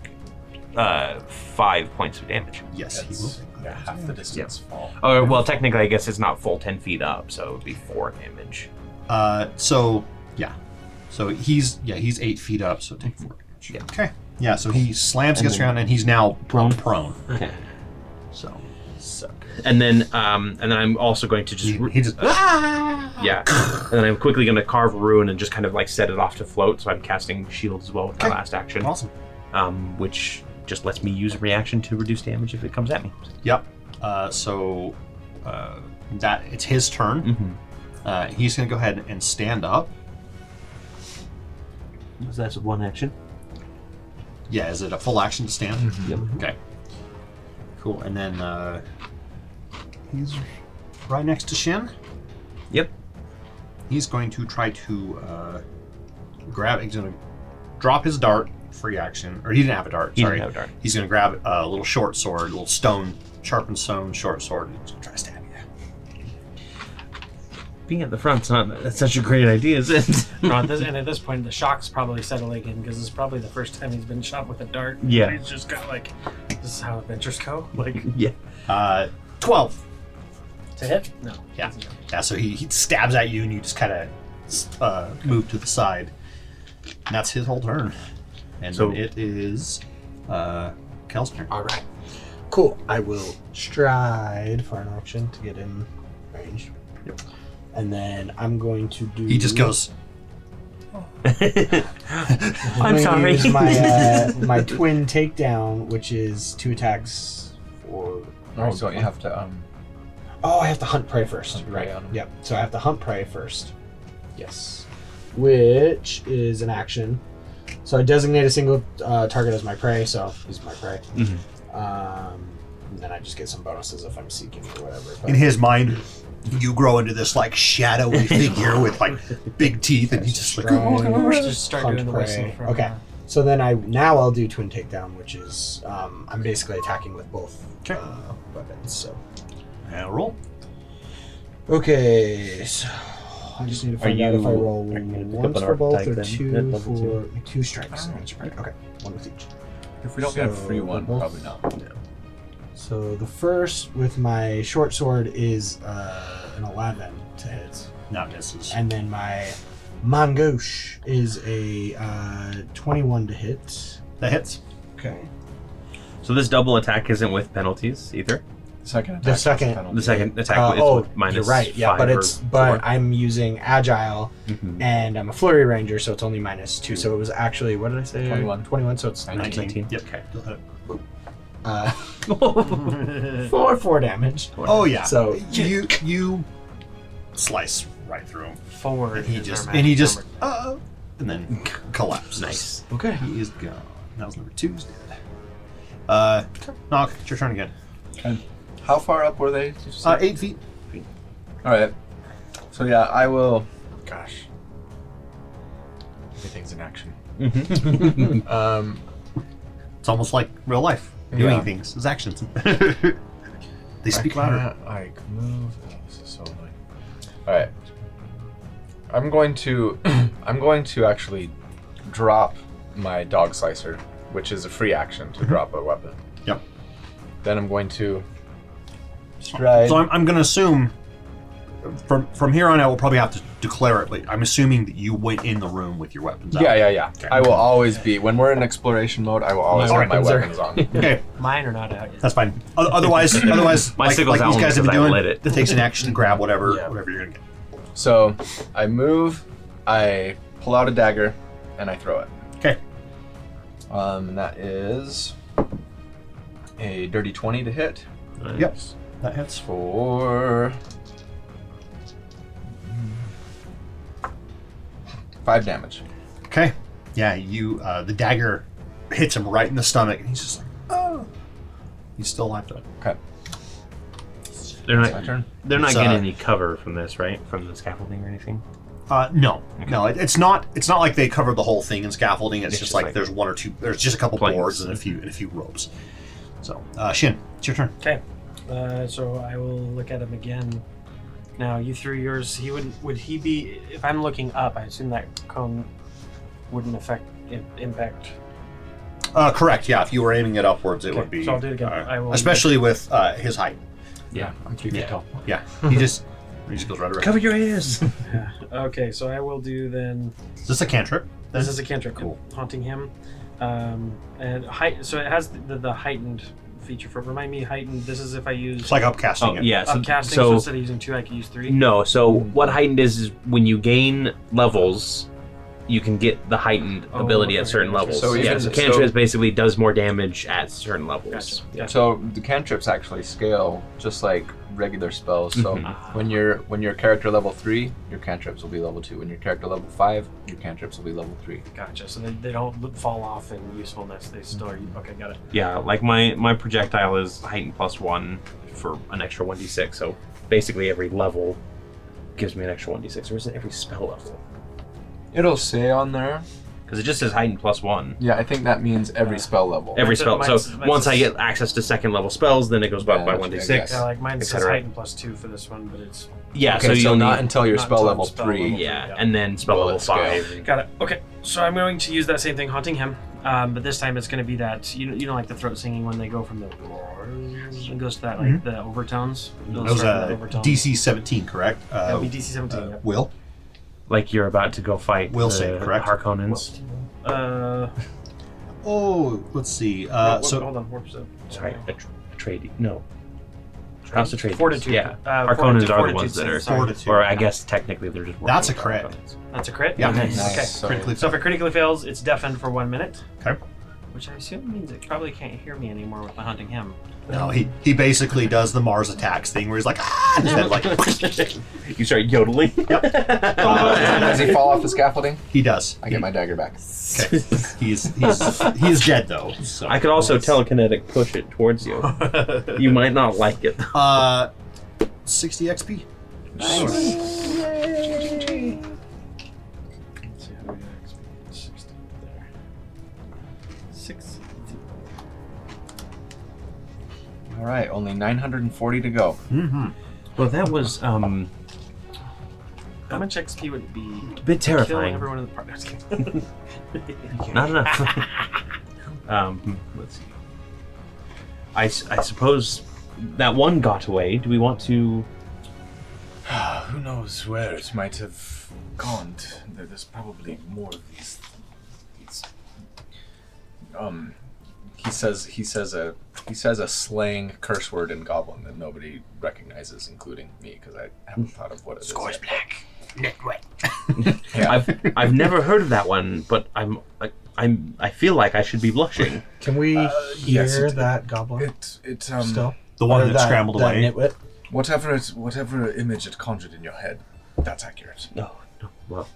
5 points of damage. Yes, he will. That's half the distance fall. Oh, well, technically, I guess it's not full 10 feet up, so it would be 4 damage. So he's 8 feet up, so take 4 damage. Yeah. Okay. Yeah, so he slams against the ground, and he's now prone. Okay. So And then I'm also going to just he just yeah, and then I'm quickly going to carve a rune and just kind of set it off to float. So I'm casting shield as well with my Okay. last action, awesome. which just lets me use a reaction to reduce damage if it comes at me. Yep. So that it's his turn. He's gonna go ahead and stand up. So that's one action. Yeah, is it a full action to stand? Yep. Okay. Cool. And then he's right next to Shin. Yep. He's going to try to grab. He's going to drop his dart, free action, or he didn't have a dart. He sorry. didn't have a dart. He's going to grab a little short sword, a little sharpened stone short sword, and he's going to try to stab you. Being at the front's that's such a great idea, is it? No, at this point, the shock's probably settling in because it's probably the first time he's been shot with a dart. Yeah. He's just kind of this is how adventures go. Yeah. 12. To hit? No. Yeah. Yeah. So he stabs at you, and you just kind of move to the side. And that's his whole turn. And So- then it is Kel's turn. All right. Cool. I will stride for an action to get in range. Yep. And then I'm going to do. He just goes. I'm going to sorry. use my my twin takedown, which is 2 attacks for. Alright, so you have to Oh, I have to hunt prey first. Hunt prey Right. on him. Yep. So I have to hunt prey first. Yes. Which is an action. So I designate a single target as my prey. So he's my prey. Mhm. And then I just get some bonuses if I'm seeking or whatever. But In his mind, you grow into this shadowy figure with big teeth, and he's just like. Just start hunt doing the prey. whistle from Okay. So then I'll do twin takedown, which is I'm basically attacking with both weapons. So And roll. okay, so I just need to find out if I roll are you gonna pick once up an for both archetype or then? two At level for 2 strikes. Okay, 1 with each. if we don't get a free So, one, both- probably not. So the first with my short sword is an 11 to hit, That misses. and then my mangouche is a 21 to hit. That hits. Okay. So this double attack isn't with penalties either. The second attack. The has a second- penalty. The second attack is with minus you're right. Yeah, 5 but or but 4. I'm using agile, Mhm. and I'm a flurry ranger, so it's only -2. So it was actually, what did I say? 21. 21. So it's 19. 19. Yep. Okay. You'll hit it. for 4 damage. Oh yeah. So you slice right through him. Forward. And he is just our and he magic just number. and then collapses. Nice. Okay. He is gone. That was number 2's dead. Knock, it's your turn again. And how far up were they? Did you say? 8 feet. All right. So yeah, I will. Gosh. Everything's in action. It's almost like real life. Doing Yeah. things is actions. They speak louder. I can move. Oh, this is so annoying. All right. I'm going to actually drop my dog slicer, which is a free action to drop a weapon. Yep. Then I'm going to stride. So I'm going to assume from here on out we'll probably have to declare it, but I'm assuming that you went in the room with your weapons out. Yeah. I will always be when we're in exploration mode. I will always My have my weapons weapons on. Okay, Mine are not out yet. that's fine. Otherwise, My like sickle's these out guys have been because I doing, lit it. it takes an action to grab whatever Yeah. you're going to get. So I move, I pull out a dagger, and I throw it. Okay. And that is a dirty 20 to hit Nice. Yep. That hits. for 5 damage. Okay. Yeah, you the dagger hits him right in the stomach, and he's just like, oh. He's still alive though. Okay. They're My not. turn. They're not It's, getting any cover from this, right? From the scaffolding or anything. No, it's not. It's not like they covered the whole thing in scaffolding. It's just like there's one or two. There's just a couple planks. boards and a few ropes. So, Shin, it's your turn. Okay. So I will look at him again. Now you threw yours. Would he be? If I'm looking up, I assume that cone wouldn't impact. Correct. Yeah, if you were aiming it upwards, it Okay, would be. so I'll do it again. I will- especially with his height. Yeah. I'm 3 feet tall. Yeah, he just goes right around. Cover your ears. Yeah. Okay, so I will do then. Is this a cantrip? This is a cantrip. Cool. Haunting him, and height. So it has the heightened feature for. Remind me, heightened. This is if I use. It's like upcasting Oh it. yeah. So, upcasting. So so instead of using 2, I can use 3. no. So what heightened is when you gain levels, you can get the heightened Oh, ability at okay, certain gotcha. levels. So yeah. even- So cantrips so- basically does more damage at certain levels. Gotcha. So the cantrips actually scale just like regular spells. So Mhm. when you're character level 3, your cantrips will be level 2. When you're character level 5, your cantrips will be level 3. Gotcha. So they don't fall off in usefulness. They still are. Okay, got it. Yeah. Like my projectile is heightened +1 for an extra 1d6. So basically every level gives me an extra 1d6, or is it every spell level? It'll say on there. Because it just says heightened +1. Yeah, I think that means every spell level. Every Mine's- spell. mine's- So mine's once I a- get access to second level spells, then it goes up Yeah, by that's 1d6. what I guess. Yeah, like mine et says cetera. heightened +2 for this one, but it's Yeah, Okay, so you'll not need. until your not spell until level spell 3. level. Yeah, Yeah. and then spell Will level it scale? 5. got it. Okay, so I'm going to use that same thing, haunting him, but this time it's going to be that you know like the throat singing when they go from the roars, it goes to that like the overtones. It'll That was start with overtones. DC 17, correct? That'll be DC 17. Yep. Will? Like you're about to go fight Will the save, correct? Harkonnens. Oh, let's see. So hold on, warp zone. Sorry, Atreides. No. House of Atreides. Fortitude. Yeah. Fortitude- Harkonnens are the fortitude ones that save, are. sorry. Fortitude. Or I guess technically they're just. That's working a with crit. Harkonnens. That's a crit. Yeah. Nice. Nice. Okay. So- critically So if it critically fails, it's deafened for 1 minute, Okay. which I assume means it probably can't hear me anymore with my hunting him. No, he basically does the Mars attacks thing where he's like, ah, and then like You start yodeling. Does he fall off the scaffolding? he does. I get my dagger back. Okay. He is dead though. So. I could also telekinetic push it towards you. You might not like it. 60 XP. Let's see how we got XP. 60 there. 60. All right, only 940 to go. Mm-hmm. Well, that was How much XP would it be? a bit Kill terrifying. everyone in the party. Just kidding. Not enough. Let's see. I suppose that one got away. Do we want to? Who knows where it might have gone? There's probably more of these. He says a slang curse word in Goblin that nobody recognizes, including me, because I haven't thought of what it is. Scores black. Neck wet. Yeah. I've never heard of that one, but I feel like I should be blushing. Can we yes, hear it- that goblin Still. The one Or that scrambled that away. nitwit? Whatever image it conjured in your head. That's accurate. No, well.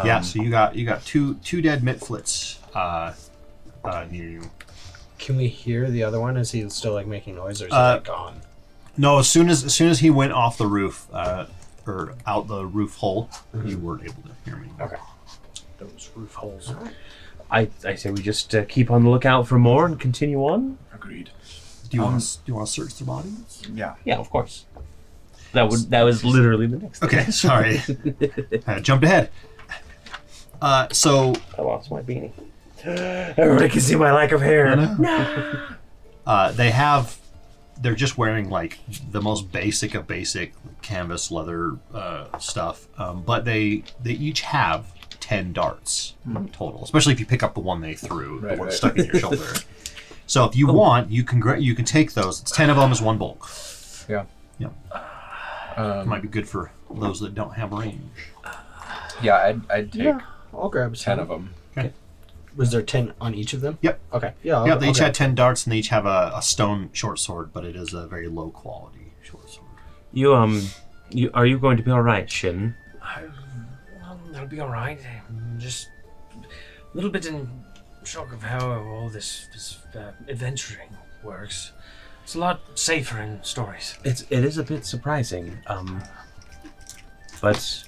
Yeah, so you got two dead mitflits near you. Can we hear the other one? Is he still like making noise, or is he like gone? No, as soon as he went off the roof, or out the roof hole, you weren't able to hear me. Okay. Those roof holes. I say we just keep on the lookout for more and continue on. Agreed. Do you want to search the bodies? Yeah. Yeah, of course. That was literally the next thing. Okay, sorry. I jumped ahead. So I lost my beanie. Everybody can see my lack of hair. they're just wearing like the most basic of basic canvas leather stuff, but they each have 10 darts total, especially if you pick up the one they threw, the one stuck in your shoulder. So if you want, you can take those. It's 10 of them as one bulk. Yeah. Might be good for those that don't have range. Yeah, I'd take I'll grab 10 of them. Okay. Was there 10 on each of them? Yep. Okay. Yeah. Yeah, they each had 10 darts, and they each have a stone short sword, but it is a very low quality short sword. Are you going to be all right, Shin? Well, that'll be all right. I'm just a little bit in shock of how all this adventuring works. It's a lot safer in stories. It is a bit surprising, but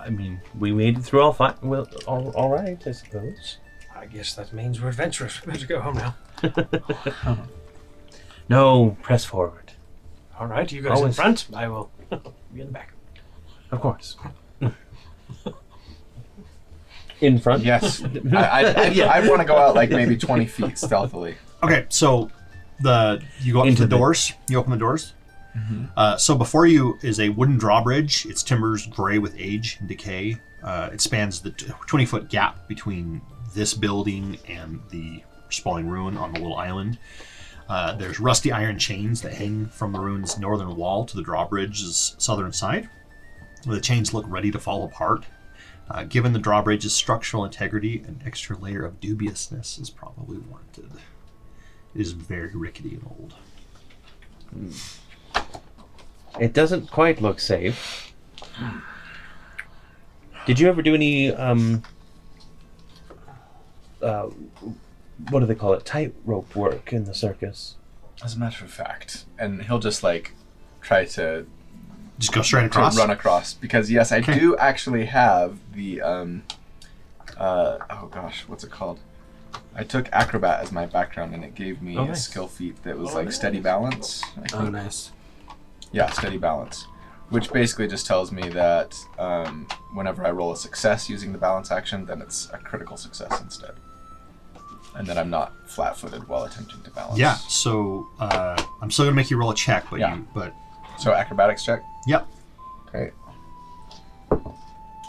I mean, we made it through all fine. Well, all right, I suppose. I guess that means we're adventurous. We better go home now. No, press forward. All right, you guys in Always. front. I will be in the back. Of course. In front? Yes. I'd want to go out like maybe 20 feet stealthily. Okay, so you go up Into to the the- doors. You open the doors. So before you is a wooden drawbridge. Its timbers gray with age and decay. It spans the 20-foot gap between this building and the sprawling ruin on the little island. There's rusty iron chains that hang from the ruin's northern wall to the drawbridge's southern side. The chains look ready to fall apart. Given the drawbridge's structural integrity, an extra layer of dubiousness is probably warranted. It is very rickety and old. It doesn't quite look safe. Did you ever do any what do they call it? Tightrope work in the circus? As a matter of fact. And he'll just like try to Just go straight across? run across. Because yes, I do actually have the oh gosh, what's it called? I took acrobat as my background and it gave me a nice. skill feat that was like steady balance. I think. nice. Yeah, steady balance. Which basically just tells me that whenever I roll a success using the balance action, then it's a critical success instead. And that I'm not flat-footed while attempting to balance. Yeah, so I'm still going to make you roll a check, but Yeah. but So acrobatics check. yep. Okay.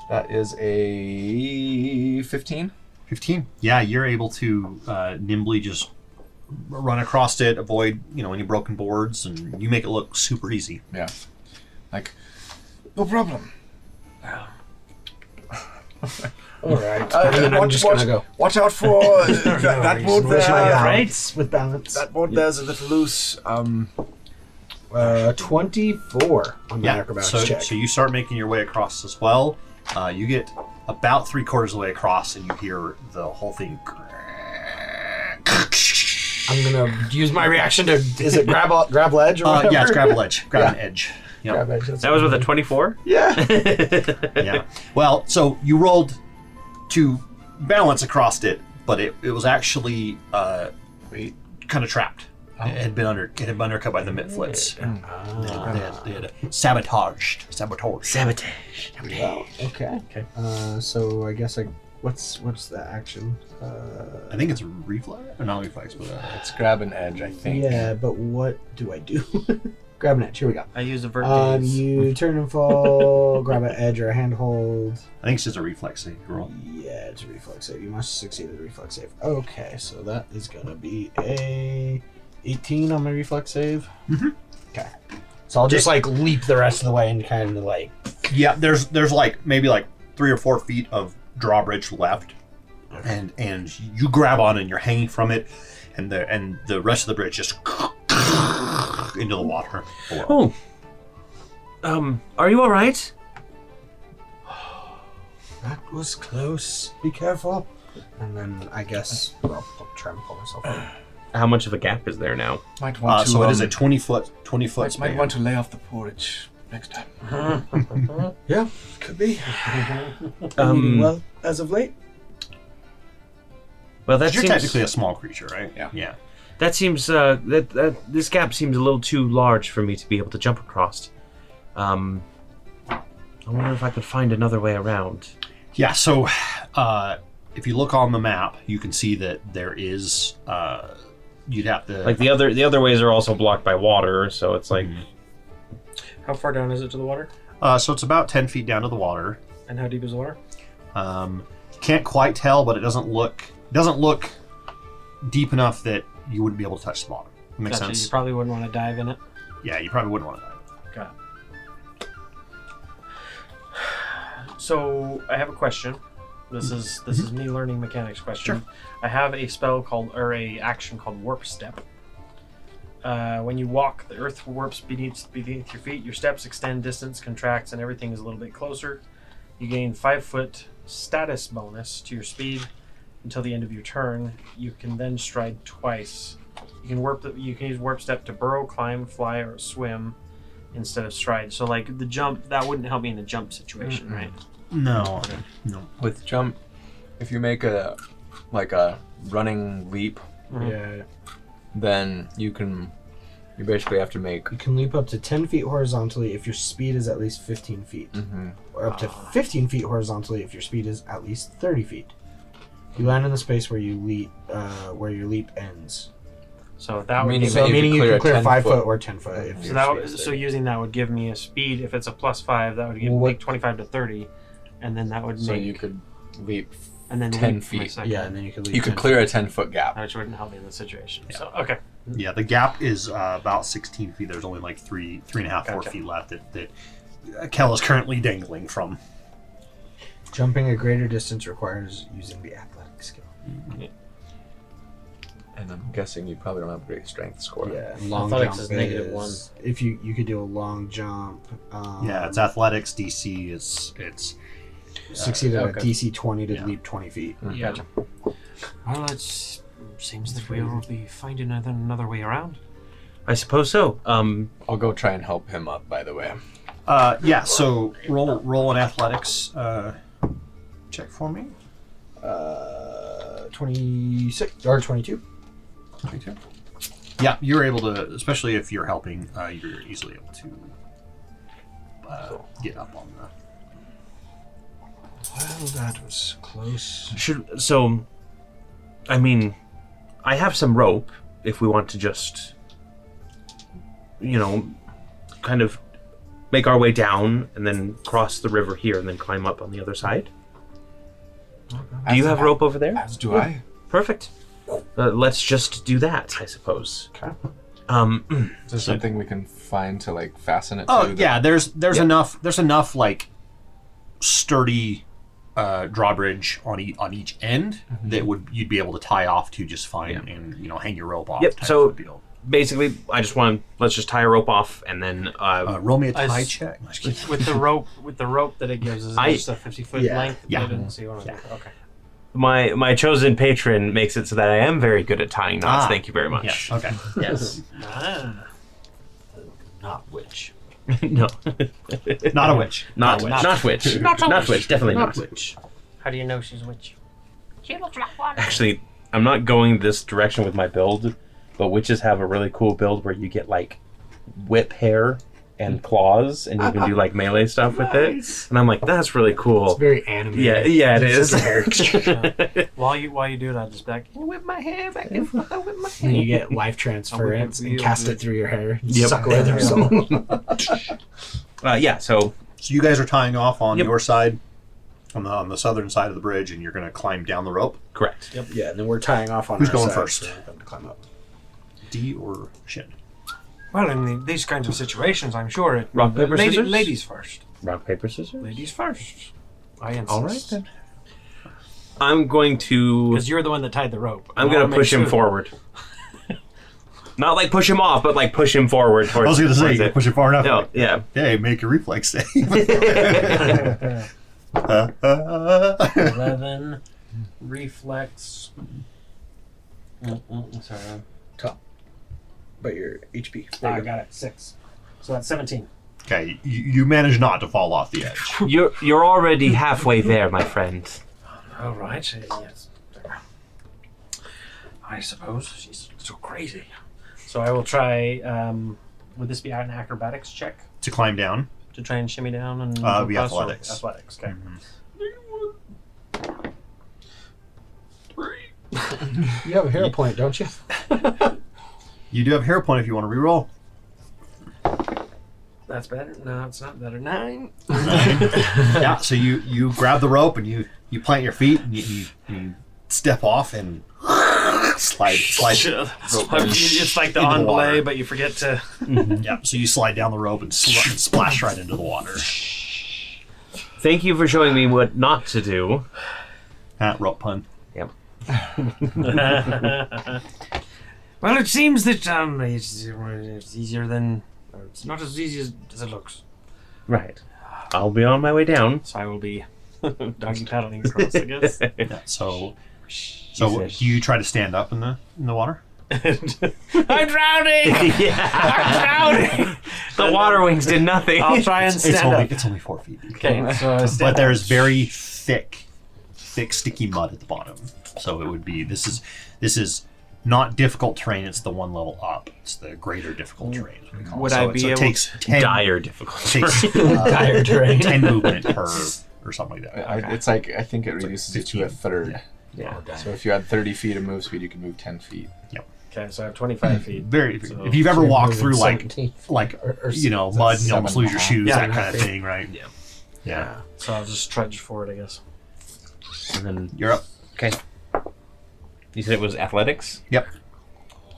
That is a 15. 15. Yeah, you're able to nimbly just run across it, avoid any broken boards, and you make it look super easy. Yeah. Like, no problem. All right. And then I'm just gonna go. Watch out for that board With my there. balance. With balance. That board there's a little loose. 24 on my acrobatics so check. so you start making your way across as well. You get about 3/4 of the way across, and you hear the whole thing. I'm gonna use my reaction to. Is it grab ledge or whatever? Yeah, it's grab a ledge, grab an edge. Yep. Grab edge. That's That was with a 24? Yeah. Yeah. Well, so you rolled to balance across it, but it was actually kind of trapped. It had been undercut by the mitflits. They had sabotaged. Wow. Okay. So I guess what's the action? I think it's reflex, or not reflex, but Let's grab an edge, I think. Yeah, but what do I do? Grab an edge. Here we go. I use a vert gaze. You turn and fall. Grab an edge or a handhold. I think it's just a reflex save roll. Yeah, it's a reflex save. You must succeed at the reflex save. Okay, so that is gonna be a 18 on my reflex save. Mhm. Okay. So I'll just like leap the rest of the way and kind of like. Yeah, there's like maybe like 3 or 4 feet of drawbridge left, and you grab on and you're hanging from it, and the rest of the bridge just into the water below. Are you all right? That was close. Be careful. And then I guess I'll try and pull myself out. How much of a gap is there now? Might want to. So it is a 20-foot might span. want to lay off the porridge next time. Yeah, could be. Um, Well, as of late. Well, that You're seems technically a small creature, right? Yeah. that seems that this gap seems a little too large for me to be able to jump across. I wonder if I could find another way around. Yeah, so if you look on the map, you can see that there is you'd have to Like the other ways are also blocked by water, so it's like How far down is it to the water? so it's about 10 feet down to the water. And how deep is the water? Can't quite tell, but it doesn't look deep enough that you wouldn't be able to touch the bottom. Makes Gotcha. sense? You probably wouldn't want to dive in it. Yeah, you probably wouldn't want to. Got it. So I have a question. This is me learning mechanics question. Sure. I have a spell called, or a action called Warp Step. When you walk, the earth warps beneath your feet. Your steps extend, distance contracts, and everything is a little bit closer. You gain 5-foot status bonus to your speed until the end of your turn. You can then stride twice. You can use Warp Step to burrow, climb, fly, or swim instead of stride. So like the jump, that wouldn't help me in a jump situation, right? No. No. With jump, if you make a running leap, Yeah. then you basically have to make. You can leap up to 10 feet horizontally if your speed is at least 15 feet. Or up to 15 feet horizontally if your speed is at least 30 feet. You land in the space where your leap ends. So that would Meaning give that me, you Meaning you could can clear clear a 5 10 foot or 10 foot. If so your that speed would, is so 30. using that would give me a speed. If it's a +5, that would give Well, make 25 to 30, and then that would So make you could leap, and then 10 leap for my feet. second, Yeah, and then you could leap. you could 10 clear a 10-foot gap. which wouldn't help me in the situation. So okay, Yeah, the gap is about 16 feet. There's only like 3.5, 4 Gotcha. feet left that Kel is currently dangling from. Jumping a greater distance requires using the athletic skill. And I'm guessing you probably don't have a great strength score. Yeah, and long Athletics jump is -1. If you could do a long jump. Yeah, it's athletics. DC is it's succeed at okay. a DC 20 to Yeah. leap 20 feet. yeah. Gotcha. Well, it seems that we'll be finding another way around. I suppose so. I'll go try and help him up, by the way. yeah. So roll an athletics check for me. 26 or 22. 22. Yeah, you're able to, especially if you're helping. You're easily able to get up on the. Well, that was close. I mean, I have some rope if we want to just, kind of make our way down and then cross the river here and then climb up on the other side. Do you have rope over there? As do I. Perfect. Let's just do that, I suppose. Okay. Is there something we can find to like fasten it Oh to? yeah, there's enough like sturdy drawbridge on each end that you'd be able to tie off to just fine and hang your rope off. Yep, type so- of deal. Basically, let's just tie a rope off and then Roll me a I tie s- check. With the rope that it gives, is it just a 50-foot Yeah. length? Yeah. I didn't see one of them. Okay. my chosen patron makes it so that I am very good at tying knots. Ah. Thank you very much. Yes. Okay. Yes. Not witch. No. Not a witch. Not a not witch. Not witch. Definitely not witch. How do you know she's a witch? Actually, I'm not going this direction with my build, but witches have a really cool build where you get like whip hair and claws, and you can do like melee stuff with it. And I'm like, that's really cool. It's very animated. Yeah, it is. While you do it, I'll just be like, whip my hair back and forth, whip my hair. And you get life transference and cast it through your hair. Yep. Suck away their soul. Yeah. So So you guys are tying off on Yep. your side, on the southern side of the bridge, and you're going to climb down the rope. correct. Yep. Yeah, and then we're tying off on Who's our going side first? for them to climb up. D or Shin? Well, in these kinds of situations, I'm sure it. Rock, paper, scissors? Ladies first. Rock, paper, scissors. Ladies first. I insist. All right then. I'm going to. Because you're the one that tied the rope. I'm I going wanna to push make him sure- forward. Not like push him off, but like push him forward. Towards, I was going to say, towards you it. push it far enough. No, like, yeah. Hey, make a reflex save. 11 reflex. Sorry. Top. But your HP. I got it. 6. So that's 17. Okay, you manage not to fall off the edge. You're already halfway there, my friend. All right. Yes. I suppose she's so crazy. So I will try. Would this be an acrobatics check To climb down. to try and shimmy down and? It'd be plus or- athletics. Athletics. Okay. You have a hero point, don't you? You do have hero point if you want to reroll. That's better. No, it's not better. 9. Yeah, so you grab the rope and you plant your feet and you step off and slide. It's like the into the water. envolée, but you forget to. Yeah, so you slide down the rope and splash right into the water. Thank you for showing me what not to do. Rope pun. Yep. Well, it seems that it's easier than. Or it's not as easy as it looks. Right. I'll be on my way down. So I will be doggy paddling across, I guess. Yeah, so do you try to stand up in the water? I'm drowning! I'm drowning! The water wings did nothing. I'll try and stand up. It's only 4 feet. Okay, so I stand But up. there's very thick, sticky mud at the bottom. So it would be this is not difficult terrain. It's the one level up. It's the greater difficult terrain. As we call Would it. I be it able takes 10, Dire difficult. takes, Dire terrain. 10 movement per or something like that. It's like, I think it reduces it to a 15. third. Yeah. So if you had 30 feet of move speed, you can move 10 feet. Okay, so I have 25 feet. Very. So- If you've ever So walked you're through like 17. mud and you that's almost lose your 7.5. shoes, Yeah. that kind of thing, right? Yeah. Yeah. So I'll just trudge forward, I guess. And then You're up. okay. You said it was athletics? Yep.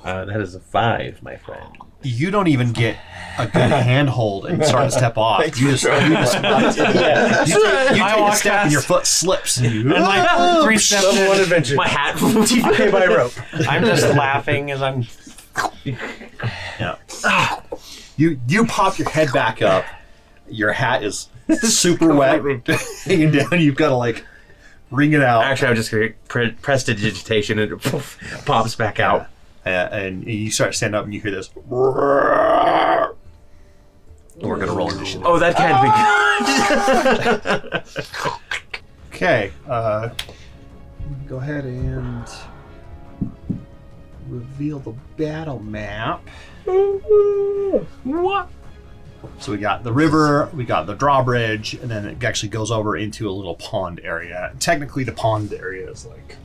That is a 5, my friend. You don't even get a good handhold and start to step off. Thanks You for just showing me. you take I a walk step and past- your foot slips and you And like 3 steps Level 1 in, adventure. My hat. TPK by rope. I'm just laughing as I'm. Yeah. You pop your head back up. Your hat is super wet, hanging down. You've got to like wring it out, Actually, I'm just going to press digitation and it pops back out. and you start to stand up, and you hear this. We're gonna roll initiative. Oh, that can't be good. Okay. Go ahead and reveal the battle map. What? So we got the river, we got the drawbridge, and then it actually goes over into a little pond area. Technically, the pond area is like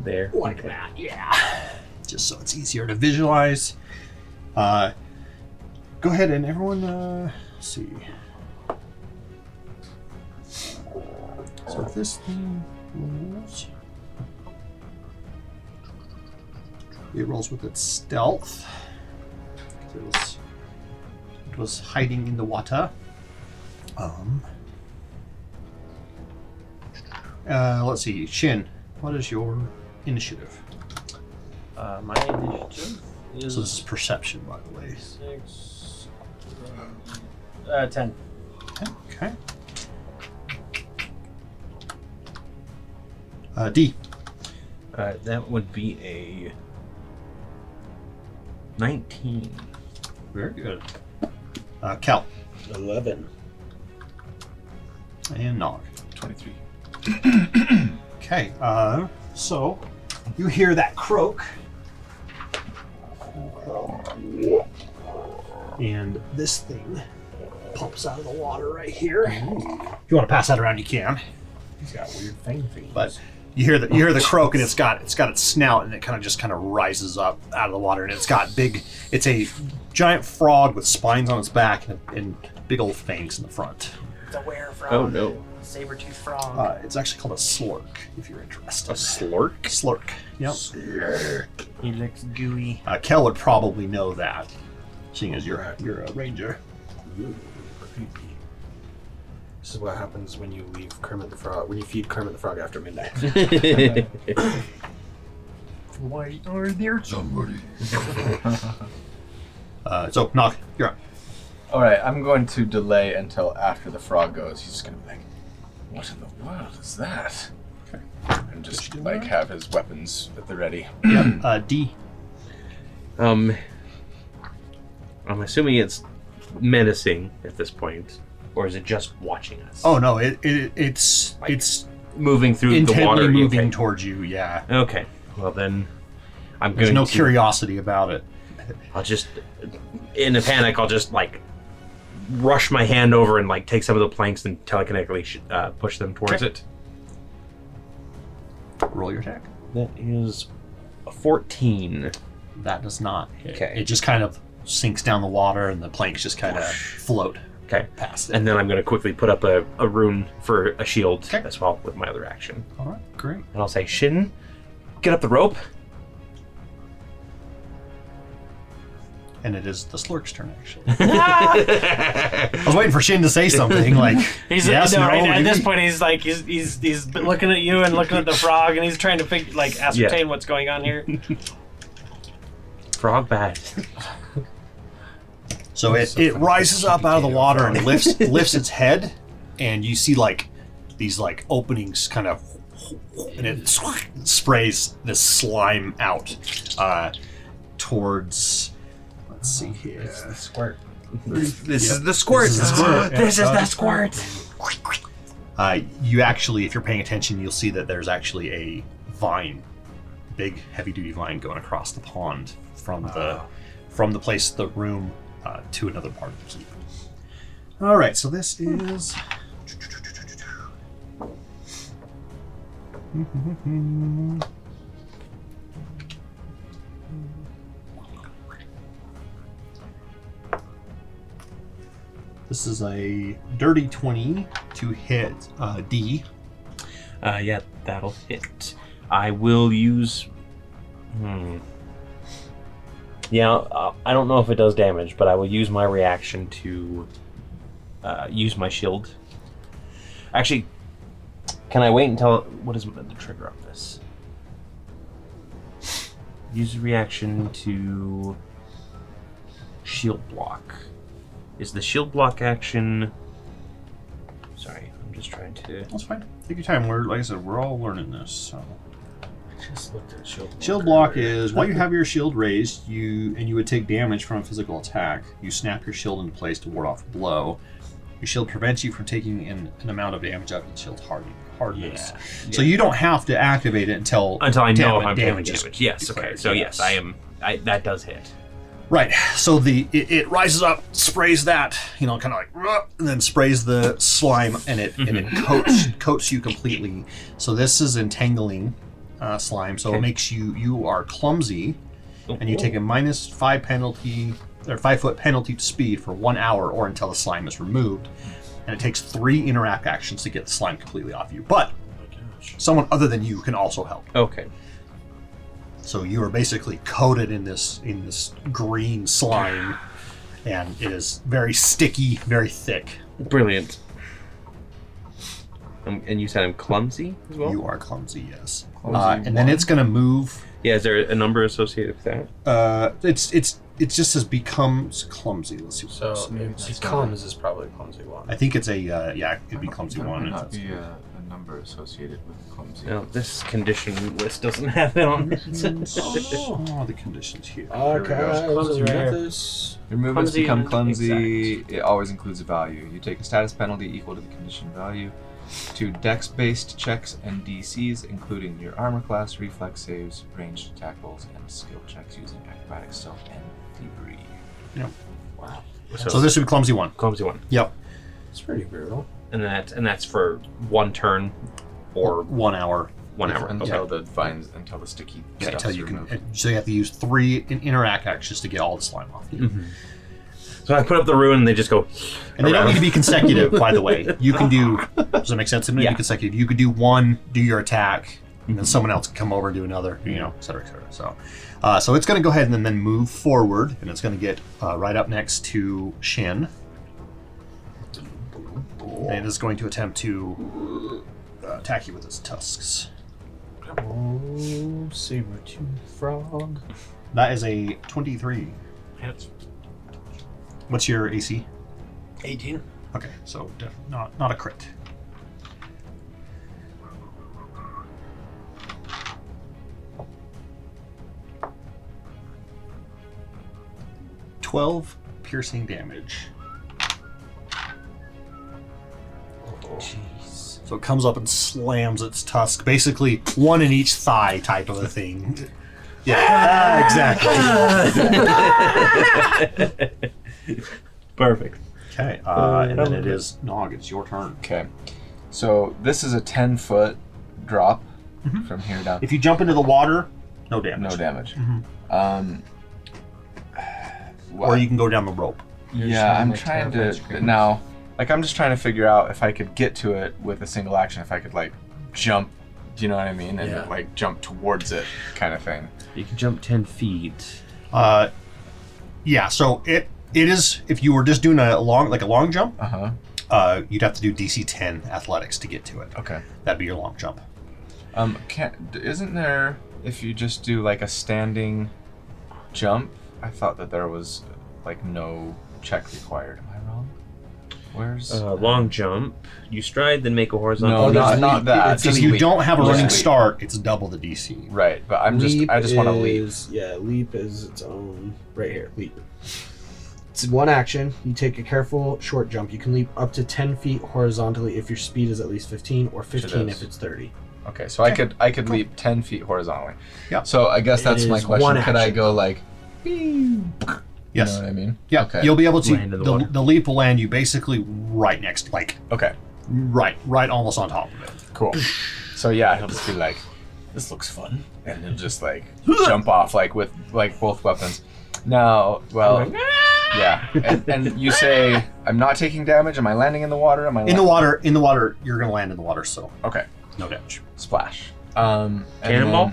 There. that, yeah. Just so it's easier to visualize. Go ahead and everyone, let's see. So if this thing rolls, it rolls with its stealth. 'Cause it was hiding in the water. Let's see, Shin, what is your initiative? My initiative is So this is perception, by the way. 6. 10. Okay. D. That would be a 19. Very good. Cal. 11. And Nog. 23. Okay, so you hear that croak. And this thing pops out of the water right here. If you want to pass that around, you can. He's got weird things. But you hear the croak, and it's got its snout, and it kind of rises up out of the water, and it's a giant frog with spines on its back and big old fangs in the front. It's a werefrog. Oh, no. Saber-toothed frog. It's actually called a slurk, if you're interested. A slurk? Slurk. Yep. He looks gooey. Kel would probably know that, seeing as you're a ranger. This is what happens when you leave Kermit the Frog. When you feed Kermit the Frog after midnight. Why are there Somebody. So, Nog, you're up. All right, I'm going to delay until after the frog goes. He's just gonna be like, "What in the world is that?" And just like have his weapons at the ready. D. I'm assuming it's menacing at this point, or is it just watching us? Oh no, it's Moving through the intently water. moving Okay. towards you. Yeah, Okay. Well then, I'm there's going no to. curiosity about it. I'll just, in a panic, I'll just like rush my hand over and like take some of the planks and telekinetically push them towards it. Roll your attack. That is a 14. That does not hit. Okay. It just kind of sinks down the water, and the planks just kind of float Okay. past it. And then I'm going to quickly put up a rune for a shield Okay. as well with my other action. All right, great. And I'll say, Shin, get up the rope. And it is the Slurk's turn, actually. I was waiting for Shin to say something like, He's yes, no, no, right at this maybe. point he's like he's looking at you and looking at the frog and he's trying to ascertain what's going on here. Frog bad. So it rises up out of the water and lifts its head, and you see like these like openings kind of, and it sprays this slime out towards. Let's see here. Squirt. This is the squirt. This is the squirt. This is the squirt. You actually, if you're paying attention, you'll see that there's actually a vine, big heavy-duty vine going across the pond from the place, the room, to another part of the keep. All right, so this is. This is a dirty 20 to hit D. Yeah, that'll hit. I will use. Yeah, I don't know if it does damage, but I will use my reaction to use my shield. Actually, can I wait until what is the trigger of this? Use a reaction to shield block. Is the shield block action? Sorry, I'm just trying to. That's fine. Take your time. Like I said, we're all learning this. So. Just looked at shield. Shield block is while you have your shield raised, you would take damage from a physical attack. You snap your shield into place to ward off a blow. Your shield prevents you from taking an amount of damage up to shield hardness. So you don't have to activate it until I know if I'm taking damage is damage. Yes. Okay. declared. So yes, I am. That does hit. Right. So it rises up, sprays that, kind of like, and then sprays the slime, and it coats you completely. So this is entangling slime. So it makes you are clumsy, and you take a -5 penalty or 5 foot penalty to speed for 1 hour or until the slime is removed. And it takes 3 interact actions to get the slime completely off you. But someone other than you can also help. Okay. So you are basically coated in this green slime, and it is very sticky, very thick. Brilliant. And you said I'm clumsy as well? You are clumsy, yes. Clumsy and then one. it's going to move. Yeah, is there a number associated with that? It just says becomes clumsy. Let's see. What So it says. it comes is probably clumsy one. I think it's a it'd be clumsy There one. might not be a number associated with clumsy. No, this condition list doesn't have it on it. Oh, the conditions here. Okay, Clumsy right here. this. Your movements Clumsy become and clumsy. It always includes a value. You take a status penalty equal to the condition value. 2 dex-based checks and DCs, including your armor class, reflex saves, ranged attack rolls, and skill checks using acrobatics, stealth, and thievery. Yep. Wow, So this would be clumsy one. Clumsy one. Yep. it's pretty brutal. And that's for 1 turn or 1 hour. 1 hour. Until the sticky Yeah, stuff's until you removed. can. So you have to use 3 interact actions to get all the slime off you. So I put up the rune and they just go. And they don't around. need to be consecutive, by the way. You can do. Does that make sense? They don't need to Yeah. be consecutive. You could do one, do your attack, and then someone else can come over and do another. Et cetera, et cetera. So it's going to go ahead and then move forward, and it's going to get right up next to Shin, and it's going to attempt to attack you with its tusks. Oh, saber-tooth frog. That is a 23. Hits. What's your AC? 18. Okay, so not a crit. "12 piercing damage." Jeez. So it comes up and slams its tusk, basically one in each thigh type of a thing. Yeah, exactly. Perfect. Okay, and then it is Nog. It's your turn. Okay. So this is a 10-foot drop from here down. If you jump into the water, no damage. No damage. Or Well, you can go down the rope. yeah, I'm Like trying terrible to screams. now. Like I'm just trying to figure out if I could get to it with a single action. If I could like jump, do you know what I mean? And Yeah. like jump towards it, kind of thing. You can jump 10 feet. Yeah, so it is, if you were just doing a long jump, you'd have to do DC 10 athletics to get to it. Okay. That'd be your long jump. Isn't there, if you just do like a standing jump? I thought that there was like no check required. Am I wrong? Where's Long jump. You stride, then make a horizontal. No, leap. not that. It's If Just you leap. don't have a Just running leap. start, it's double the DC. Right, but I just want to leap. Yeah, leap is its own. Right here, leap. It's one action. You take a careful short jump. You can leap up to 10 feet horizontally if your speed is at least 15, or 15 is. if it's 30. Okay, so I could leap 10 feet horizontally. Yeah. So I guess that's It my is question. one Could I action. go like, you Yes. know what I mean? Yeah, Okay. you'll be able to. Land in the water. The leap will land you basically right next, like Okay. right almost on top of it. Cool. So yeah, he'll just be like, "This looks fun," and he'll just like jump off like with like both weapons. Now, well, yeah, and you say I'm not taking damage. Am I landing in the water? Am I In the water, you're gonna land in the water, so Okay, no damage. splash. And Cannonball?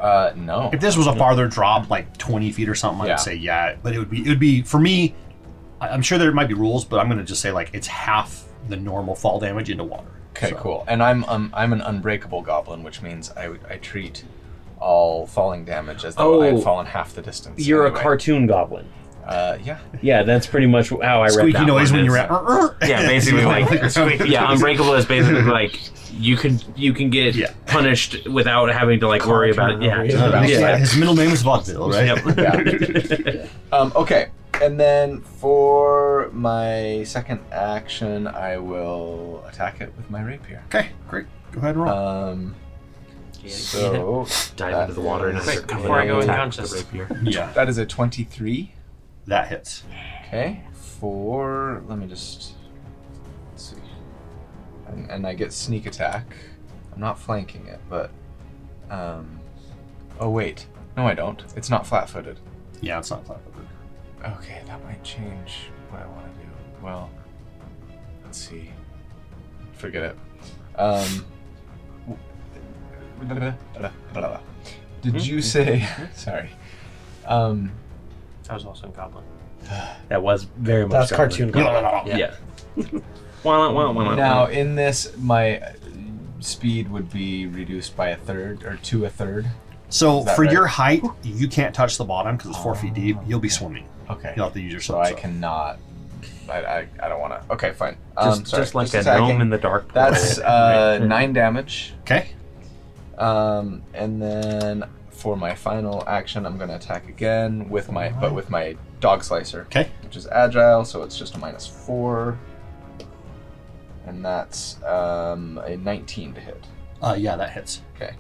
then, no. If this was a farther drop, like 20 feet or something, Yeah. I'd say yeah. But it would be for me. I'm sure there might be rules, but I'm gonna just say like it's half the normal fall damage into water. Okay, So, cool. And I'm an unbreakable goblin, which means I treat all falling damage as though I had fallen half the distance. You're anyway. a cartoon goblin. Yeah. Yeah, that's pretty much how I read Squeaky that noise one when you're is- at. Yeah, basically like yeah, unbreakable is basically like you can get Yeah. punished without having to like worry about it. Yeah. Yeah, his middle name is Vaudeville, right? Yep. Okay. And then for my second action, I will attack it with my rapier. Okay, great. Go ahead and roll. So Dive into the water and Quick, start coming before I out go and attack unconscious. with the rapier. Yeah, that is a 23. that hits. Okay. Let me just let's see. And I get sneak attack. I'm not flanking it, but oh wait. No, I don't. It's not flat-footed. Yeah, it's not flat-footed. Okay, that might change what I want to do. Well, let's see. Forget it. Did you say? Sorry. That was also in Goblin. That was very much That's goblin. cartoon goblin. Yeah. Wah, wah, wah, wah. Now, in this, my speed would be reduced by a third or to a third. So Is that for right? your height, you can't touch the bottom because it's 4 feet deep. You'll be swimming. Okay. You'll have to use your So swim. I cannot. I don't want to. Okay, fine. Just like a attacking. gnome in the dark. That's Right. 9 damage. Okay. And then for my final action, I'm going to attack again with my dog slicer. Okay. Which is agile, so it's just a -4. And that's a 19 to hit. Yeah, that hits. Okay.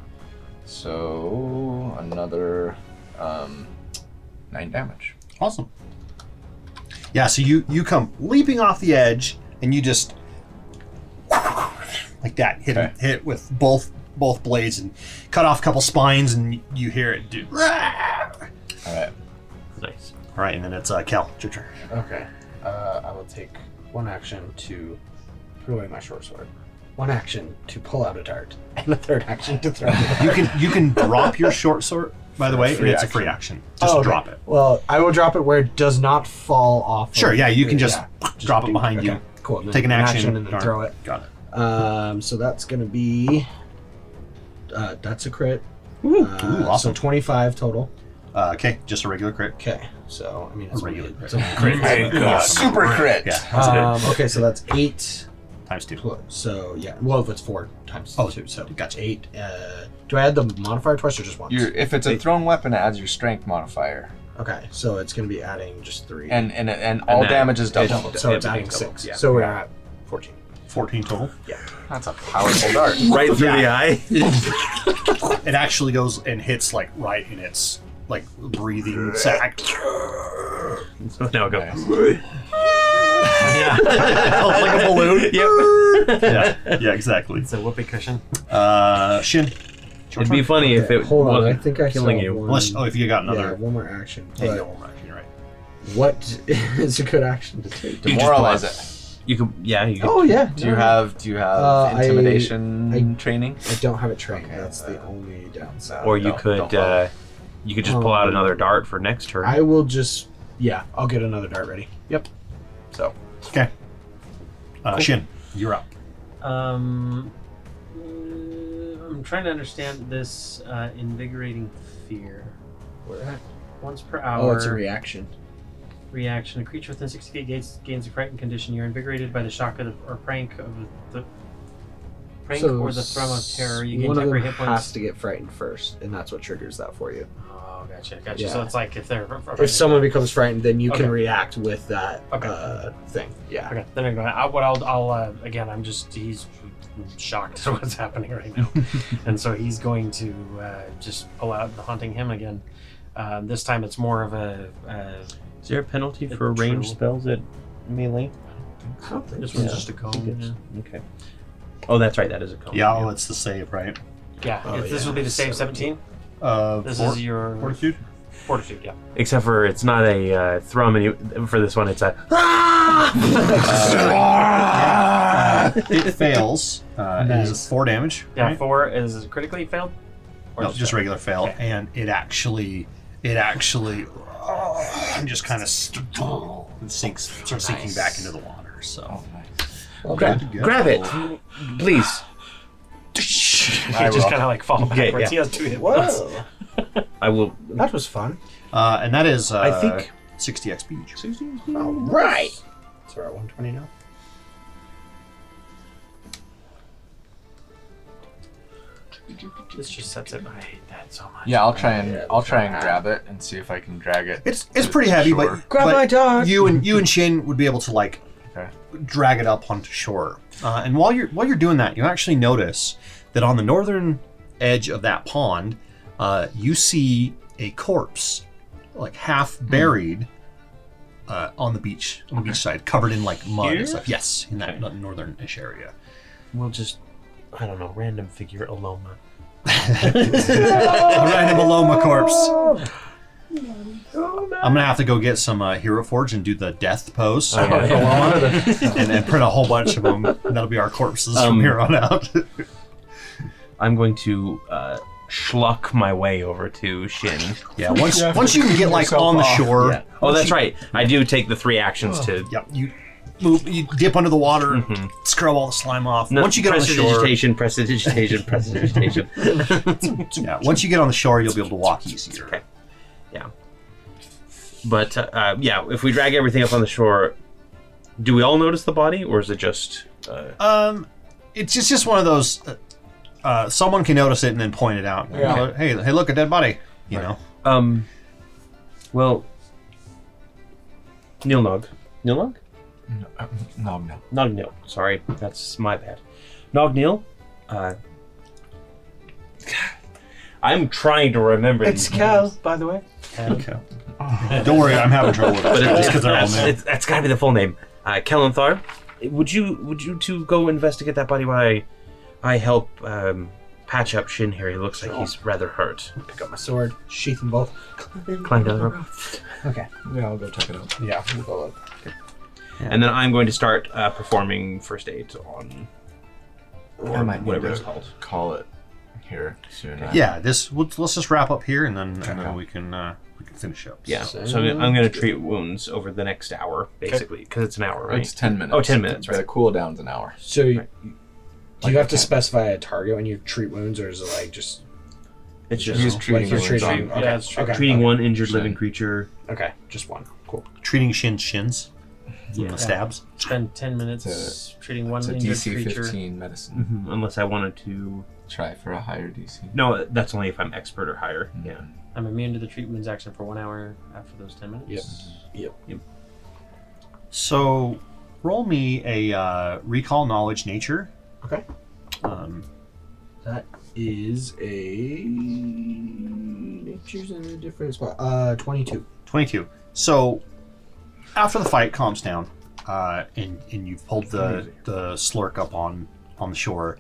So another 9 damage. Awesome. Yeah, so you come leaping off the edge and you just like that hit Okay. hit with both blades and cut off a couple spines and you hear it do. All All right. Nice. right, and then it's Kel. It's your turn. Okay. I will take one action to put away my short sword, one action to pull out a dart, and a third action to throw it. You can drop your short sword, by the way, and Free it's a action. free action. Just okay. drop it. Well, I will drop it where it does not fall off. Sure, of yeah, you can the- just drop it behind you. Okay, cool. Take an action, and then darn. throw it. Got it. So that's gonna be That's a crit. Ooh, awesome. So 25 total. Okay, just a regular crit. Okay, so I mean it's regular only- crit. it's only crit. Super crit. Yeah, that's good. Okay, so that's 8. Times 2. So yeah, well, if it's 4 times Oh, 2, so gotcha. 8. Do I add the modifier twice or just once? If it's a thrown weapon, it adds your strength modifier, Okay, so it's going to be adding just 3. and all that- damage is double. doubled, so it's adding doubled, 6. yeah. So we're at 14. 14 total. That's a powerful dart. Right through the eye. It actually goes and hits like right in its like breathing sac. So now it goes. Nice. Yeah. Like a balloon. Yep. Yeah, exactly. It's a whoopee cushion. Shin. It'd be funny if it Hold on, I wasn't think I killing saw you. one. Unless, if you got Yeah, another. one more action. Yeah, you But got one more action, you're right. what is a good action to take? Demoralize it. You could, yeah. You could, Oh yeah. Do you have intimidation training? I don't have it trained. Okay, That's the only downside. or you Don't could, bother. you could just pull out another dart for next turn. I will just I'll get another dart ready. So Okay. Shin, you're up. I'm trying to understand this invigorating fear. Once per hour. Oh, it's a reaction. Reaction. A creature within 60 feet gains a frightened condition. You're invigorated by the shock of or prank of the prank or the thrum of terror. You gain one of them temporary hit points. has to get frightened first, and that's what triggers that for you. Oh, gotcha. So Yeah. it's like if they're If someone becomes frightened, then you Okay. can react with that Okay. thing. Yeah. Okay, then I go. I'll again. He's shocked at what's happening right now, and so he's going to just pull out the haunting him again. This time it's more of a. is there a penalty It's for ranged true. spells at melee? This one's Yeah. just a cone. Yeah. Okay. Oh, that's right. That is a cone. Yeah, well, it's the save, right? Yeah, Oh, this yeah. will be the save 17. This Four- is your Fortitude? fortitude. Yeah. Except for it's not a thrum. For this one, it's a. It fails. It is 4 damage. Yeah. Right? 4 is critically failed. Or No, just regular fail, Okay. and it actually, just kind of sinks, starts sinking back into the water. So, Oh, nice. Grab it, please. He just kind of like fall Okay, backwards. yeah. He has 2 hit points. Whoa. I will. That was fun. and that is, I think 60 XP each. All right. So we're at 120 now. This just sets it. I hate that so much. Yeah, I'll try and Yeah, grab it and see if I can drag it. It's to pretty heavy, shore. but Grab but my dog. You and Shin would be able to like Okay. drag it up onto shore. And while you're doing that, you actually notice that on the northern edge of that pond, you see a corpse, like half buried, on the beach side, covered in like mud Here? and stuff. Yes, in that northern-ish area. We'll just. I don't know. Random figure Aloma. A random Aloma corpse. I'm gonna have to go get some Hero Forge and do the death pose Oh, yeah. for Aloma, and then print a whole bunch of them. And that'll be our corpses from here on out. I'm going to schluck my way over to Shin. Yeah, once you can get like on the shore. Yeah. Oh, that's right. I do take the 3 actions to. Yep, you move, you dip under the water, Mhm. scrub all the slime off. No, Once you get on the shore, prestidigitation. yeah, once you get on the shore, you'll be able to walk easier. Okay. Yeah. But yeah, if we drag everything up on the shore, do we all notice the body, or is it just? It's just one of those. Someone can notice it and then point it out. Yeah. Hey, look, a dead body. You know. Well, Nilnog. No. Nognil. Sorry, that's my bad. Nognil. I'm trying to remember It's these Cal, names. by the way. Okay. Don't worry, I'm having trouble with it. But Just because they're all new. that's gotta be the full name. Kellenthar. Would you two go investigate that body while I help patch up Shin here? He looks like he's rather hurt. Pick up my sword, sheath them both. Climb down the rope. Okay. Yeah, I'll go check it out. Yeah, we'll go look. And then I'm going to start performing first aid on I might need whatever to it's called. call it here soon. Yeah, let's just wrap up here and then Okay. we can finish up. Yeah. So I'm going to treat wounds over the next hour, basically, because it's an hour, right? It's 10 minutes. Oh, 10 minutes, The right. cooldown's an hour. So Do you have to specify a target when you treat wounds, or is it like just It's He's just treating you're wounds treating? on- Okay. Yeah, it's true. Okay. treating okay. one injured Shin. living creature. Okay, just one. Cool. Treating shins from Yeah. the stabs. Spend 10 minutes It's treating one It's a injured DC creature. 15 medicine. Unless I wanted to. Try for a higher DC. No, that's only if I'm expert or higher. Mm. Yeah. I'm immune to the treat wounds action for 1 hour after those 10 minutes. Yep. So, roll me a recall knowledge nature. Okay. That is a nature's in a different spot. 22. 22. So, after the fight calms down, and you've pulled the slurk up on the shore,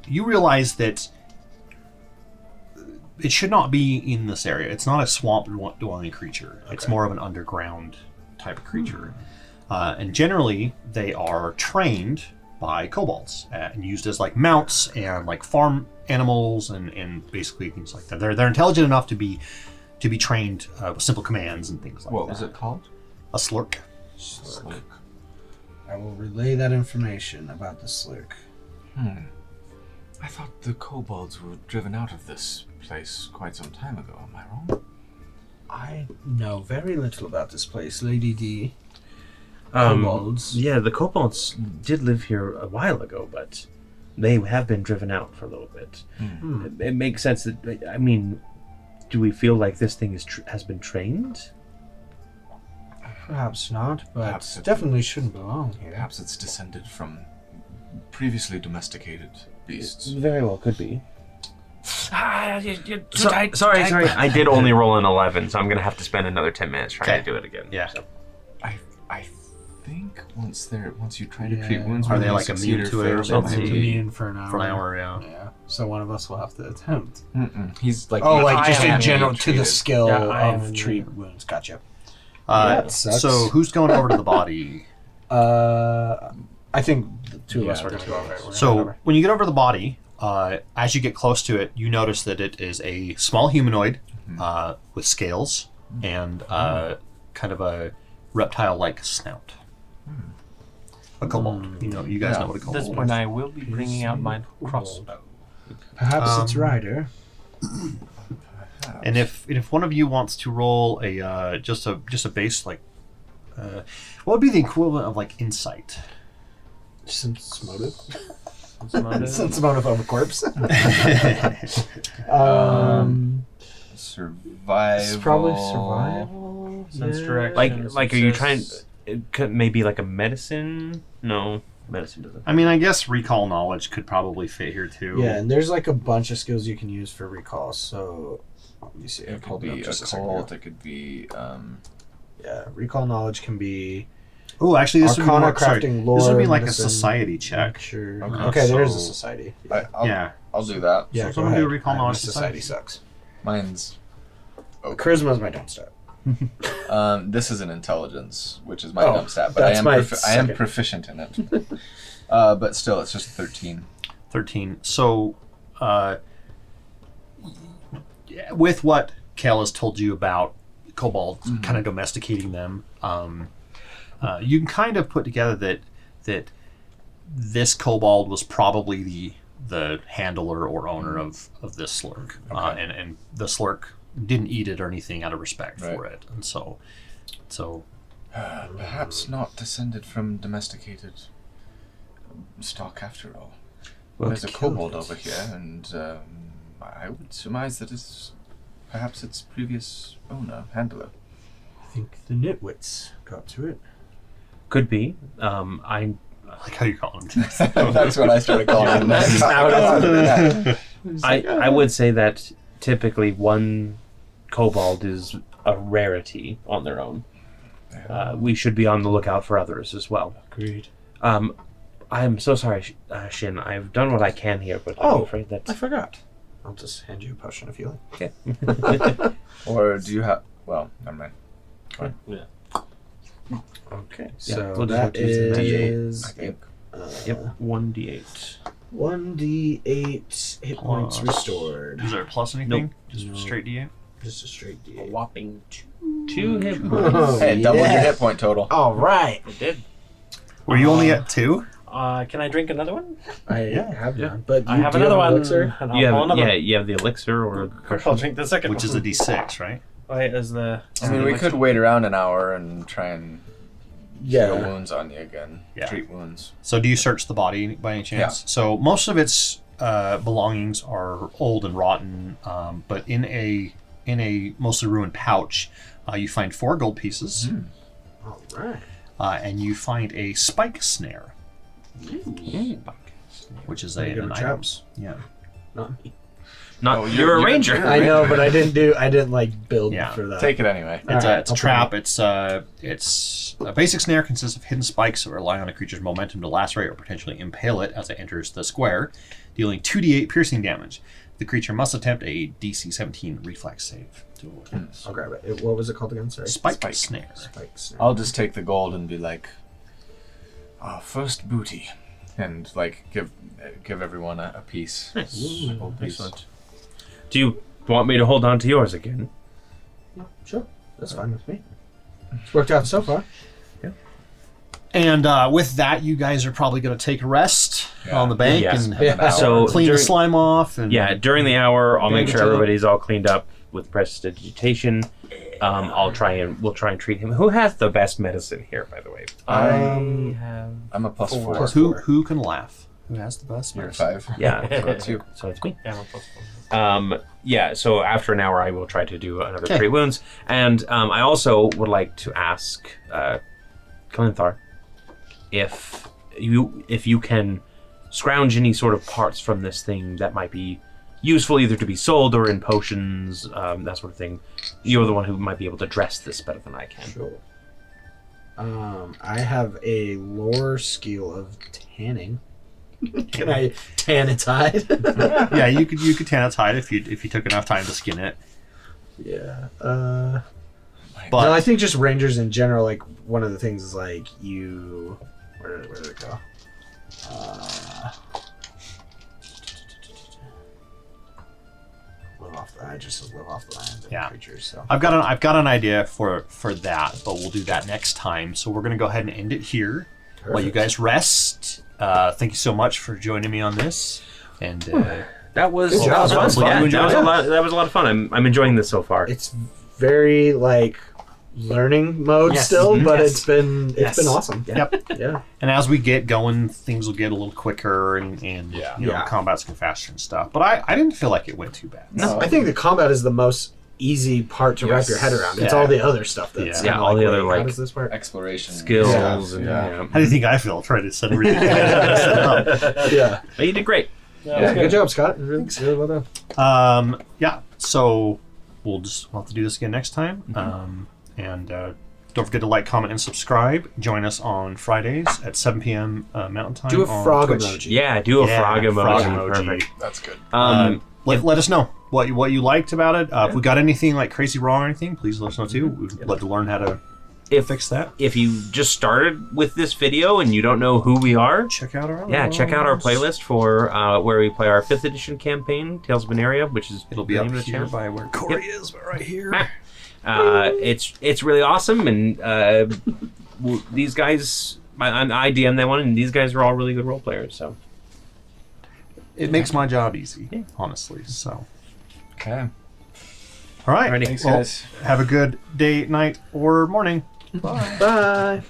you realize that it should not be in this area. It's not a swamp dwelling creature. It's more of an underground type of creature. And generally, they are trained by kobolds and used as like mounts and like farm animals and basically things like that. They're intelligent enough to be trained with simple commands and things like What that. was it called? A slurk. Slurk. I will relay that information about the slurk. I thought the kobolds were driven out of this place quite some time ago. Am I wrong? I know very little about this place, Lady D. Kobolds. Yeah, the kobolds did live here a while ago, but they have been driven out for a little bit. It makes sense that, I mean, do we feel like this thing has been trained? Perhaps not, but Perhaps it- definitely shouldn't belong here. Perhaps it's descended from previously domesticated beasts. Very well, could be. You're too Sorry. I did only roll an 11, so I'm going to have to spend another 10 minutes trying to do it again. Yeah. So. I think once you try to Yeah. treat wounds, Are whether they, you like, succeed immune to it or fail, something? they might be- Immune for an hour. For an hour, yeah. Yeah. So one of us will have to attempt. He's like Oh, like just in can't be general to the treated. skill Yeah, I am of in treat wounds. Gotcha. That sucks. so who's going over to the body? I think the two of Yeah, us are going to the go two of over us. it. We're So gonna go over. when you get over to the body, as you get close to it, you notice that it is a small humanoid with scales and kind of a reptile-like snout. A kobold. You guys know what a At kobold this is. point, I will be bringing out my crossbow. Perhaps it's Ryder. And if one of you wants to roll a just a base like, what would be the equivalent of like insight? Sense motive. Motive. Sense motive of a corpse. Survival. It's probably survival. Sense yeah. direction. Like, are you trying? success. It could maybe like a medicine? No, medicine doesn't. I mean, I guess recall knowledge could probably fit here too. Yeah, and there's like a bunch of skills you can use for recall. So let me see. I It could pulled it up be just a a second cult. ago. It could be Yeah, recall knowledge can be Oh, actually, this would be Arcana, more, sorry, crafting, lore. this would be like medicine, a society check. Sure. Okay, Okay, there is a so- society. Yeah. I'll do that. Yeah, So go someone ahead. do recall knowledge Society society. sucks. Mine's Charisma's my dump stat. this is an intelligence, which is my Oh, dump stat, but I that's am my I am second. proficient in it. But still, it's just 13. 13. So, with what Kel has told you about kobold kind of domesticating them, you can kind of put together that this kobold was probably the handler or owner of this slurk, Okay. and the slurk didn't eat it or anything out of respect Right. for it, and so Perhaps not descended from domesticated stock after all. Well, There's a kill kobold it. over here, and I would surmise that it's perhaps its previous owner, handler. I think the nitwits got to it. Could be. I I like how you call him. That's what I started calling him next. I would say that typically one kobold is a rarity on their own. We should be on the lookout for others as well. Agreed. I'm so sorry, Shin. I've done what I can here, but I'm Oh, afraid that I forgot. I'll just hand you a potion if you like. Or do you have... Well, never mind. Okay. Yeah, So we'll just have that to use the magic. is I think. Yep, 1d8. 1d8 hit points Plus. restored. Is there a plus anything? Nope. Just No. straight D8? Just a straight A d8. whopping 2. 2 hit points. Oh, Hey, double your yeah. hit point total. All right. It did. Were you only at 2? Can I drink another one? I have none, but I you have do another an one. elixir? And I'll You pull have, another. you have the elixir or I'll drink the second Which is a D6, right? Wait, is the... I mean, we could wait around an hour and try and heal wounds on you again. Yeah. Treat wounds. So do you search the body by any chance? Yeah. So most of its belongings are old and rotten, but in a mostly ruined pouch, you find 4 gold pieces, All right. and you find a spike snare, which is Pretty good an with item. traps. Yeah. Not me. Not Oh, you're a you're- ranger. you're- I know, but I didn't like build Yeah. for that. Take it anyway. It's Alright, a I'll trap. It's a basic snare consists of hidden spikes that rely on a creature's momentum to lacerate or potentially impale it as it enters the square, dealing 2d8 piercing damage. The creature must attempt a DC 17 reflex save. I'll grab it. What was it called again? Sorry. Spike snare. Spikes. I'll just take the gold and be like, first booty, and like give everyone a piece. A gold piece. Excellent. Do you want me to hold on to yours again? Yeah, sure. That's fine with me. It's worked out so far. And with that, you guys are probably going to take a rest on the bank Yes. and Yeah. So clean the during- slime off. And Yeah, during the hour, I'll make Bandage sure it up. everybody's all cleaned up with prestidigitation. We'll try and treat him. Who has the best medicine here, by the way? I have. I'm a plus 4. Plus Who 4. who can laugh? Who has the best You're medicine? 5. Yeah, So that's you. so it's me. Yeah, I'm a plus 4. Yeah, so after an hour, I will try to do another Okay. 3 wounds. And I also would like to ask Kalinthar if you can scrounge any sort of parts from this thing that might be useful either to be sold or in potions, that sort of thing. You're the one who might be able to dress this better than I can. Sure. I have a lore skill of tanning. Can I tan its hide? Yeah, you could tan its hide if you took enough time to skin it. Yeah. But No, I think just rangers in general. Like one of the things is like you. Where did it go? I just live off the land and Yeah. creatures. So I've got an idea for that, but we'll do that next time. So we're gonna go ahead and end it here. While you guys rest. Thank you so much for joining me on this. And That was Good job. fun. Hopefully you Yeah, enjoyed it. that was a lot of fun. I'm enjoying this so far. it's very like learning mode Yes. still, but Yes. it's been Yes. awesome. Yep. Yeah. And as we get going, things will get a little quicker and Yeah. you know, Yeah. combat's go faster and stuff. But I didn't feel like it went too bad. No, I think the combat is the most easy part to wrap Yes. your head around. It's Yeah. all the other stuff that's Yeah. Yeah, all the other, wait, how like, does this work? Exploration. Skills Yeah. and Yeah. yeah. How do you think I feel trying to set everything set up? Yeah. But you did great. Yeah, good job, Scott. Really well done. Yeah, so we'll have to do this again next time. And don't forget to like, comment, and subscribe. Join us on Fridays at 7 p.m. Mountain Time. Do a on frog Twitch. emoji. Yeah, do a Yeah, frog emoji. frog emoji. Perfect. That's good. Let us know what you liked about it. If we got anything like crazy wrong or anything, please let us know too. We'd love to learn how to fix that. If you just started with this video and you don't know who we are, Check out our check out our playlist for where we play our 5th edition campaign, Tales of Aneria, which is It'll be the up name of the here channel. by where Corey is, right here. It's really awesome, and these guys, I DM that one, and these guys are all really good role players. So It makes my job easy, honestly. So, Okay. all right. Alrighty. Thanks, Well, guys. have a good day, night, or morning. Bye.